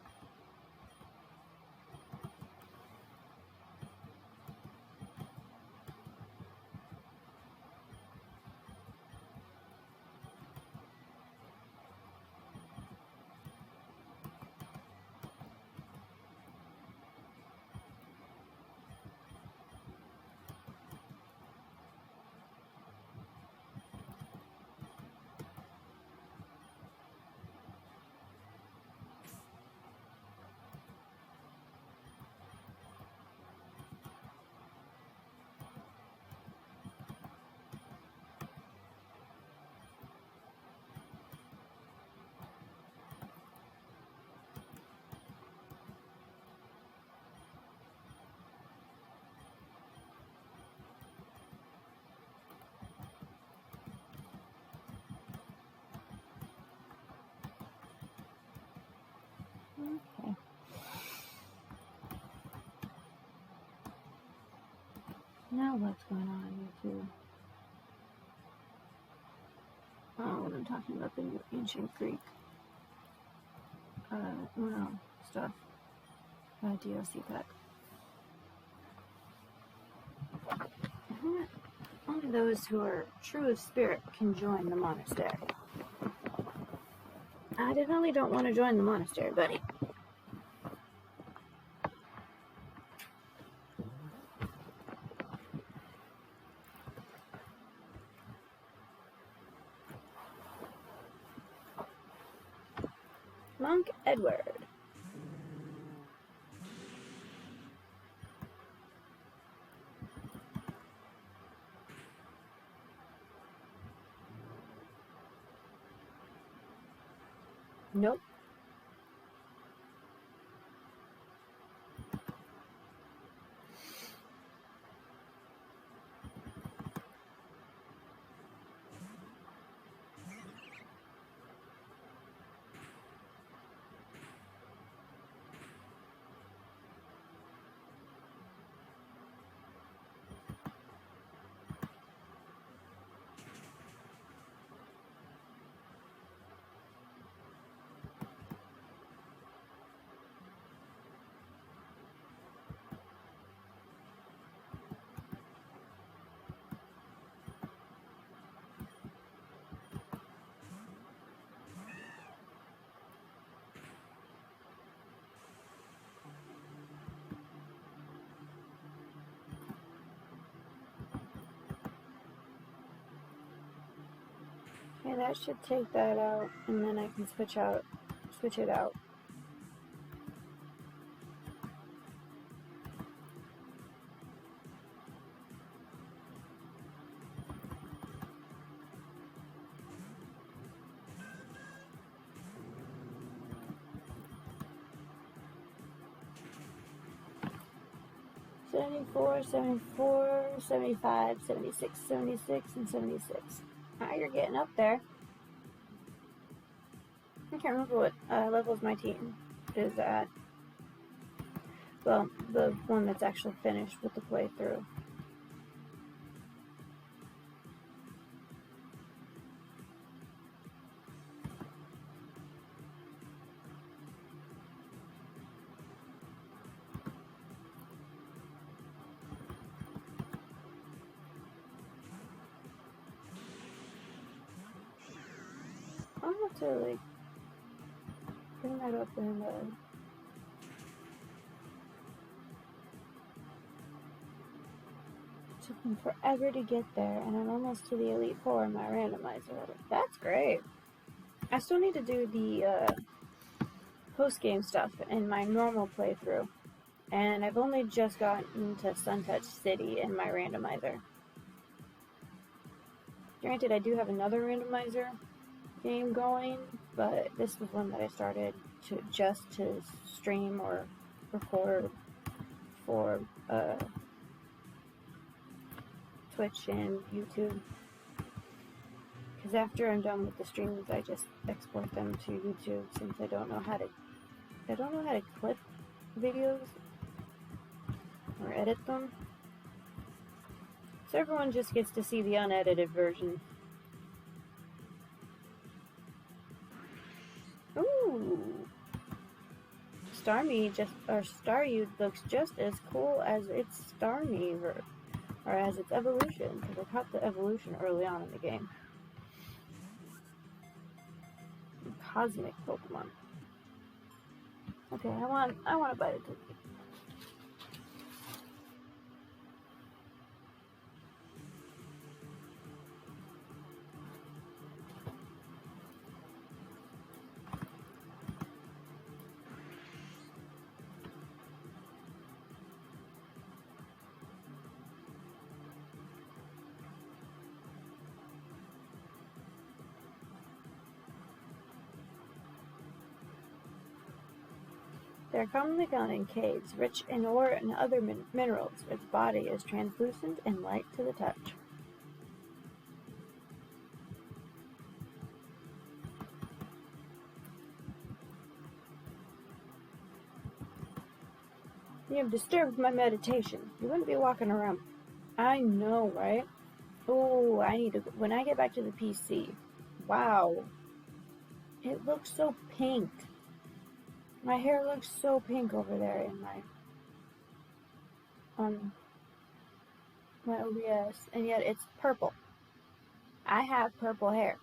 Now what's going on with you? Oh, when I'm talking about the new ancient Greek, stuff, DLC pack. Only those who are true of spirit can join the monastery. I definitely don't want to join the monastery, buddy. Monk Edward. Nope. Okay, that should take that out, and then I can switch it out. $74, $74, $75, $76, $76, and $76. Ah, you're getting up there. I can't remember what levels my team is at. Well, the one that's actually finished with the playthrough. I'll have to, like, bring that up and, took me forever to get there, and I'm almost to the Elite Four in my randomizer. That's great. I still need to do the, post-game stuff in my normal playthrough, and I've only just gotten to Suntouch City in my randomizer. Granted, I do have another randomizer game going, but this was one that I started to stream or record for Twitch and YouTube. Because after I'm done with the streams, I just export them to YouTube since I don't know how to clip videos or edit them. So everyone just gets to see the unedited version. Ooh! Starmie looks just as cool as its Starmie, or as its evolution, because I caught the evolution early on in the game. Cosmic Pokemon. Okay, I want to bite a cookie. They are commonly found in caves, rich in ore and other minerals. Its body is translucent and light to the touch. You have disturbed my meditation. You wouldn't be walking around I know, right? Oh, I need to, when I get back to the PC. Wow. It looks so pink. My hair looks so pink over there in on my OBS, and yet it's purple. I have purple hair.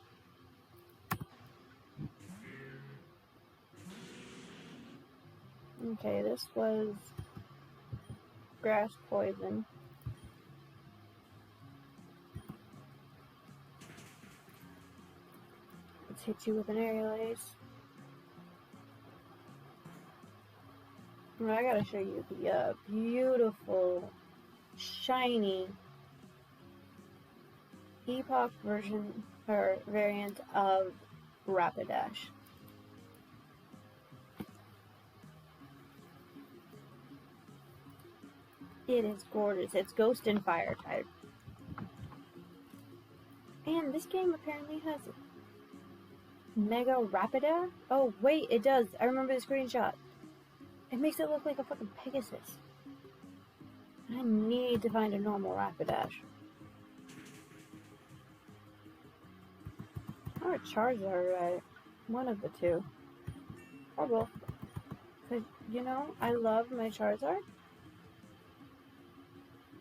Okay, this was grass poison. Let's hit you with an aerial ace. I gotta show you the beautiful, shiny Epoch version or variant of Rapidash. It is gorgeous. It's Ghost and Fire type. And this game apparently has Mega Rapidash? Oh, wait, it does. I remember the screenshot. It makes it look like a fucking Pegasus. I need to find a normal Rapidash. Or Charizard, right? One of the two. Or both. Because, you know, I love my Charizard.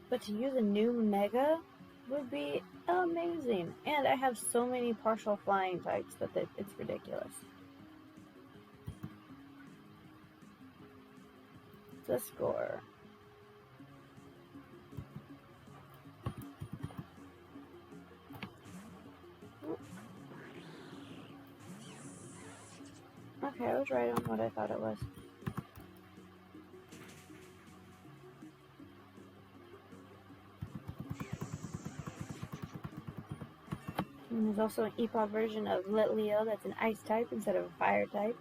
But to use a new Mega would be amazing. And I have so many partial flying types that it's ridiculous. The score. Okay, I was right on what I thought it was. And there's also an Epoch version of Litleo that's an ice type instead of a fire type.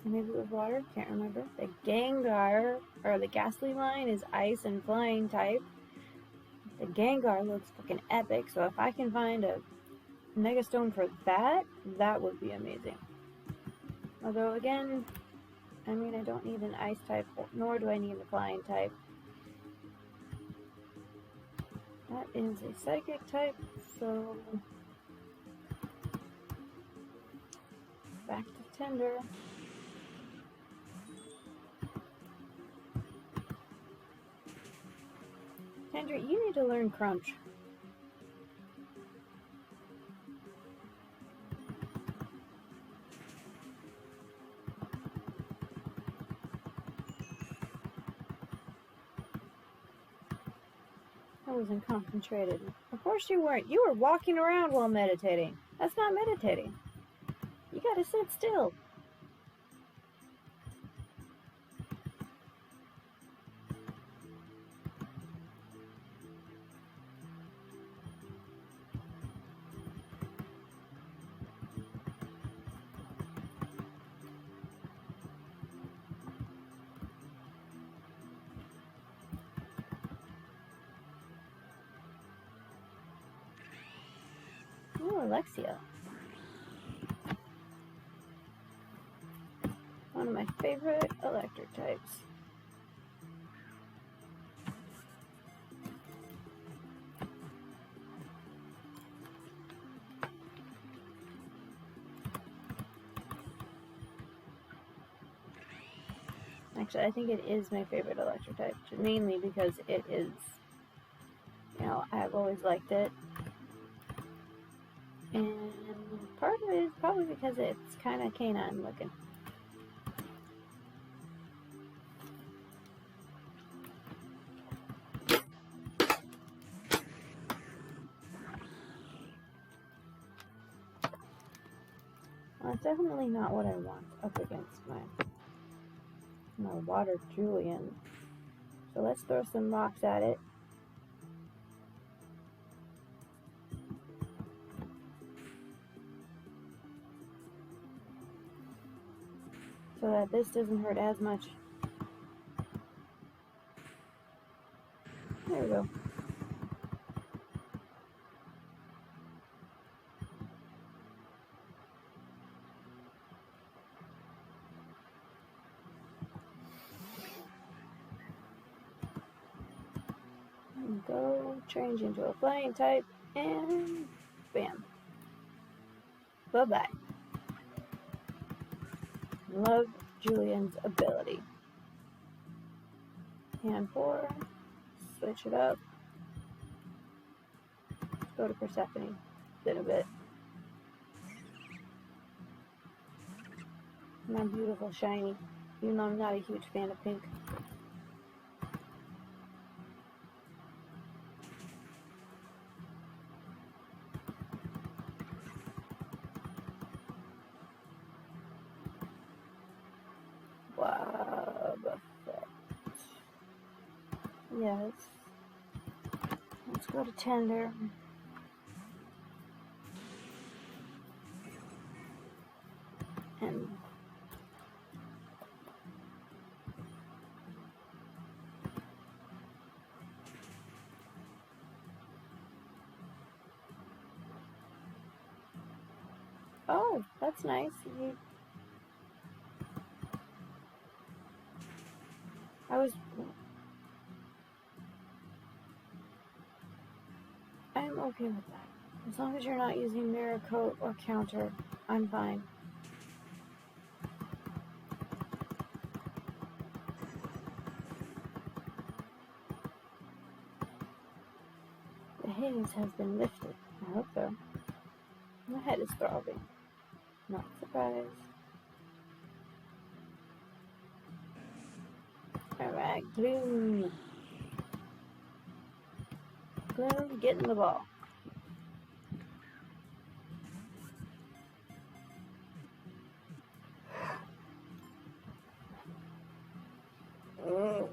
And maybe it was water, can't remember. The Gengar, or the Ghastly line, is ice and flying type. The Gengar looks fucking epic, so if I can find a Mega Stone for that, that would be amazing. Although, again, I mean, I don't need an ice type, nor do I need a flying type. That is a psychic type, so back to Tender. Tender, you need to learn Crunch. I wasn't concentrated. Of course you weren't. You were walking around while meditating. That's not meditating. You gotta sit still. Oh, Alexia. One of my favorite electric types. Actually, I think it is my favorite electric type, mainly because it is, you know, I've always liked it. And part of it is probably because it's kind of canine looking. Well, it's definitely not what I want up against my water Julian. So let's throw some rocks at it. So that this doesn't hurt as much. There we go. Go change into a flying type, and bam. Bye-bye. Love Julian's ability. Hand 4. Switch it up. Go to Persephone. Bit of it. My beautiful shiny. Even though I'm not a huge fan of pink. Wobbuffet. Yes. Let's go to Tender. And oh, that's nice. I'm okay with that. As long as you're not using Mirror Coat or Counter, I'm fine. The haze has been lifted. I hope so. My head is throbbing. Not surprised. Alright, Gloom. Gloom, get in the ball. Oh.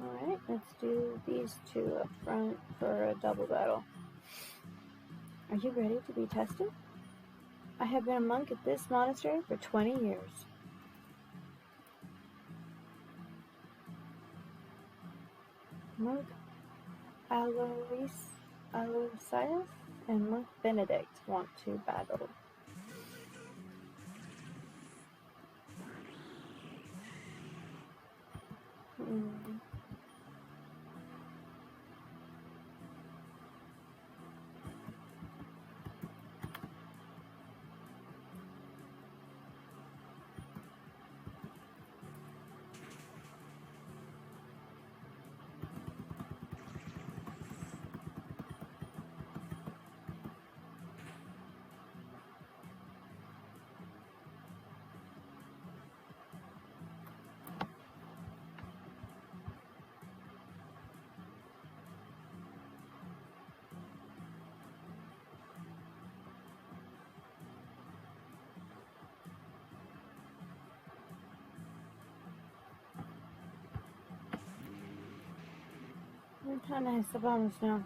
Alright, let's do these two up front for a double battle. Are you ready to be tested? I have been a monk at this monastery for 20 years. Monk Aloysius and Monk Benedict want to battle. How nice, the bonus now.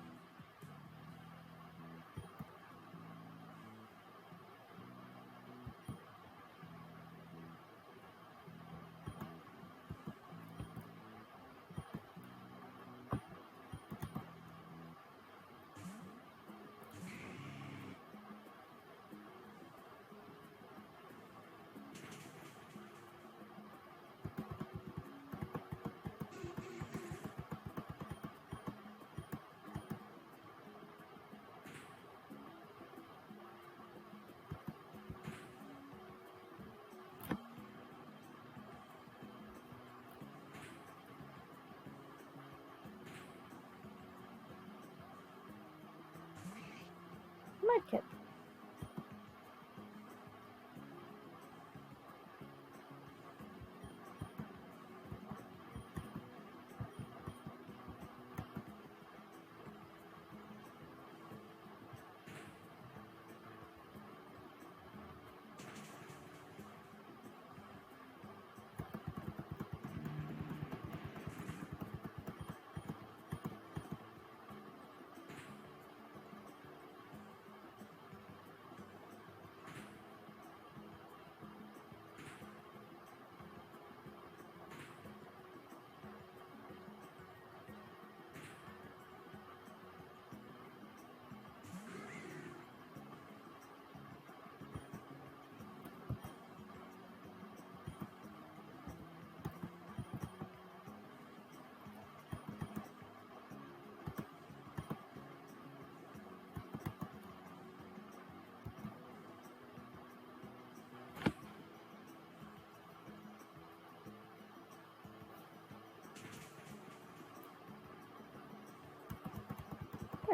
Mudkip.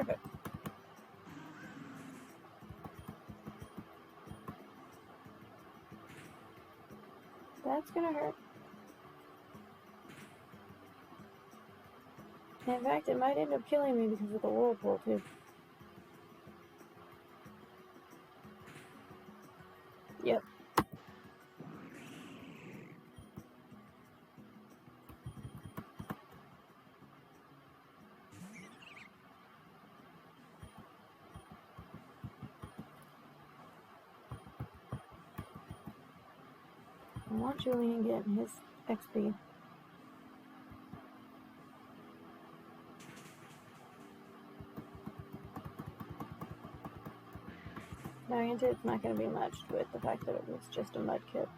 Perfect. That's gonna hurt. In fact, it might end up killing me because of the whirlpool, too. Yep. I want Julian getting his XP. Granted, it's not going to be much with the fact that it was just a mud kit.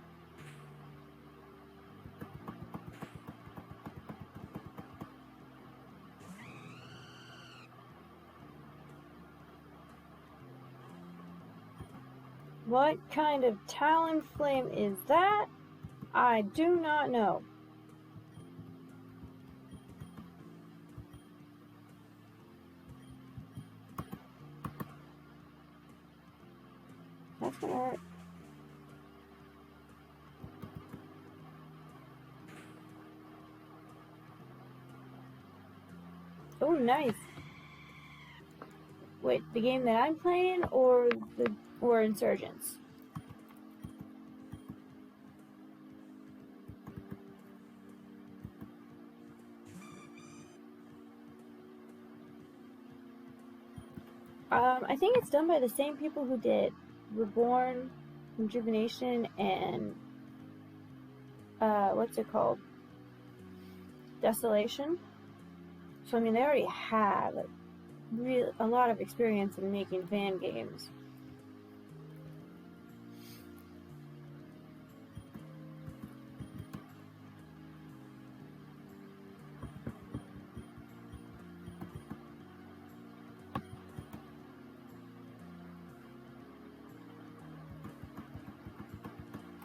What kind of talon flame is that? I do not know. That's gonna hurt. Oh, nice. Wait, the game that I'm playing or Insurgents? I think it's done by the same people who did Reborn, Rejuvenation, and what's it called? Desolation. So I mean, they already have a lot of experience in making fan games.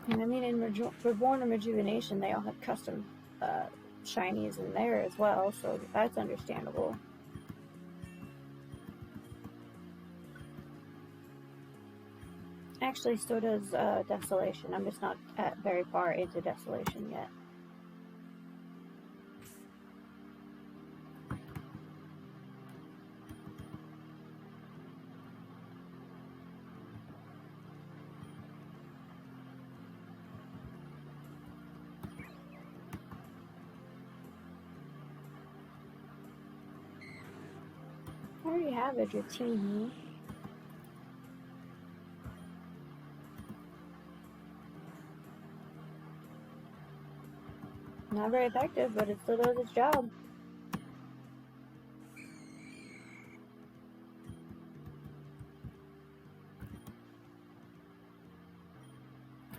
And I mean, in Reborn and Rejuvenation, they all have custom shinies in there as well, so that's understandable. Actually, so does Desolation. I'm just not very far into Desolation yet. I already have a Dratini. Not very effective, but it still does its job.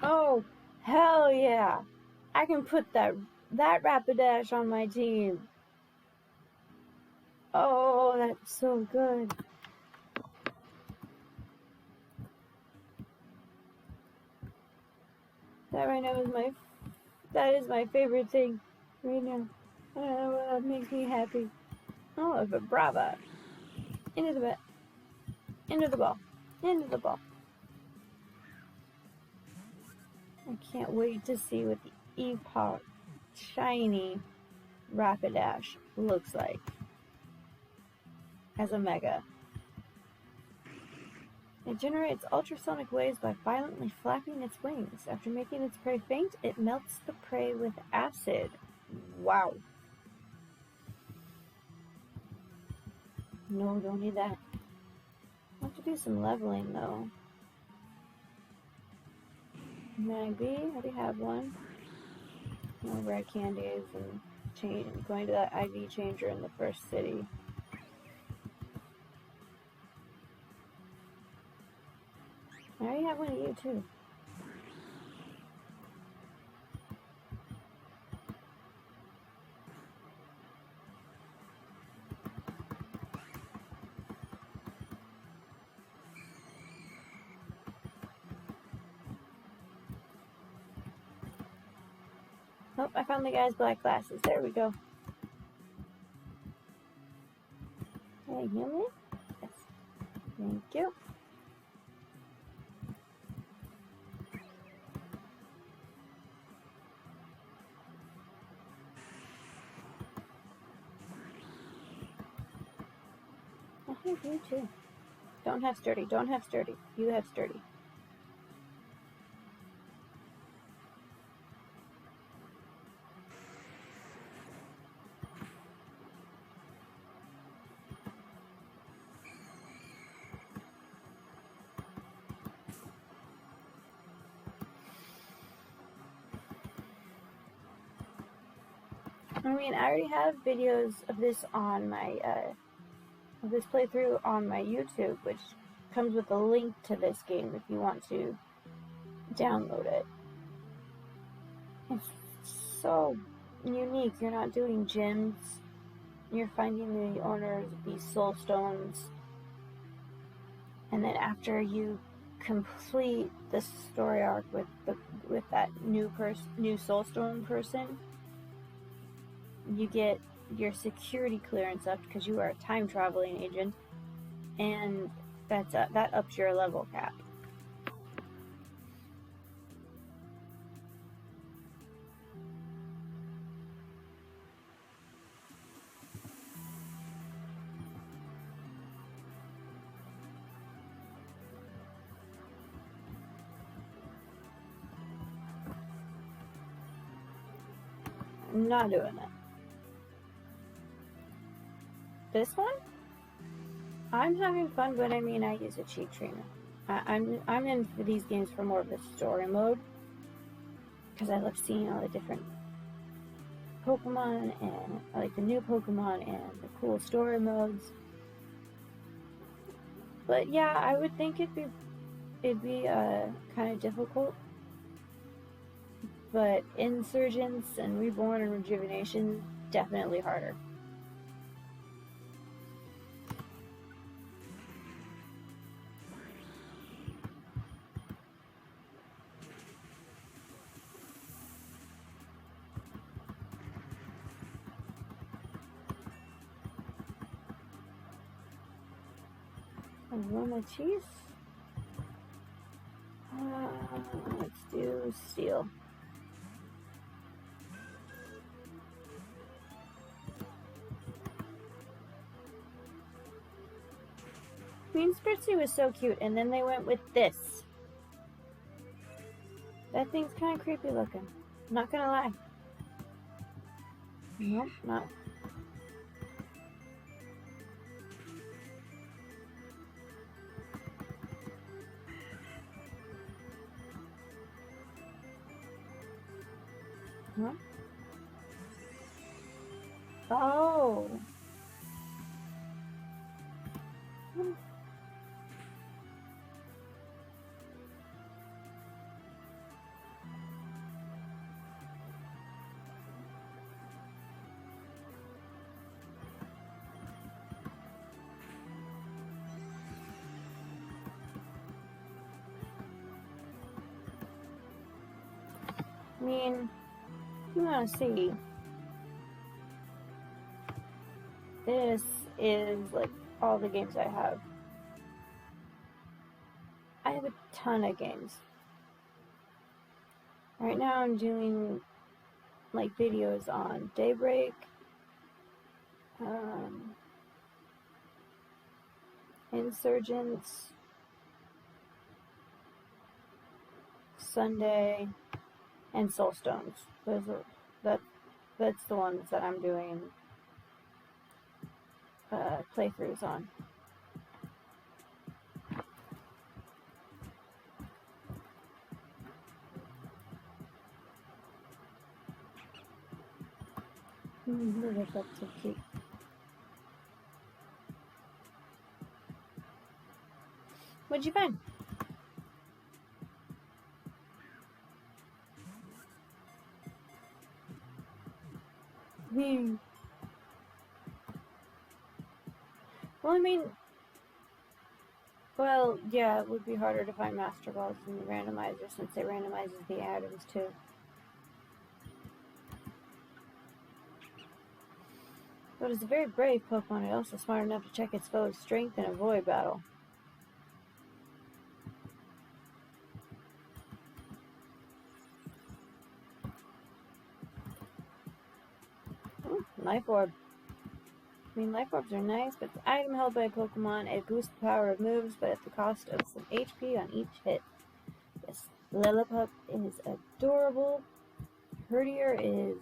Oh, hell yeah! I can put that Rapidash on my team. Oh, that's so good. That right now is my favorite thing right now. I don't know what makes me happy. Oh, but Brava. Into the ball. Into the ball. I can't wait to see what the Epoch shiny Rapidash looks like as a Mega. It generates ultrasonic waves by violently flapping its wings. After making its prey faint, it melts the prey with acid. Wow. No, don't need that. I have to do some leveling though. Mag B, I already have one. More red candies and going to that IV changer in the first city. I already have one of you too. Oh, I found the guy's black glasses. There we go. Hey, heal me? Thank you. I have you too. Don't have sturdy. Don't have sturdy. You have sturdy. I mean, I already have videos of this on my, of this playthrough on my YouTube, which comes with a link to this game if you want to download it. It's so unique. You're not doing gyms. You're finding the owners of these Soulstones. And then after you complete the story arc with that new Soulstone person, you get your security clearance up because you are a time traveling agent, and that ups your level cap. I'm not doing that. This one, I'm having fun, but I mean, I use a cheat trainer. I'm in for these games for more of the story mode, because I love seeing all the different Pokemon, and I like the new Pokemon and the cool story modes. But yeah, I would think it'd be kind of difficult. But Insurgents and Reborn and Rejuvenation, definitely harder. Aroma cheese. Let's do steel. Queen Spritzy was so cute, and then they went with this. That thing's kind of creepy looking. I'm not gonna lie. Nope, not. Huh? Oh. I mean, if you want to see, this is like all the games I have. I have a ton of games. Right now I'm doing like videos on Daybreak, Insurgents, Sunday, and Soulstones. That's the ones that I'm doing playthroughs on. That's so cute. What'd you find? Well, I mean, well, yeah, it would be harder to find Master Balls in the randomizer since it randomizes the atoms too. But it's a very brave Pokemon. It's also smart enough to check its foe's strength and avoid battle. Oh, life orb. I mean, life orbs are nice, but the item held by a Pokemon, it boosts the power of moves, but at the cost of some HP on each hit. Yes, Lillipup is adorable. Herdier is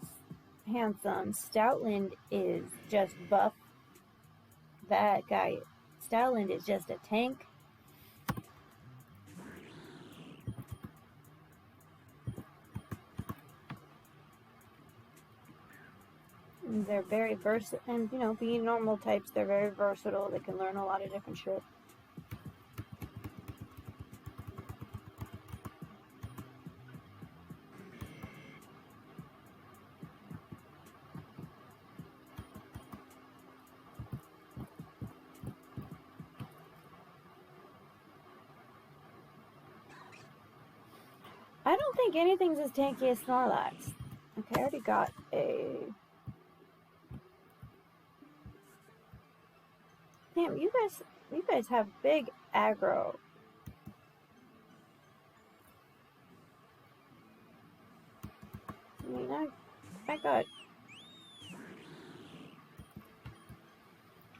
handsome. Stoutland is just buff. That guy, Stoutland is just a tank. And they're very versatile, and you know, being normal types, they're very versatile. They can learn a lot of different shit. I don't think anything's as tanky as Snorlax. Okay, I already got a... Damn, you guys have big aggro. I mean, I got...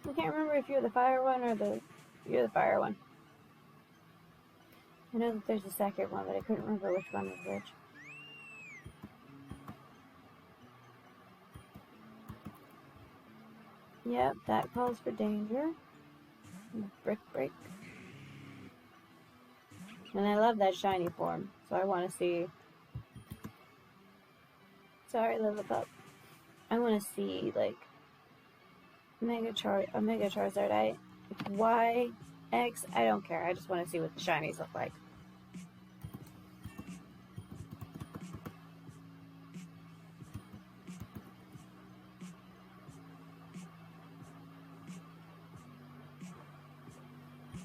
I can't remember if you're the fire one or you're the fire one. I know that there's a second one, but I couldn't remember which one was which. Yep, that calls for danger. Brick break. And I love that shiny form, so I want to see... Sorry, Lillipup. I want to see, like, a Mega Charizard. Y, X, I don't care. I just want to see what the shinies look like.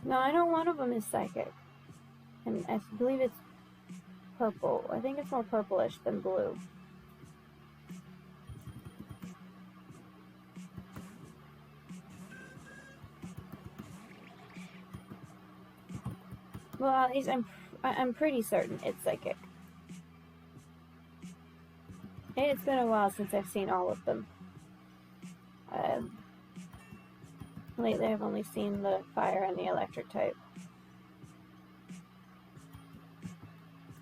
No, I know one of them is psychic. And I believe it's purple. I think it's more purplish than blue. Well, at least I'm pretty certain it's psychic. It's been a while since I've seen all of them. Lately I've only seen the fire and the electric type.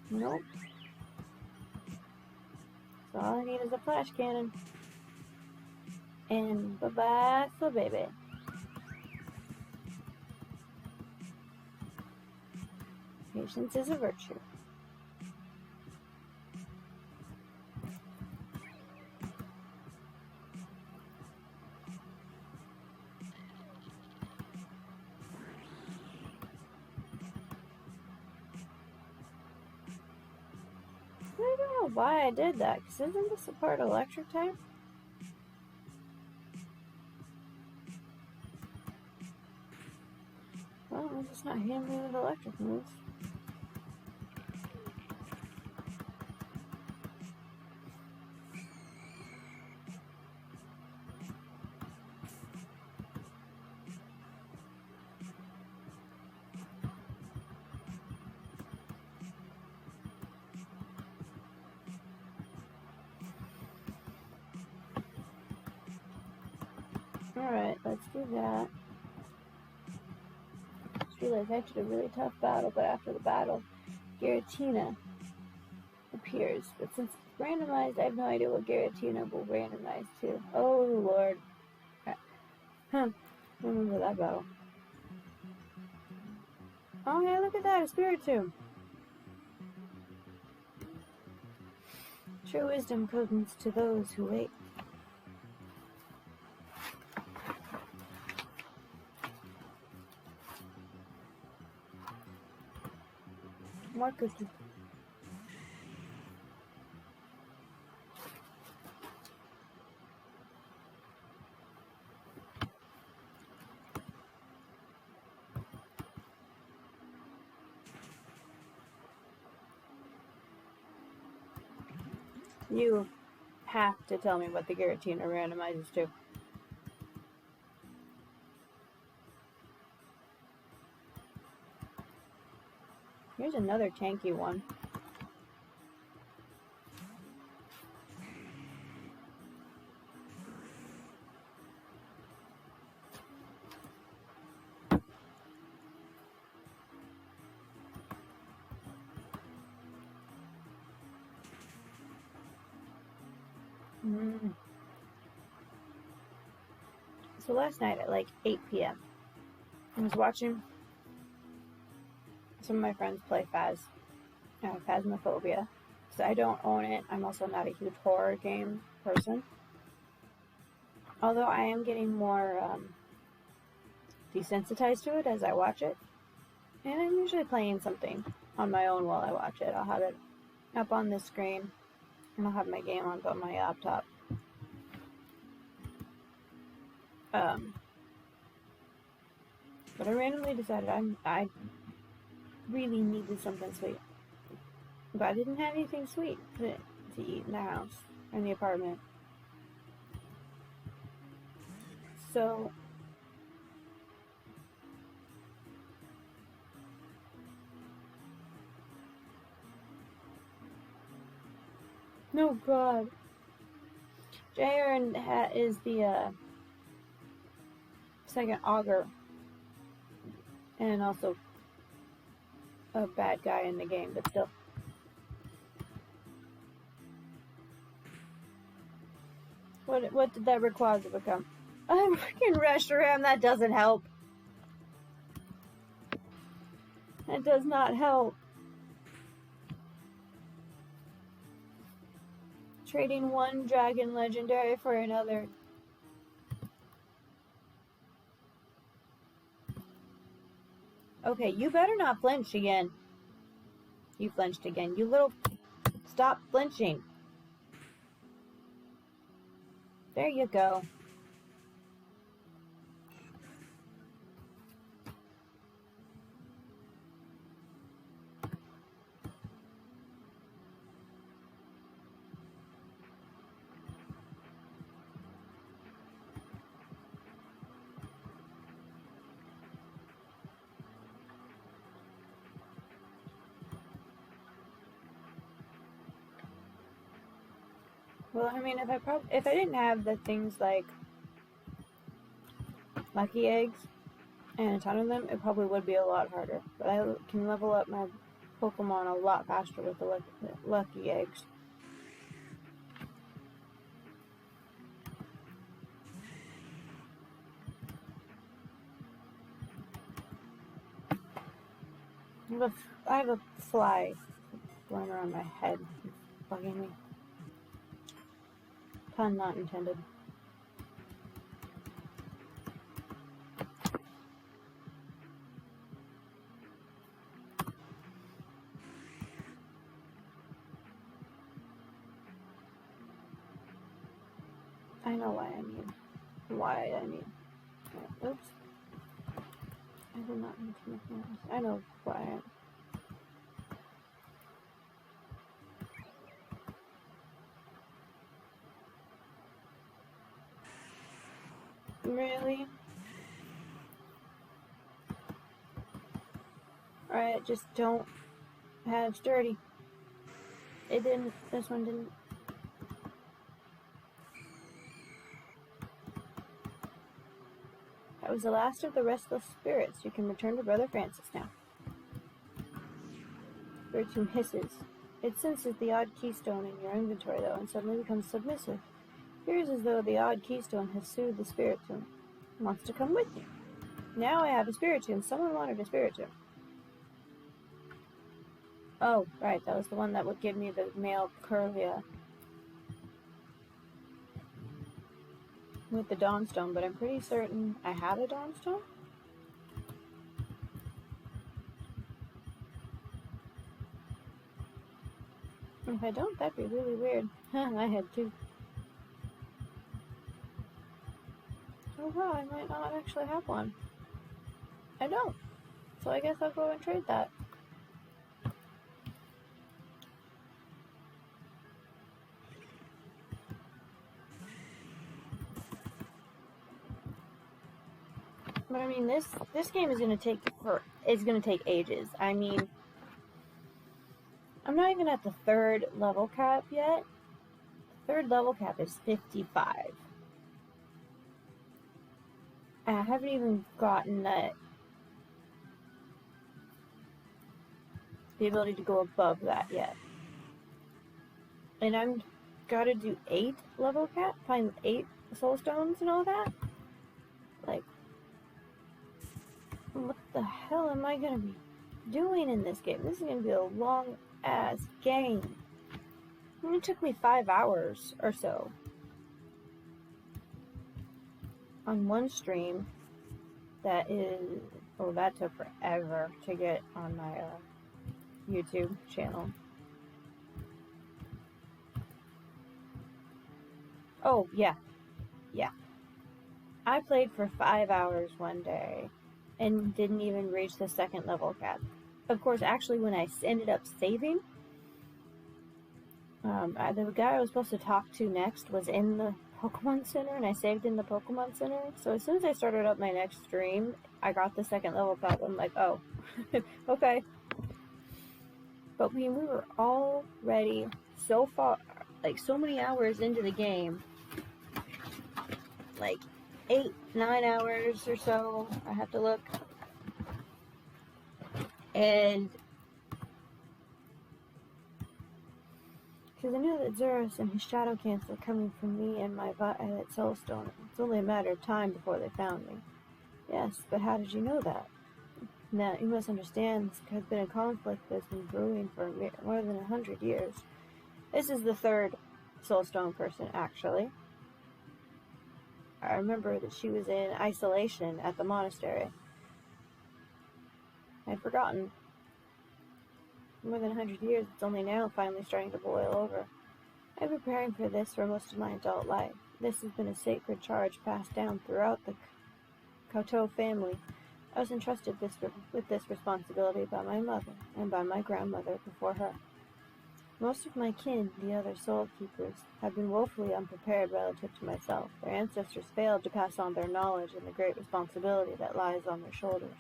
Nope. So all I need is a flash cannon. And bye-bye for baby. Patience is a virtue. I don't know why I did that, because isn't this a part electric type? Well, I'm just not hitting me with electric moves. Alright, let's do that. Just realized I actually did a really tough battle, but after the battle, Giratina appears. But since it's randomized, I have no idea what Giratina will randomize to. Oh, Lord. Huh. Remember that battle. Oh, hey, look at that, a Spiritomb. True wisdom comes to those who wait. More cookies. You have to tell me what the Giratina randomizes to. Here's another tanky one. So last night at like 8 p.m., I was watching some of my friends play Phasmophobia. So I don't own it. I'm also not a huge horror game person. Although I am getting more desensitized to it as I watch it. And I'm usually playing something on my own while I watch it. I'll have it up on the screen, and I'll have my game on my laptop. But I randomly decided I really needed something sweet. But I didn't have anything sweet to eat in the house, or in the apartment. So no God. Jaren is the second augur, and also a bad guy in the game, but still. What did that Rayquaza become? I'm freaking Reshiram, that doesn't help. That does not help. Trading one dragon legendary for another. Okay, you better not flinch again. You flinched again. You little... Stop flinching. There you go. Well, I mean, if I didn't have the things like lucky eggs and a ton of them, it probably would be a lot harder. But I can level up my Pokemon a lot faster with the lucky eggs. I have a fly flying around my head. It's bugging me. Pun not intended. I know why I need. Oops. I did not need to make noise. I know why. Really? Alright, just don't have sturdy. It didn't. This one didn't. That was the last of the restless spirits. You can return to Brother Francis now. Spiritomb hisses. It senses the odd keystone in your inventory, though, and suddenly becomes submissive. It appears as though the odd keystone has soothed the Spiritomb. It wants to come with you. Now I have a Spiritomb. Someone wanted a Spiritomb. Oh, right, that was the one that would give me the male Curlia with the Dawnstone, but I'm pretty certain I have a Dawnstone. If I don't, that'd be really weird. I had two. Oh wow, I might not actually have one. I don't. So I guess I'll go and trade that. But I mean, this game is gonna take ages. I mean, I'm not even at the third level cap yet. The third level cap is 55. And I haven't even gotten the ability to go above that yet. And I'm gotta do 8 level cap, find 8 Soulstones and all that? Like, what the hell am I gonna be doing in this game? This is gonna be a long ass game. And it took me 5 hours or so on one stream. That took forever to get on my YouTube channel. Oh, yeah. I played for 5 hours one day and didn't even reach the 2nd level cap. Of course, actually, when I ended up saving, the guy I was supposed to talk to next was in the Pokemon Center, and I saved in the Pokemon Center. So as soon as I started up my next stream, I got the 2nd level cap. I'm like, oh, okay. But we were already so far, like so many hours into the game, like 8, 9 hours or so. I have to look. And because I knew that Zerus and his Shadow Cancel were coming for me and my Violet Soulstone. It's only a matter of time before they found me. Yes, but how did you know that? Now, you must understand, this has been a conflict that's been brewing for more than 100 years. This is the 3rd Soulstone person, actually. I remember that she was in isolation at the monastery. I'd forgotten. More than 100 years, it's only now finally starting to boil over. I've been preparing for this for most of my adult life. This has been a sacred charge passed down throughout the Koto family. I was entrusted with this responsibility by my mother and by my grandmother before her. Most of my kin, the other soul keepers, have been woefully unprepared relative to myself. Their ancestors failed to pass on their knowledge and the great responsibility that lies on their shoulders.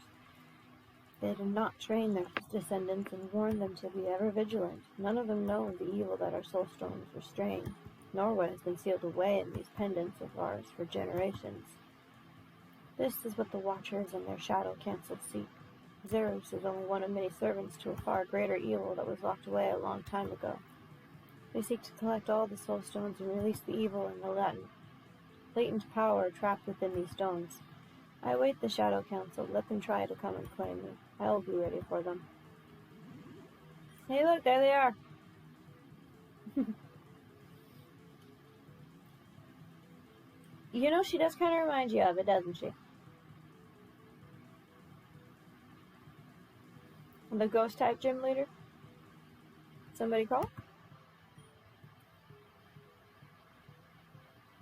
They did not train their descendants and warn them to be ever vigilant. None of them know the evil that our soulstones restrain, nor what has been sealed away in these pendants of ours for generations. This is what the Watchers and their shadow cancelled seek. Zerus is only one of many servants to a far greater evil that was locked away a long time ago. They seek to collect all the soulstones and release the evil and the latent power trapped within these stones. I await the Shadow Council. Let them try to come and claim me. I will be ready for them. Hey, look, there they are. You know, she does kind of remind you of it, doesn't she? The ghost-type gym leader? Somebody call?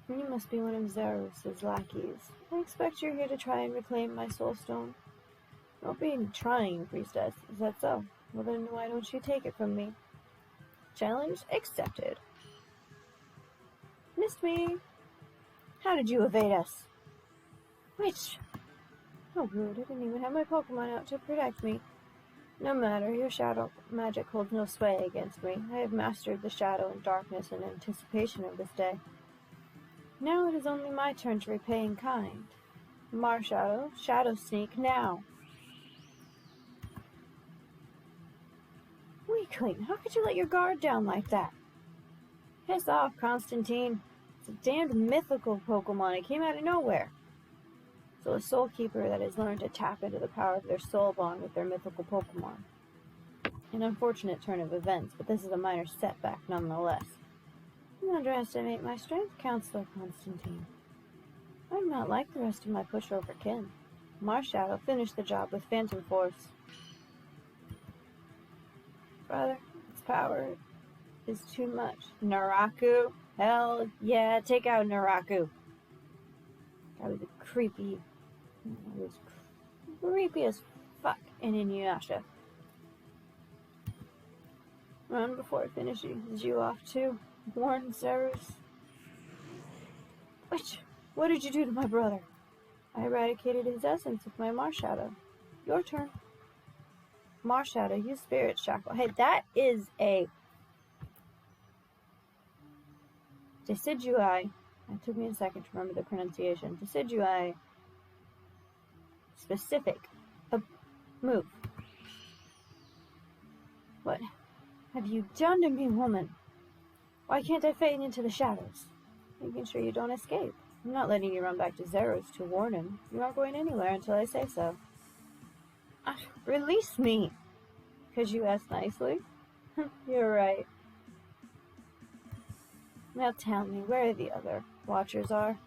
You must be one of Zerus's lackeys. I expect you're here to try and reclaim my soulstone. Don't be trying, priestess. Is that so? Well then, why don't you take it from me? Challenge accepted. Missed me. How did you evade us? Which? How rude. I didn't even have my Pokemon out to protect me. No matter, your shadow magic holds no sway against me. I have mastered the shadow and darkness in anticipation of this day. Now it is only my turn to repay in kind. Marshadow, Shadow Sneak, now! Weakling, how could you let your guard down like that? Piss off, Constantine. It's a damned mythical Pokemon. It came out of nowhere. So a soul keeper that has learned to tap into the power of their soul bond with their mythical Pokemon. An unfortunate turn of events, but this is a minor setback nonetheless. You underestimate my strength, Counselor Constantine. I'm not like the rest of my pushover kin. Marshadow finished the job with Phantom Force. Brother, its power is too much. Naraku? Hell yeah, take out Naraku. That was creepy. It was creepy as fuck in Inuyasha. Run before it finishes you off too. Warn Zerus. What did you do to my brother? I eradicated his essence with my Marshadow. Your turn. Marshadow, use Spirit Shackle. Hey, that is a Decidueye. It took me a second to remember the pronunciation. Decidueye. Specific. A move. What have you done to me, woman? Why can't I fade into the shadows? Making sure you don't escape. I'm not letting you run back to Zeros to warn him. You aren't going anywhere until I say so. Release me! Because you asked nicely? You're right. Now tell me where the other Watchers are.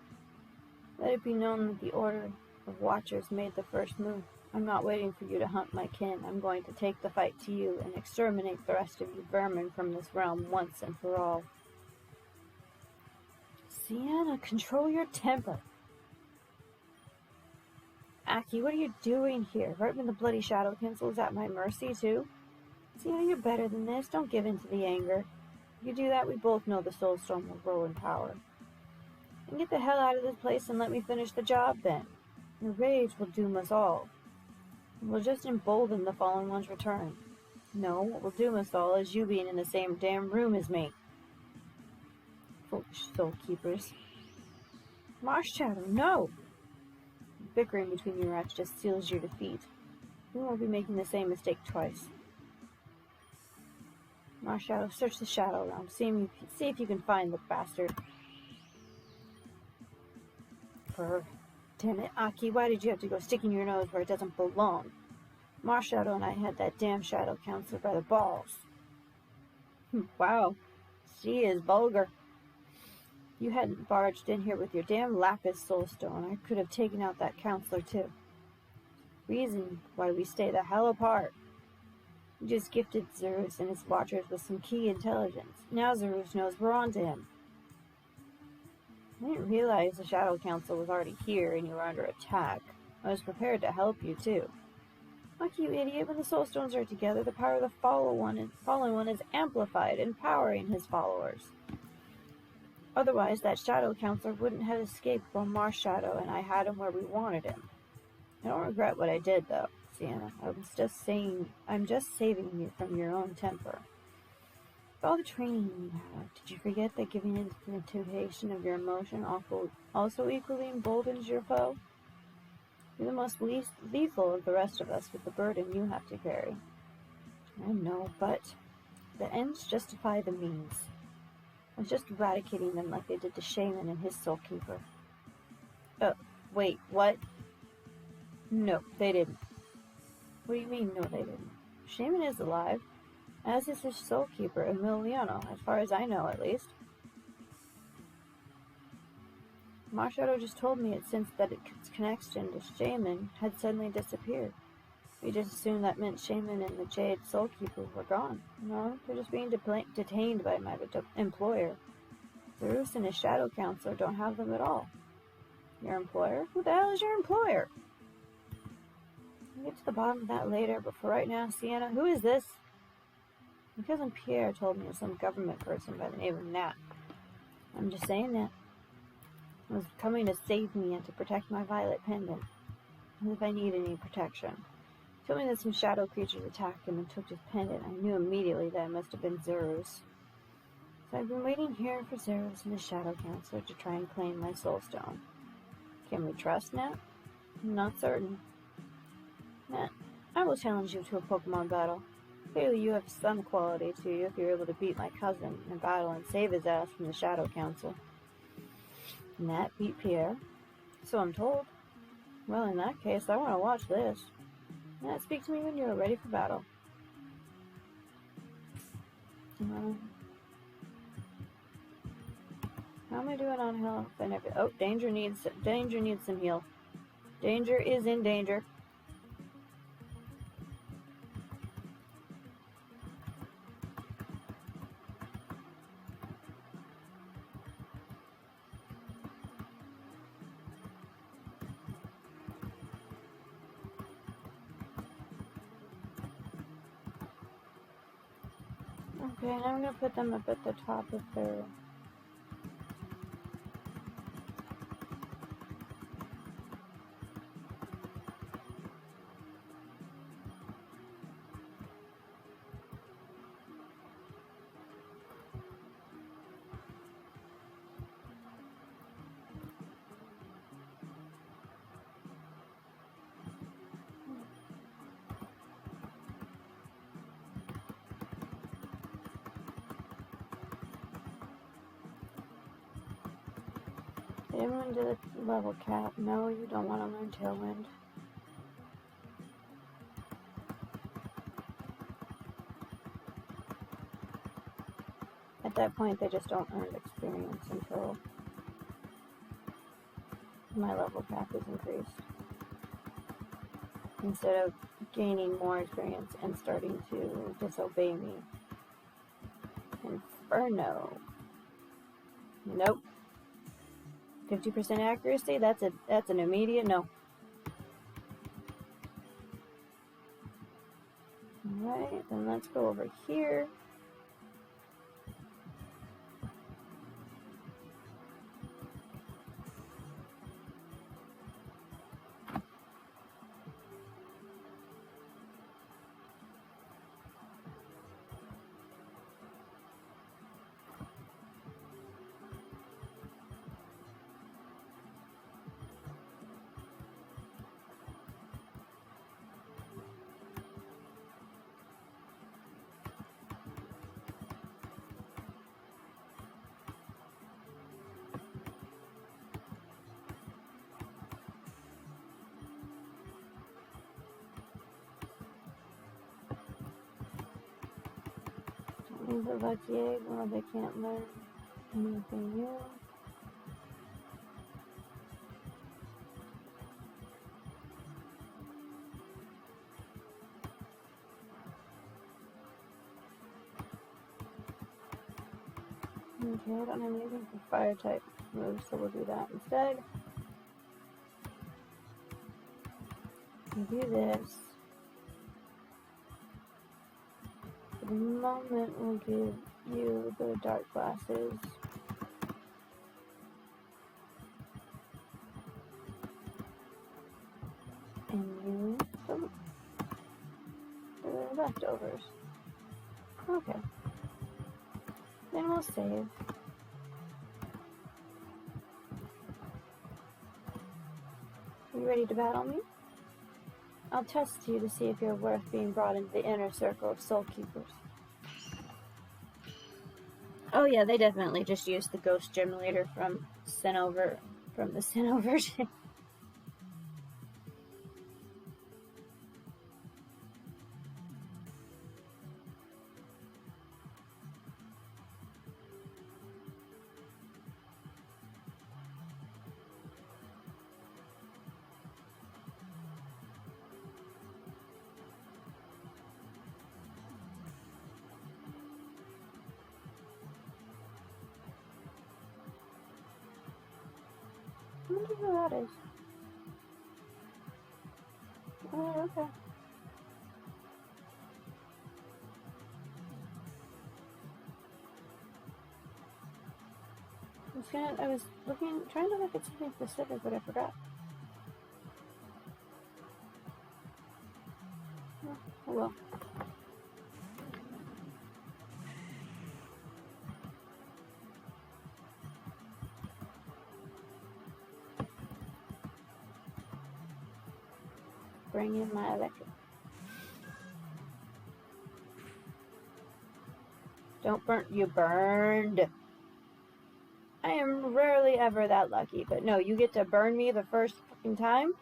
Let it be known that the Order of Watchers made the first move. I'm not waiting for you to hunt my kin. I'm going to take the fight to you and exterminate the rest of you vermin from this realm once and for all. Sienna, control your temper. Aki, what are you doing here? Right when the bloody Shadow Council is at my mercy, too? Sienna, you're better than this. Don't give in to the anger. If you do that, we both know the Soulstone will grow in power. And get the hell out of this place and let me finish the job, then. Your rage will doom us all. We'll just embolden the fallen one's return. No, what will doom us all is you being in the same damn room as me. Foolish soul keepers. Marsh Shadow, no! Bickering between you rats just seals your defeat. You won't be making the same mistake twice. Marsh Shadow, search the Shadow realm. See if you can find the bastard. Damn it, Aki, why did you have to go sticking your nose where it doesn't belong? Marsh Shadow and I had that damn Shadow Counselor by the balls. Wow, she is vulgar. You hadn't barged in here with your damn Lapis Soulstone, I could have taken out that counselor too. Reason why we stay the hell apart. You just gifted Zerus and his Watchers with some key intelligence. Now Zerus knows we're on to him. I didn't realize the Shadow Council was already here and you were under attack. I was prepared to help you too. Like you idiot, when the Soulstones are together, the power of the fallen one is amplified, empowering his followers. Otherwise, that Shadow Counselor wouldn't have escaped while Marsh Shadow and I had him where we wanted him. I don't regret what I did, though, Sienna. I'm just saving you from your own temper. With all the training you have, did you forget that giving in to the intimidation of your emotion also equally emboldens your foe? You're the most lethal of the rest of us with the burden you have to carry. I know, but the ends justify the means. I was just eradicating them like they did to Shaman and his Soulkeeper. Oh, wait, what? No, they didn't. What do you mean, no, they didn't? Shaman is alive, as is his Soulkeeper, Emiliano, as far as I know, at least. Marshadow just told me it since that its connection to Shaman had suddenly disappeared. We just assumed that meant Shaman and the Jade Soulkeeper were gone. No, they're just being detained by my employer. Zerus and his Shadow Counselor don't have them at all. Your employer? Who the hell is your employer? I'll get to the bottom of that later, but for right now, Sienna, who is this? My cousin Pierre told me of some government person by the name of Nat. I'm just saying that. He was coming to save me and to protect my violet pendant. As if I need any protection. He told me that some shadow creatures attacked him and took his pendant. I knew immediately that it must have been Zerus. So I've been waiting here for Zerus and his Shadow Counselor to try and claim my Soulstone. Can we trust Nat? I'm not certain. Nat, I will challenge you to a Pokemon battle. Clearly you have some quality to you if you're able to beat my cousin in a battle and save his ass from the Shadow Council. Nat beat Pierre. So I'm told. Well, in that case, I want to watch this. Nat, speak to me when you are ready for battle. How am I doing on health and everything? Oh, danger needs some heal. Danger is in danger. Okay, and I'm going to put them up at the top of their... Tailwind to the level cap. No, you don't want to learn Tailwind. At that point, they just don't earn experience until my level cap is increased. Instead of gaining more experience and starting to disobey me. Inferno. Nope. 50% accuracy? That's an immediate no. Alright, then let's go over here. The lucky egg, well, they can't learn anything new. Okay, I don't have anything for fire type moves, so we'll do that instead. We'll do this. For the moment, we'll give you the dark glasses. And you the leftovers. Okay. Then we'll save. You ready to battle me? I'll test you to see if you're worth being brought into the inner circle of Soul Keepers. Oh yeah, they definitely just used the Ghost Gemulator from the Sinnoh version. I wonder who that is. Oh, okay. I was trying to look at something specific, but I forgot. Oh well. Bring in my electric. Don't burn. You burned. I am rarely ever that lucky, but no, you get to burn me the first fucking time?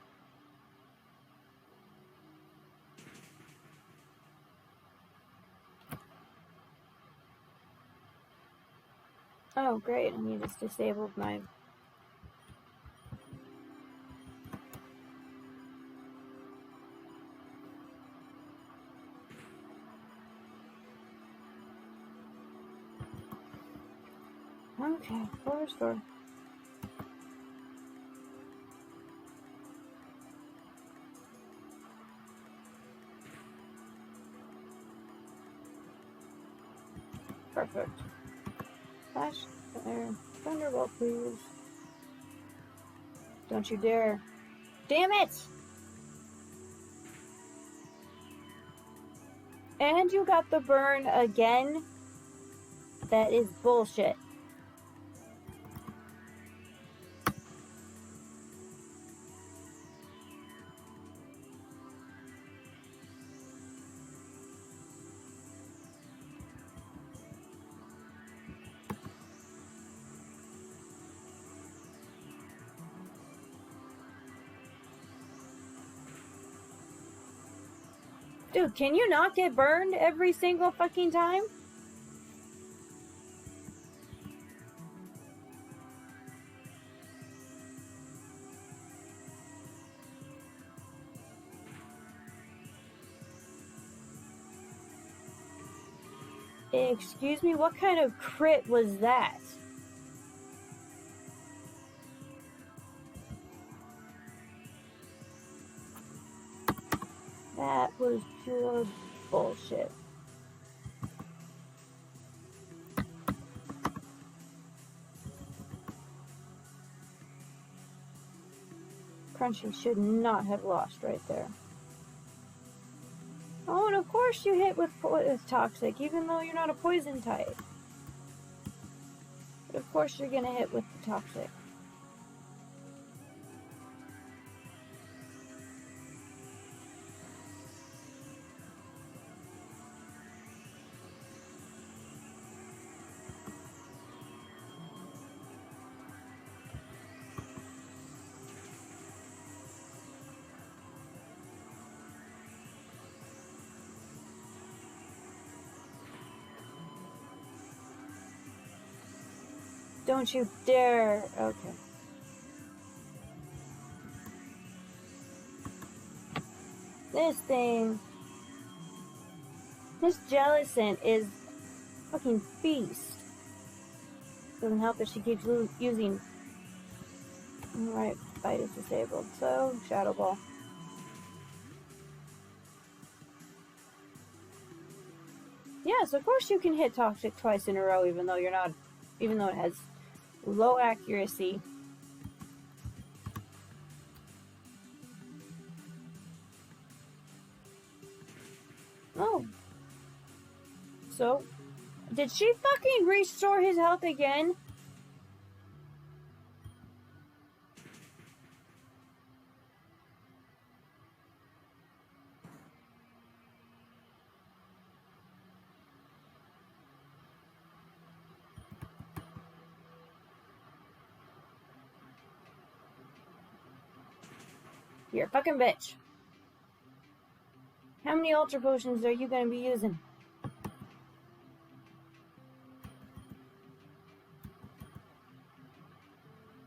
Oh, great, and you just disabled my... Okay, floor store. Perfect. Flash, there. Thunderbolt, please. Don't you dare. Damn it! And you got the burn again? That is bullshit. Dude, can you not get burned every single fucking time? Excuse me, what kind of crit was that? That was pure bullshit. Crunchy should not have lost right there. Oh, and of course you hit with toxic, even though you're not a poison type. But of course you're gonna hit with the toxic. Don't you dare. Okay. This Jellicent is fucking beast. Doesn't help that she keeps using. Alright, fight is disabled. So, Shadow Ball. Yes, of course you can hit Toxic twice in a row, even though it has low accuracy. Oh. So, did she fucking restore his health again? You're a fucking bitch. How many Ultra Potions are you gonna be using?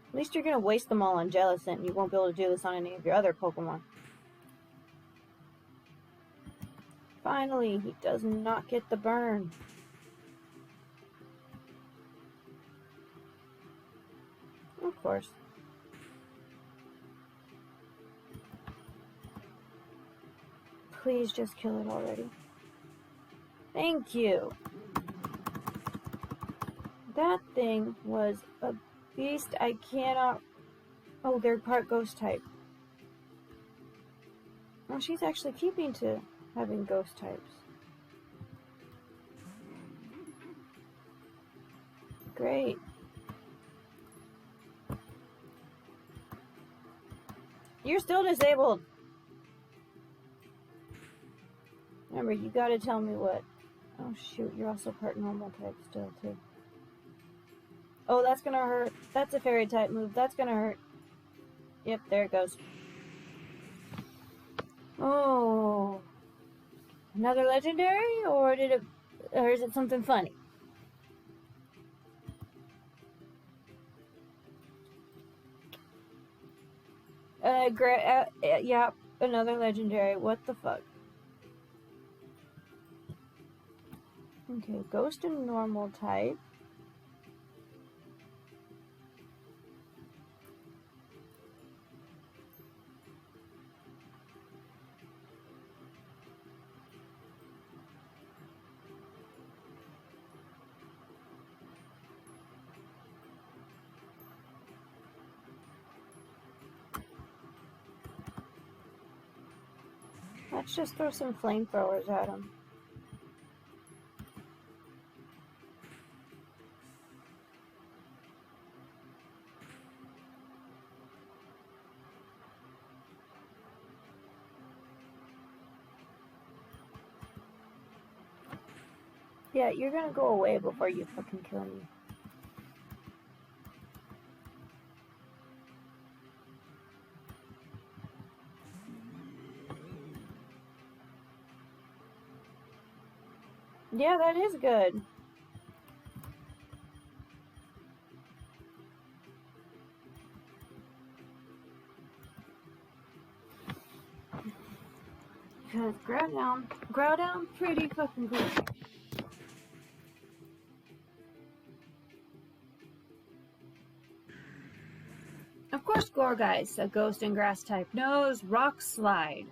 At least you're gonna waste them all on Jellicent, and you won't be able to do this on any of your other Pokemon. Finally, he does not get the burn. Of course. Please just kill it already. Thank you. That thing was a beast. I cannot... Oh, they're part ghost type. Well, she's actually keeping to having ghost types. Great. You're still disabled. Remember, you gotta tell me what... Oh shoot, you're also part normal type still, too. Oh, that's gonna hurt. That's a fairy type move. That's gonna hurt. Yep, there it goes. Oh. Another legendary? Or is it something funny? Yeah, another legendary. What the fuck? Okay, ghost and normal type. Let's just throw some flamethrowers at him. Yeah, you're gonna go away before you fucking kill me. Yeah, that is good. Because grow down pretty fucking cool. Of course, Gorgeist, a ghost and grass type, knows Rock Slide.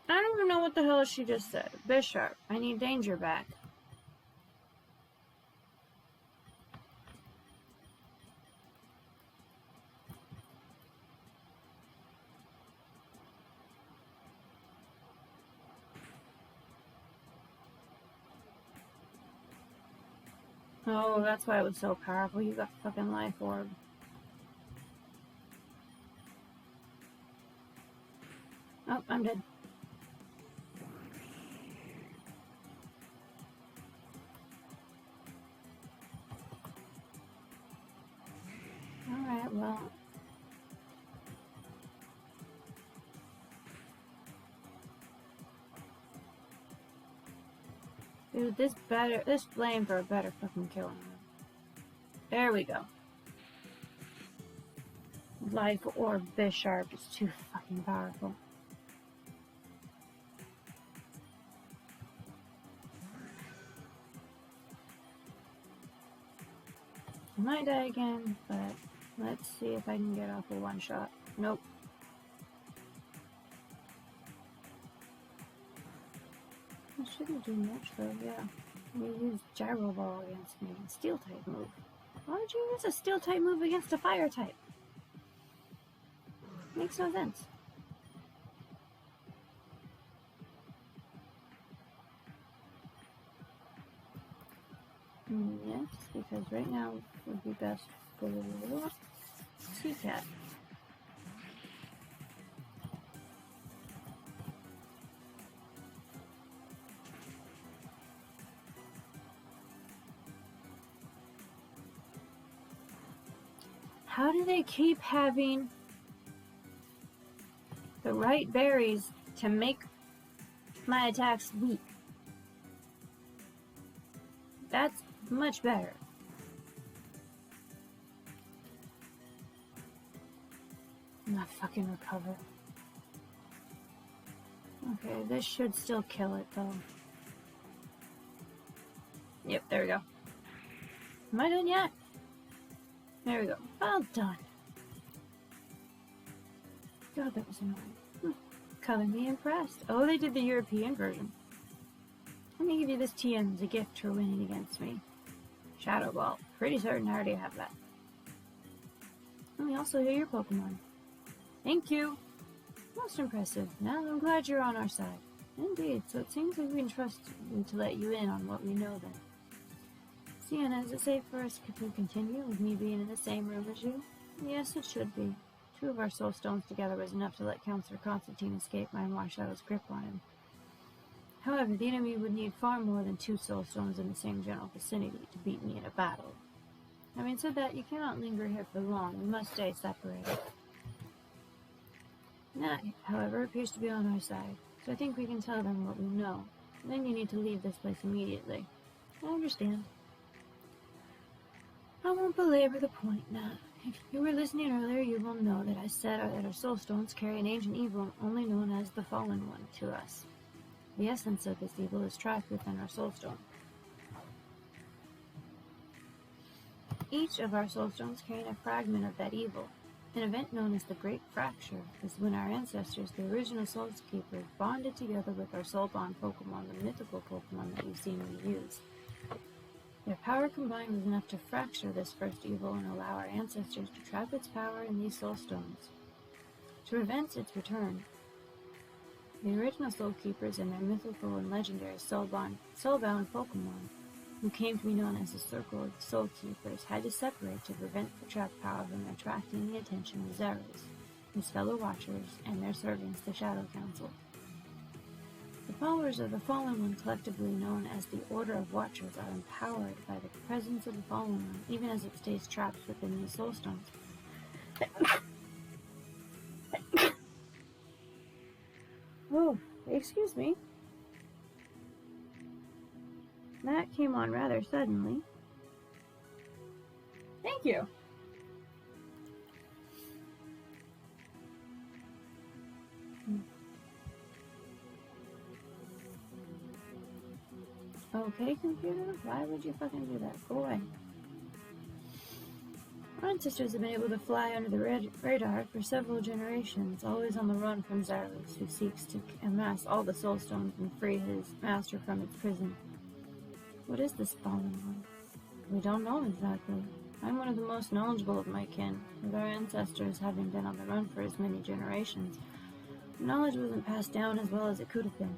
I don't even know what the hell she just said. Bisharp, I need Danger back. Oh, that's why it was so powerful. You got fucking Life Orb. Oh, I'm dead. Alright, well. Dude, this flame for a better fucking killing. There we go. Life Orb Bisharp is too fucking powerful. I might die again, but let's see if I can get off a one shot. Nope. I shouldn't do much though, yeah. You used Gyro Ball against me. Steel type move. Why would you use a steel type move against a fire type? Makes no sense. Yes, because right now would be best for Sea Cat. How do they keep having the right berries to make my attacks weak? That's much better. Not fucking recover. Okay, this should still kill it though. Yep, there we go. Am I done yet? There we go. Well done. God, that was annoying. Color me impressed. Oh, they did the European version. Let me give you this TN as a gift for winning against me. Shadow Ball. Pretty certain I already have that. Let me also hear your Pokemon. Thank you. Most impressive. Now I'm glad you're on our side. Indeed, so it seems like we can trust you to let you in on what we know then. Sienna, is it safe for us to continue with me being in the same room as you? Yes, it should be. 2 of our Soulstones together was enough to let Counselor Constantine escape my Marshallow's grip on him. However, the enemy would need far more than 2 Soulstones in the same general vicinity to beat me in a battle. Having said that, you cannot linger here for long. We must stay separated. That, however, appears to be on our side, so I think we can tell them what we know. Then you need to leave this place immediately. I understand. I won't belabor the point now. If you were listening earlier, you will know that I said that our Soulstones carry an ancient evil only known as the Fallen One to us. The essence of this evil is trapped within our Soulstone. Each of our Soulstones carrying a fragment of that evil. An event known as the Great Fracture is when our ancestors, the original Soulskeepers, bonded together with our Soulbond Pokemon, the mythical Pokemon that you've seen me use. Their power combined was enough to fracture this first evil and allow our ancestors to trap its power in these Soulstones. To prevent its return, the original Soul Keepers and their mythical and legendary soulbound Pokemon, who came to be known as the Circle of Soul Keepers, had to separate to prevent the trapped power from attracting the attention of Zerus, his fellow Watchers, and their servants, the Shadow Council. The followers of the Fallen One, collectively known as the Order of Watchers, are empowered by the presence of the Fallen One, even as it stays trapped within these Soulstones. Oh, excuse me. That came on rather suddenly. Thank you. Okay, computer, why would you fucking do that? Go away. Our ancestors have been able to fly under the radar for several generations, always on the run from Zerus, who seeks to amass all the Soulstones and free his master from its prison. What is this Fallen One? We don't know exactly. I'm one of the most knowledgeable of my kin, with our ancestors having been on the run for as many generations. Knowledge wasn't passed down as well as it could have been.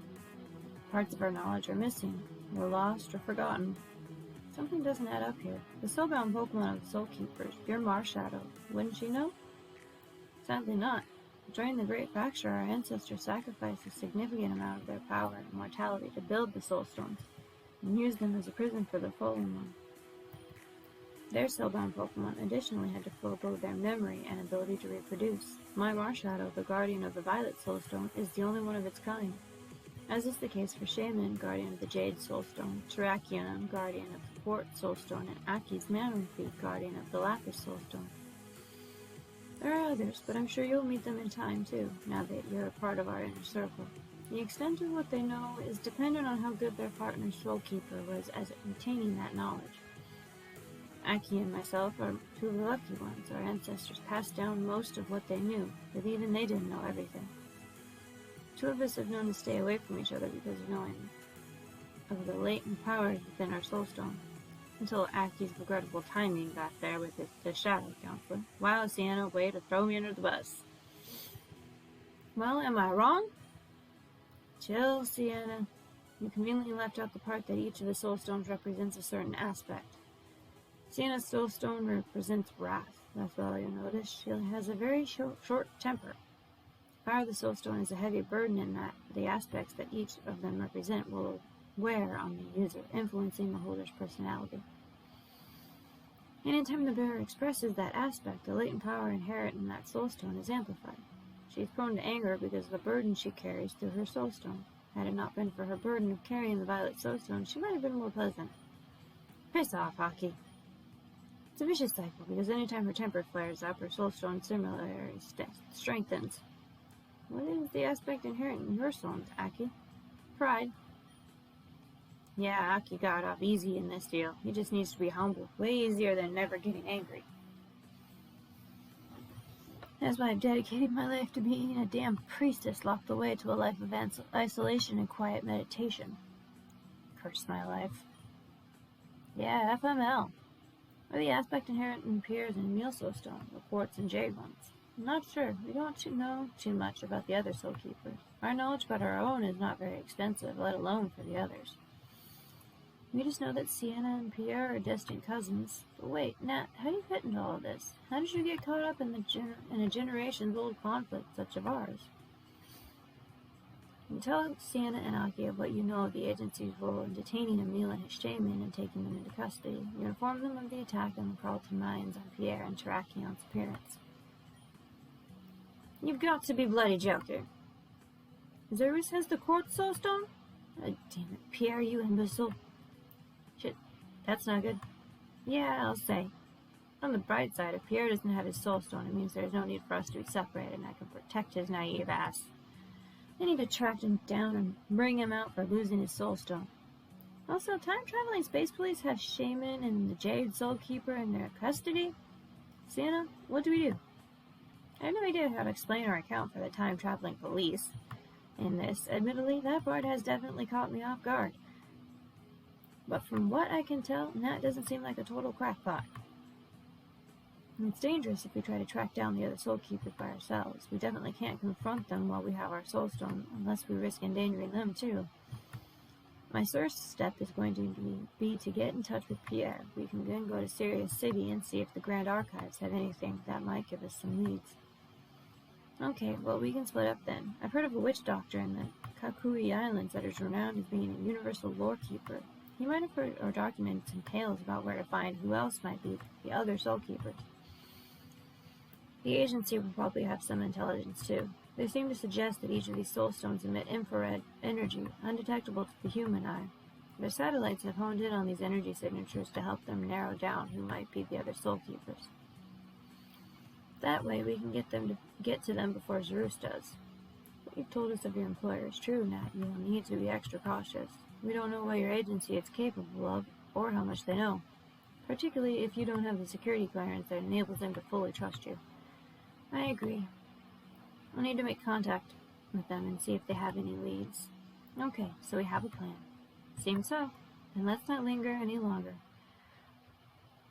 Parts of our knowledge are missing, or lost, or forgotten. Something doesn't add up here. The soulbound Pokemon of the Soul Keepers, your Marshadow, wouldn't she know? Sadly not. During the Great Fracture, our ancestors sacrificed a significant amount of their power and mortality to build the Soulstones, and used them as a prison for the Fallen One. Their soulbound Pokemon additionally had to forego their memory and ability to reproduce. My Marshadow, the guardian of the Violet Soulstone, is the only one of its kind. As is the case for Shaman, guardian of the Jade Soulstone, Terrakion, guardian of the Quartz Soulstone, and Aki's Manonfeet, guardian of the Lapis Soulstone. There are others, but I'm sure you'll meet them in time too, now that you're a part of our inner circle. The extent of what they know is dependent on how good their partner Soul Keeper was at retaining that knowledge. Aki and myself are two of the lucky ones. Our ancestors passed down most of what they knew, but even they didn't know everything. Two of us have known to stay away from each other because of knowing of the latent powers within our Soulstone, until Aki's regrettable timing back there with the Shadow Counselor. Wow, Sienna, way to throw me under the bus. Well, am I wrong? Chill, Sienna. You conveniently left out the part that each of the Soulstones represents a certain aspect. Sienna's Soulstone represents wrath. That's all you'll notice. She has a very short temper. The power of the Soulstone is a heavy burden in that the aspects that each of them represent will wear on the user, influencing the holder's personality. Anytime the bearer expresses that aspect, the latent power inherent in that Soulstone is amplified. She is prone to anger because of the burden she carries through her Soulstone. Had it not been for her burden of carrying the Violet Soulstone, she might have been more pleasant. Piss off, Aki. It's a vicious cycle, because anytime her temper flares up, her Soulstone similarly strengthens. What is the aspect inherent in your Soulstones, Aki? Pride. Yeah, Aki got off easy in this deal. He just needs to be humble. Way easier than never getting angry. That's why I've dedicated my life to being a damn priestess locked away to a life of isolation and quiet meditation. Curse my life. Yeah, FML. Or the aspect inherent in Pierre's and Emil's Soulstone, the Quartz and Jade ones. I'm not sure. We don't know too much about the other Soul Keepers. Our knowledge about our own is not very extensive, let alone for the others. We just know that Sienna and Pierre are distant cousins. But wait, Nat, how do you fit into all of this? How did you get caught up in a generations-old conflict such as ours? You tell Sienna and Aki of what you know of the agency's role in detaining Emil and his shaman and taking them into custody. You inform them of the attack on the Carlton Mines on Pierre and Terrakion's appearance. You've got to be bloody joking. Zerus has the Quartz Soulstone? Oh, damn it, Pierre, you imbecile. Shit, that's not good. Yeah, I'll say. On the bright side, if Pierre doesn't have his Soulstone, it means there's no need for us to be separated, and I can protect his naive ass. I need to track him down and bring him out for losing his Soulstone. Also, time-traveling space police have Shaman and the Jade Soul Keeper in their custody? Sienna, what do we do? I have no idea how to explain or account for the time-traveling police. In this, admittedly, that part has definitely caught me off guard. But from what I can tell, Nat doesn't seem like a total crackpot. And it's dangerous if we try to track down the other Soul Keepers by ourselves. We definitely can't confront them while we have our Soulstone, unless we risk endangering them too. My first step is going to be to get in touch with Pierre. We can then go to Sirius City and see if the Grand Archives have anything that might give us some leads. Okay, well, we can split up then. I've heard of a witch doctor in the Kakui Islands that is renowned as being a universal lore keeper. He might have heard or documented some tales about where to find who else might be the other Soul Keepers. The agency will probably have some intelligence too. They seem to suggest that each of these Soulstones emit infrared energy, undetectable to the human eye. Their satellites have honed in on these energy signatures to help them narrow down who might be the other Soul Keepers. That way we can get to them before Zerus does. What you've told us of your employer is true, Nat. You will need to be extra cautious. We don't know what your agency is capable of, or how much they know. Particularly if you don't have the security clearance that enables them to fully trust you. I agree. I'll need to make contact with them and see if they have any leads. Okay, so we have a plan. Seems so. Then let's not linger any longer.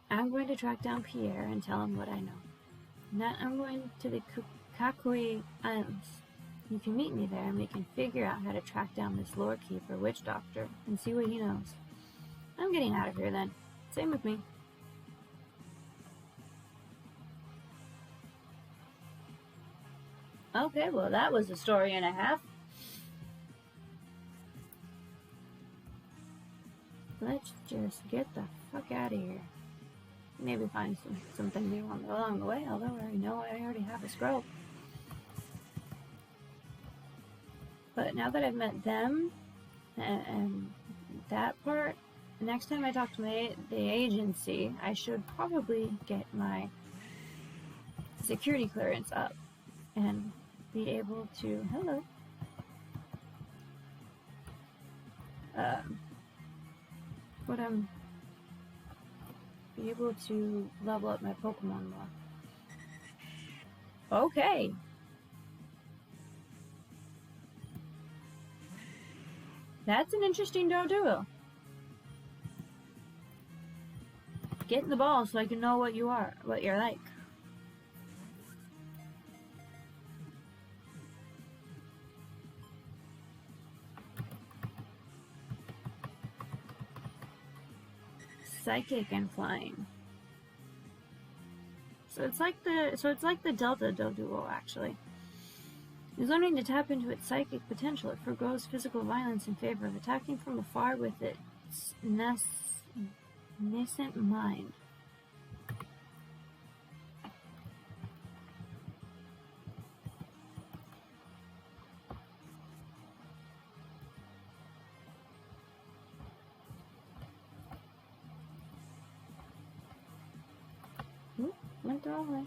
I'm going to track down Pierre and tell him what I know. Now I'm going to the Kakui Islands. You can meet me there and we can figure out how to track down this lore keeper witch doctor and see what he knows. I'm getting out of here then. Same with me. Okay, well that was a story and a half. Let's just get the fuck out of here. Maybe find something new along the way, although I know I already have a scroll. But now that I've met them and that part, next time I talk to the agency, I should probably get my security clearance up and be able to, hello, be able to level up my Pokemon more. Okay. That's an interesting Doduo. Get in the ball so I can know what you're like. Psychic and flying. So it's like the Delta Doduo actually. Is learning to tap into its psychic potential. It forgoes physical violence in favor of attacking from afar with its nascent mind. Went the wrong way.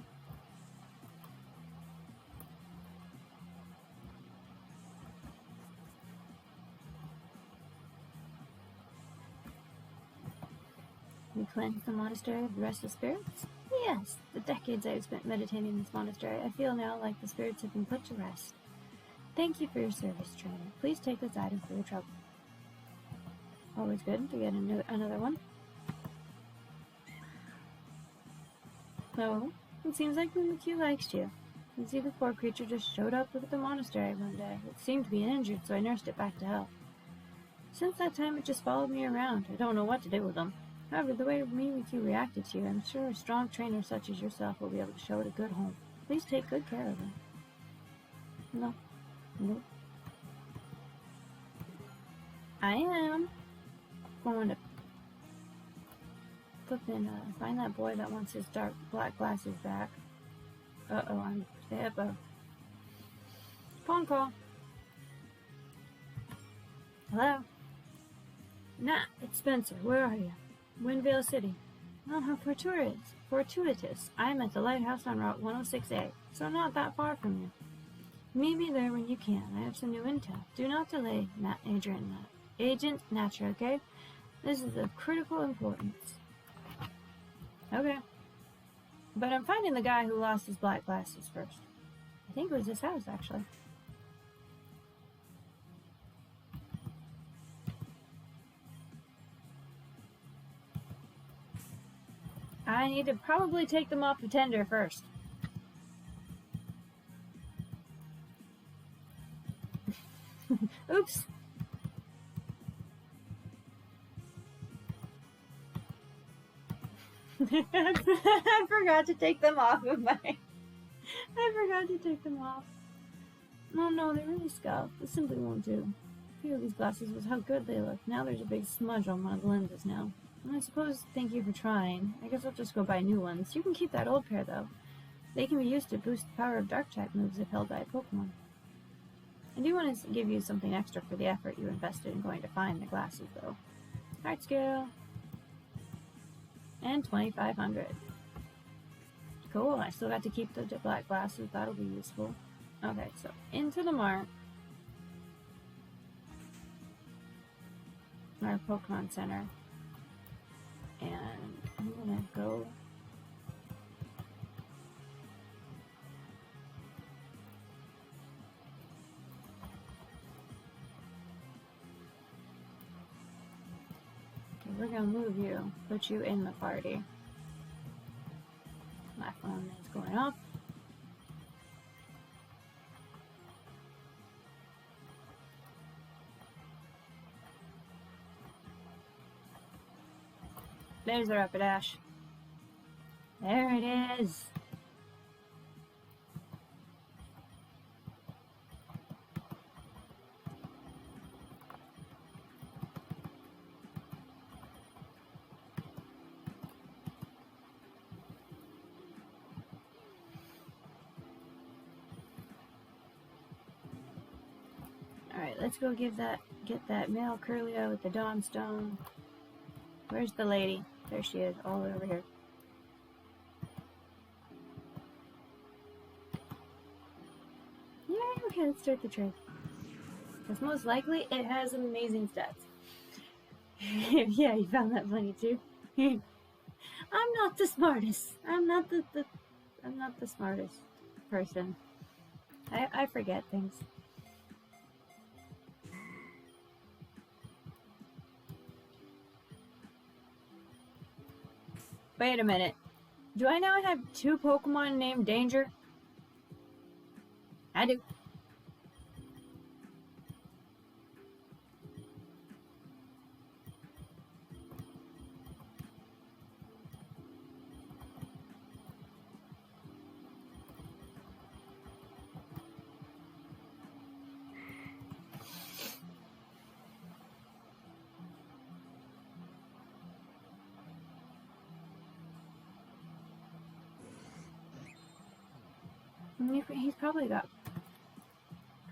We cleanse the monastery of the restless spirits? Yes, the decades I've spent meditating in this monastery, I feel now like the spirits have been put to rest. Thank you for your service, trainer. Please take this item for your trouble. Always good to get another one. Oh, it seems like Mimikyu likes you. You see, the poor creature just showed up at the monastery one day. It seemed to be injured, so I nursed it back to health. Since that time, it just followed me around. I don't know what to do with them. However, the way Mimikyu reacted to you, I'm sure a strong trainer such as yourself will be able to show it a good home. Please take good care of them. No. Nope. I am going to find that boy that wants his black glasses back. Uh-oh, I'm the hippo. Phone call. Hello? Nah, it's Spencer. Where are you? Windvale City. Oh, how fortuitous. I am at the lighthouse on Route 106A, so not that far from you. Meet me there when you can. I have some new intel. Do not delay, Agent Natra, okay? This is of critical importance. Okay. But I'm finding the guy who lost his black glasses first. I think it was this house, actually. I need to probably take them off a tender first. Oops. I forgot to take them off of my... I forgot to take them off. Oh no, they're really scuffed. This simply won't do. A few of these glasses was how good they look. Now there's a big smudge on one of the lenses now. And I suppose thank you for trying. I guess I'll just go buy new ones. You can keep that old pair though. They can be used to boost the power of dark type moves if held by a Pokemon. I do want to give you something extra for the effort you invested in going to find the glasses though. Heart scale. And 2,500. Cool, I still got to keep the black glasses. That'll be useful. Okay, so into the mart. Our Pokemon Center. And I'm gonna go... We're gonna move you, put you in the party. My phone is going off. There's the Rapidash. There it is. Alright, let's go get that male Curlia with the Dawn Stone. Where's the lady? There she is, all over here. Yeah, okay, let's start the trade. Because most likely it has amazing stats. Yeah, you found that funny too. I'm not the smartest. I'm not the smartest person. I forget things. Wait a minute. Do I now have 2 Pokemon named Danger? I do. He's probably got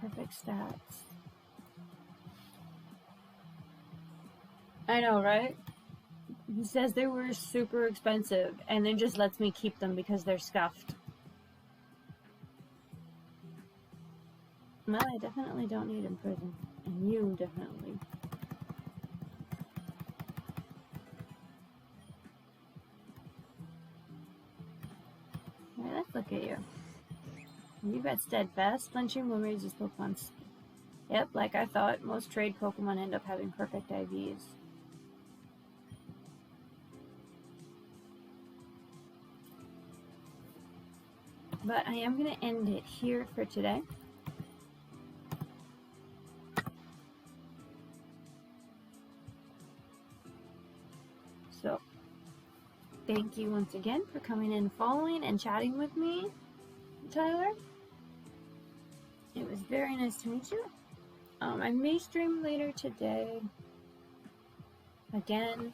perfect stats. I know, right? He says they were super expensive and then just lets me keep them because they're scuffed. Well, I definitely don't need in prison. And you definitely. Alright, let's look at you. You've got Steadfast. Flinching will raise his Pokemon's... Yep, like I thought, most trade Pokemon end up having perfect IVs. But I am going to end it here for today. So, thank you once again for coming in, following, and chatting with me, Tyler. It was very nice to meet you. I may stream later today. Again.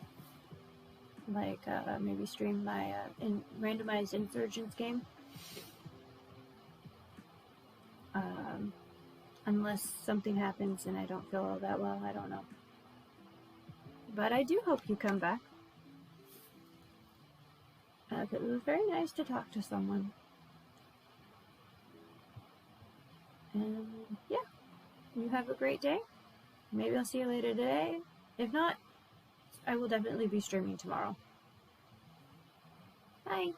Like, maybe stream my randomized Insurgents game. Unless something happens and I don't feel all that well, I don't know. But I do hope you come back. It was very nice to talk to someone. And yeah, you have a great day. Maybe I'll see you later today. If not, I will definitely be streaming tomorrow. Bye.